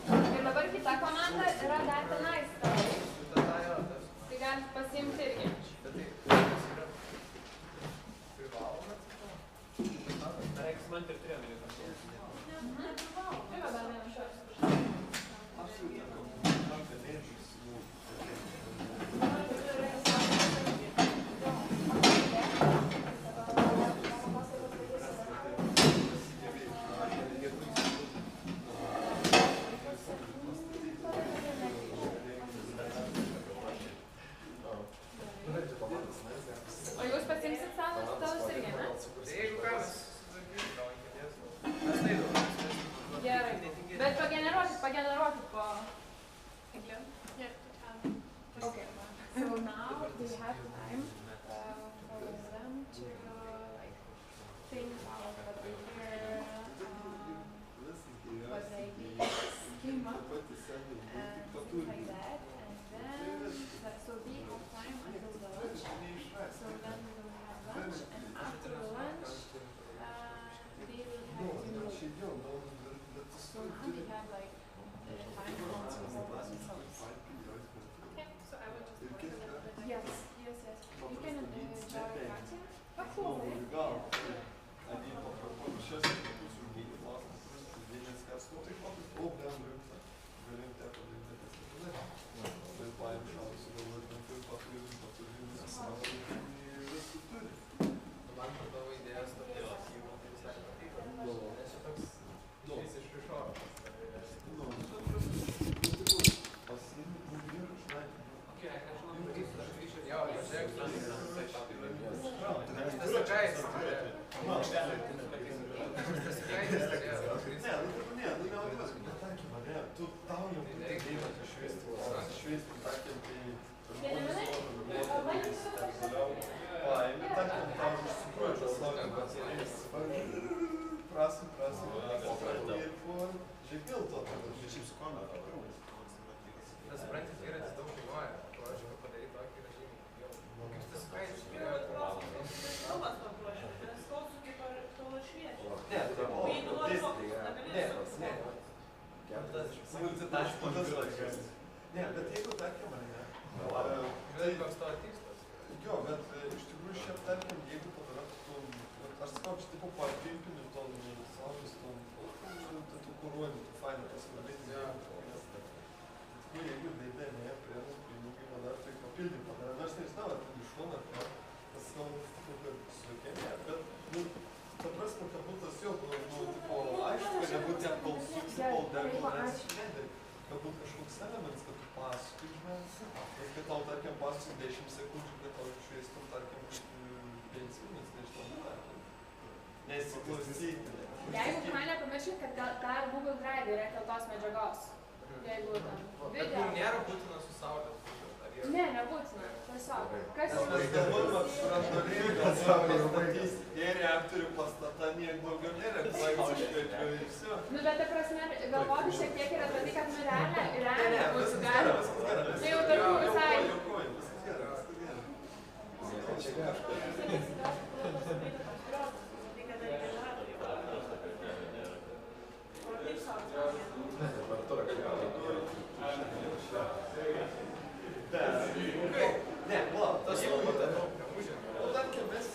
Ir dabar kita komanda yra dar tenais stalai. Tai galit pasiimti irgi. Beveik man ir 3 minutės. Tai va, dar vienas šios. O jūs pasiimsit savo stalus irgi, ne? Jeigu ką mes Gerai, bet pageneruokit po... Okay, so now we have time for them to like think about what they hear, what they came up, and things like that. And then, so we have time until the lunch. So then we will have lunch, and after the lunch, we will have to. So now we have like time to themselves. Okay, so I will just work a little bit. Yes. You can draw a cartoon. Of course. man tavo idėjas tokios, multitaskingas laikas. Ne, bet jeigu tarkim, Tai koks tavo tikslas? Jo, bet iš tikrųjų šiaip tarkim, jeigu padarėtum, aš sakau, čia tipo papimpinių tom saulės tom, tu kuruojami, tu fainai pasivalyti. Jeigu veidė ne, priedus, pinigimą dar tai papildym padarė. Nors nežinau, ar tai iš šono, tas kalbas, kad suveikia, bet, ta prasme, kad būtų tas jau, tipo, aišku, kad nebūtų tiek balsų, tipo, dar galbūt kažkoks elements, kad tu pasakai, žinai, ir kad tau, tarkim, pasakai 10 sekundžių, kad tau išveistum, tarkim, 5 minutes, nežinau, tarkim, nesiklausyti. Jeigu ką nepamirškit, kad dar Google Drive yra keltos medžiagos. Jeigu ten Bet video. nėra būtina su saulės. Ne, nebūtina. Tiesiog. Kas Mes galvojam, kad branduoliai gal pastatys, jei reaktorių pastata niek daugiau nėra, klaikiškai ir viso. Nu, bet ta prasme, galvoti šiek tiek yra apie tai, kad nu realiai būtų galima. Tai jau tarp visai. Jokuoju, viskas gerai, viskas gerai. Ne, palauk, tas jau būtų. O tarkim, mes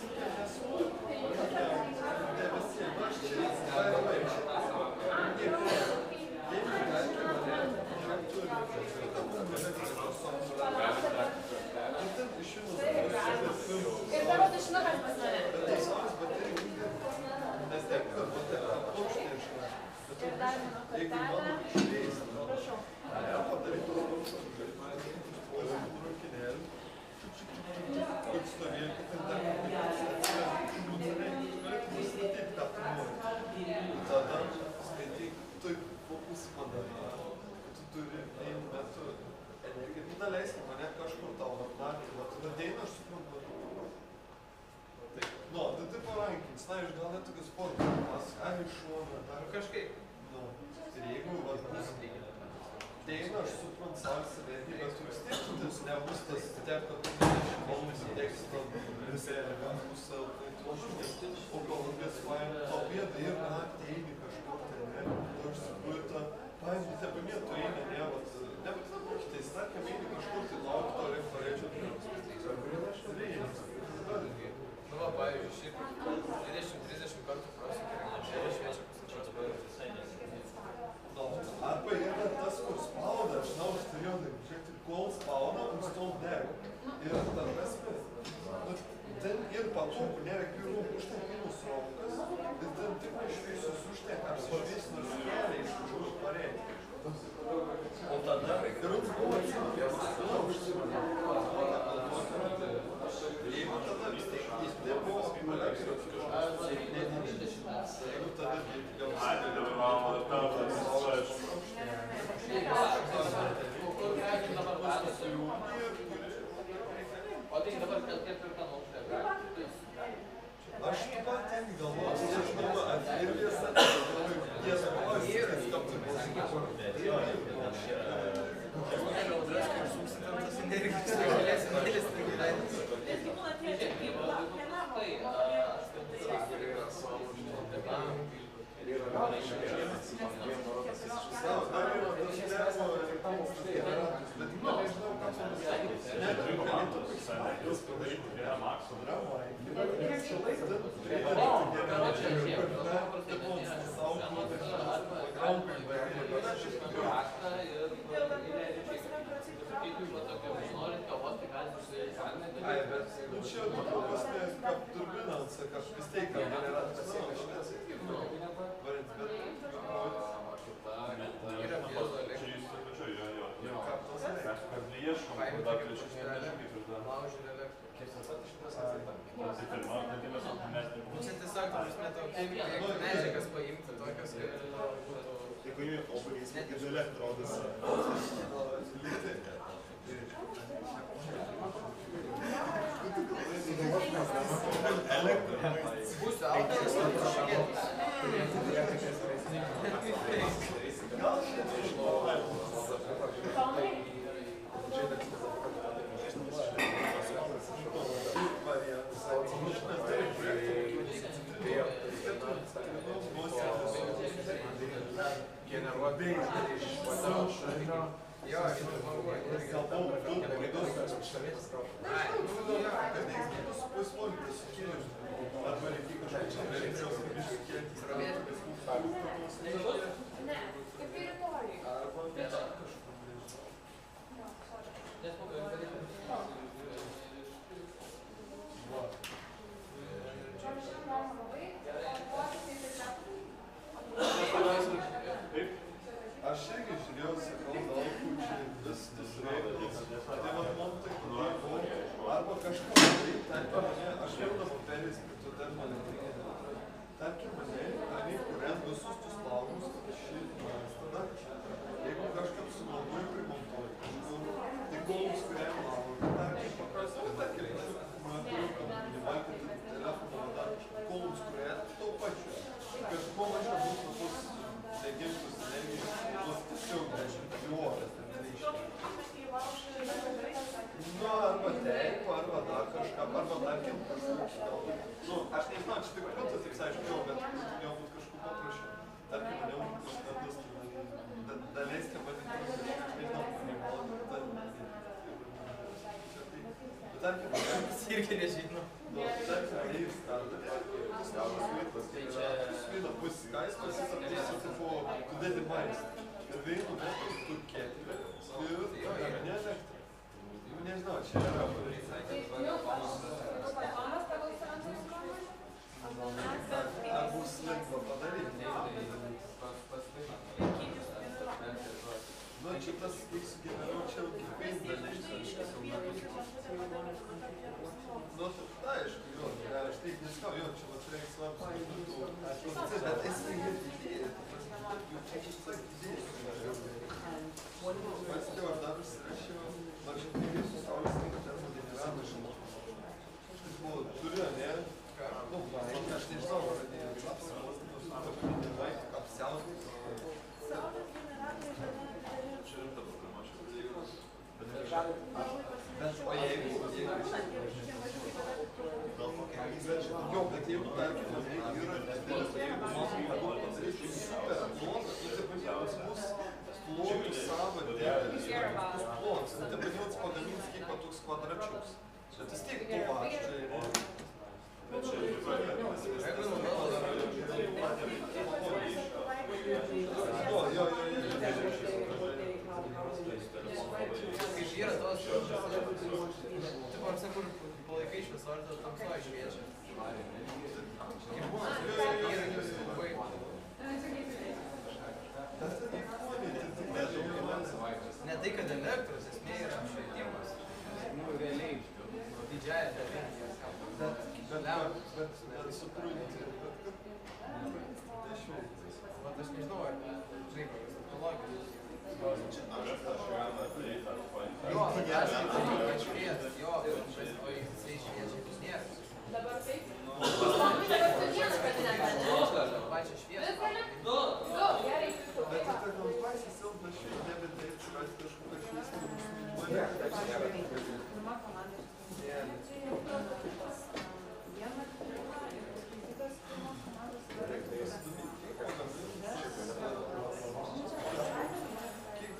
Ir tavo tušinukas pas mane. Ir dar mano kortelę. Prašau. Tada skaityk, tu fokusį padarai, tu turi vienu metu energiją. Tada leiski mane kažkur tau atnarti, tada ateina, aš suprantu. Nu, tai tai parankins, na, iš gal net tokius sportą, ar iš šoną, dar kažkaip. Nu, ir jeigu, vat, bus ateina, aš suprantu salsą energiją, bet tu vis tiek, tas nebus tas teko 50 valandų įdėks tam visai elementų saltai. O kalbės paėmė to bėdą ir ateini kažkur tai, ne? Tu aš suprantu, paėmė, tepamė, tu eini, ne, vat, nebūtina mokytis, tarkim, eini kažkur tai lauk to referėčio. Nu, va, pavyzdžiui, šiaip 20-30 kartų prosikėrė, šviečia pusantros pajūtis. Arba yra tas, kur spauda, aš žinau, aš turėjau, žiūrėkti, kol spauda, mums tol dega. Ir ta prasme, ten ir patūkų nėra kirų, užten minus raukas, ir ten tik išveisus užten apsišveis, nors keliai iš kažkur parėjai. O tada, ir mums buvo atsimokės, jeigu tada vis tiek nebuvo akumuliatorių, jeigu tada gal O tai dabar ketvirtam aukšte. Aš taip pat ten galvoju, nežinau, ar ir visą, jie suklausia, kad taptų čia pas ne kaip turbinans, kaip vis tiek generatas. Čia tiesiog, medžiagas paimti tokios, kad Jeigu jų obuolys net ir elektrodas. Būsiu autoras, generuoti iš vados šaltinio. Jo, Aš irgi žiūrėjau, sakau, gal čia viskas reikalas. Tai man montai, arba kažką daryti, tarkim mane, aš jau dabar perės prie to termoelektrinio. Tarkim mane, ane, kuriant visus tus laukus, šiltmas, tada, jeigu kažkam sugalvoju primontuoti kažkur, tai kolus kuriam laukui, tarkim paprastai, tarkim, nevalgyti telefono, dar kolus kuriam, to pačiu. Kad kuo mažiau būtų tos negintus energijos, tos tiesiog 10 juodas, ten reiškia. Nu, arba teip, arba dar kažką, arba tarkim kažką. Nu, aš nežinau, čia tik kliūtas, tik aiškiau, bet galbūt kažkur paprašiau. Tarkim, mane užkandus, daleiskė vadinti, aš nežinau, tarkim, irgi nežinau. Tarkim, neįs startą, skavas vytas, svina pusikais, pasisaptysi, tipo, tu dedi maistą. Ir vienu metu tu ketvi, ir neelektra. Nežinau, čia yra ar bus lengva padaryti? Nu, čia tas, kai sugeneruoju, čia jau kiekvienas dalykas. Nu, tai aišku, jo, aš taip neskau, jo, čia vat reikia svarbus. Bet esi ir idėja, čia sak idėja. Pasitėjau, aš dar užsirašiau, man čia tai su saulės termogeneratorių žinau. Turiu, ne? Nu, aš nežinau, apsiauti. Bet o jeigu jo, bet jeigu tarkim yra didelis, jeigu padaryti super plotas, tai vadinasi bus plotų savo didelis, bus plotas, tai vadinasi pagamins kaip toks kvadračius. Bet vis tiek to aš čia yra. Bet čia Kaip yra tos, tipo, ar sakur, palaikai šviesą, ar tas tamsuoja šviečia. Kaip būna, įrankis labai. Ne tai, kad elektros esmė yra apšvietimas. Nu, realiai, didžiąją dalį. Bet suprūdinti. Vat aš nežinau, ar, žinai, technologijos. Jo, aš tai švies, jo, o jisai šviečia, jis nėra. Dabar taip? Dabar tu vienas pradinę. Pačią šviesą. Du, gerai. Bet tai gal pačią silpną šviesą, nebent tai atsiras kažkokia šviesą. Pirma komanda.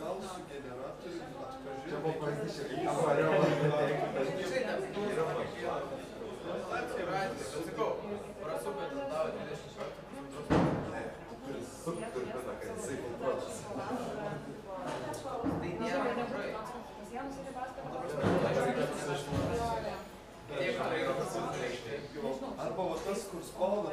Gal su generatoriu atpažinti. Čia buvo pavyzdys, Bet sakau, prasupė ten tavo 20 kartų. Tai nėra mažai. Arba va tas, kur spauda,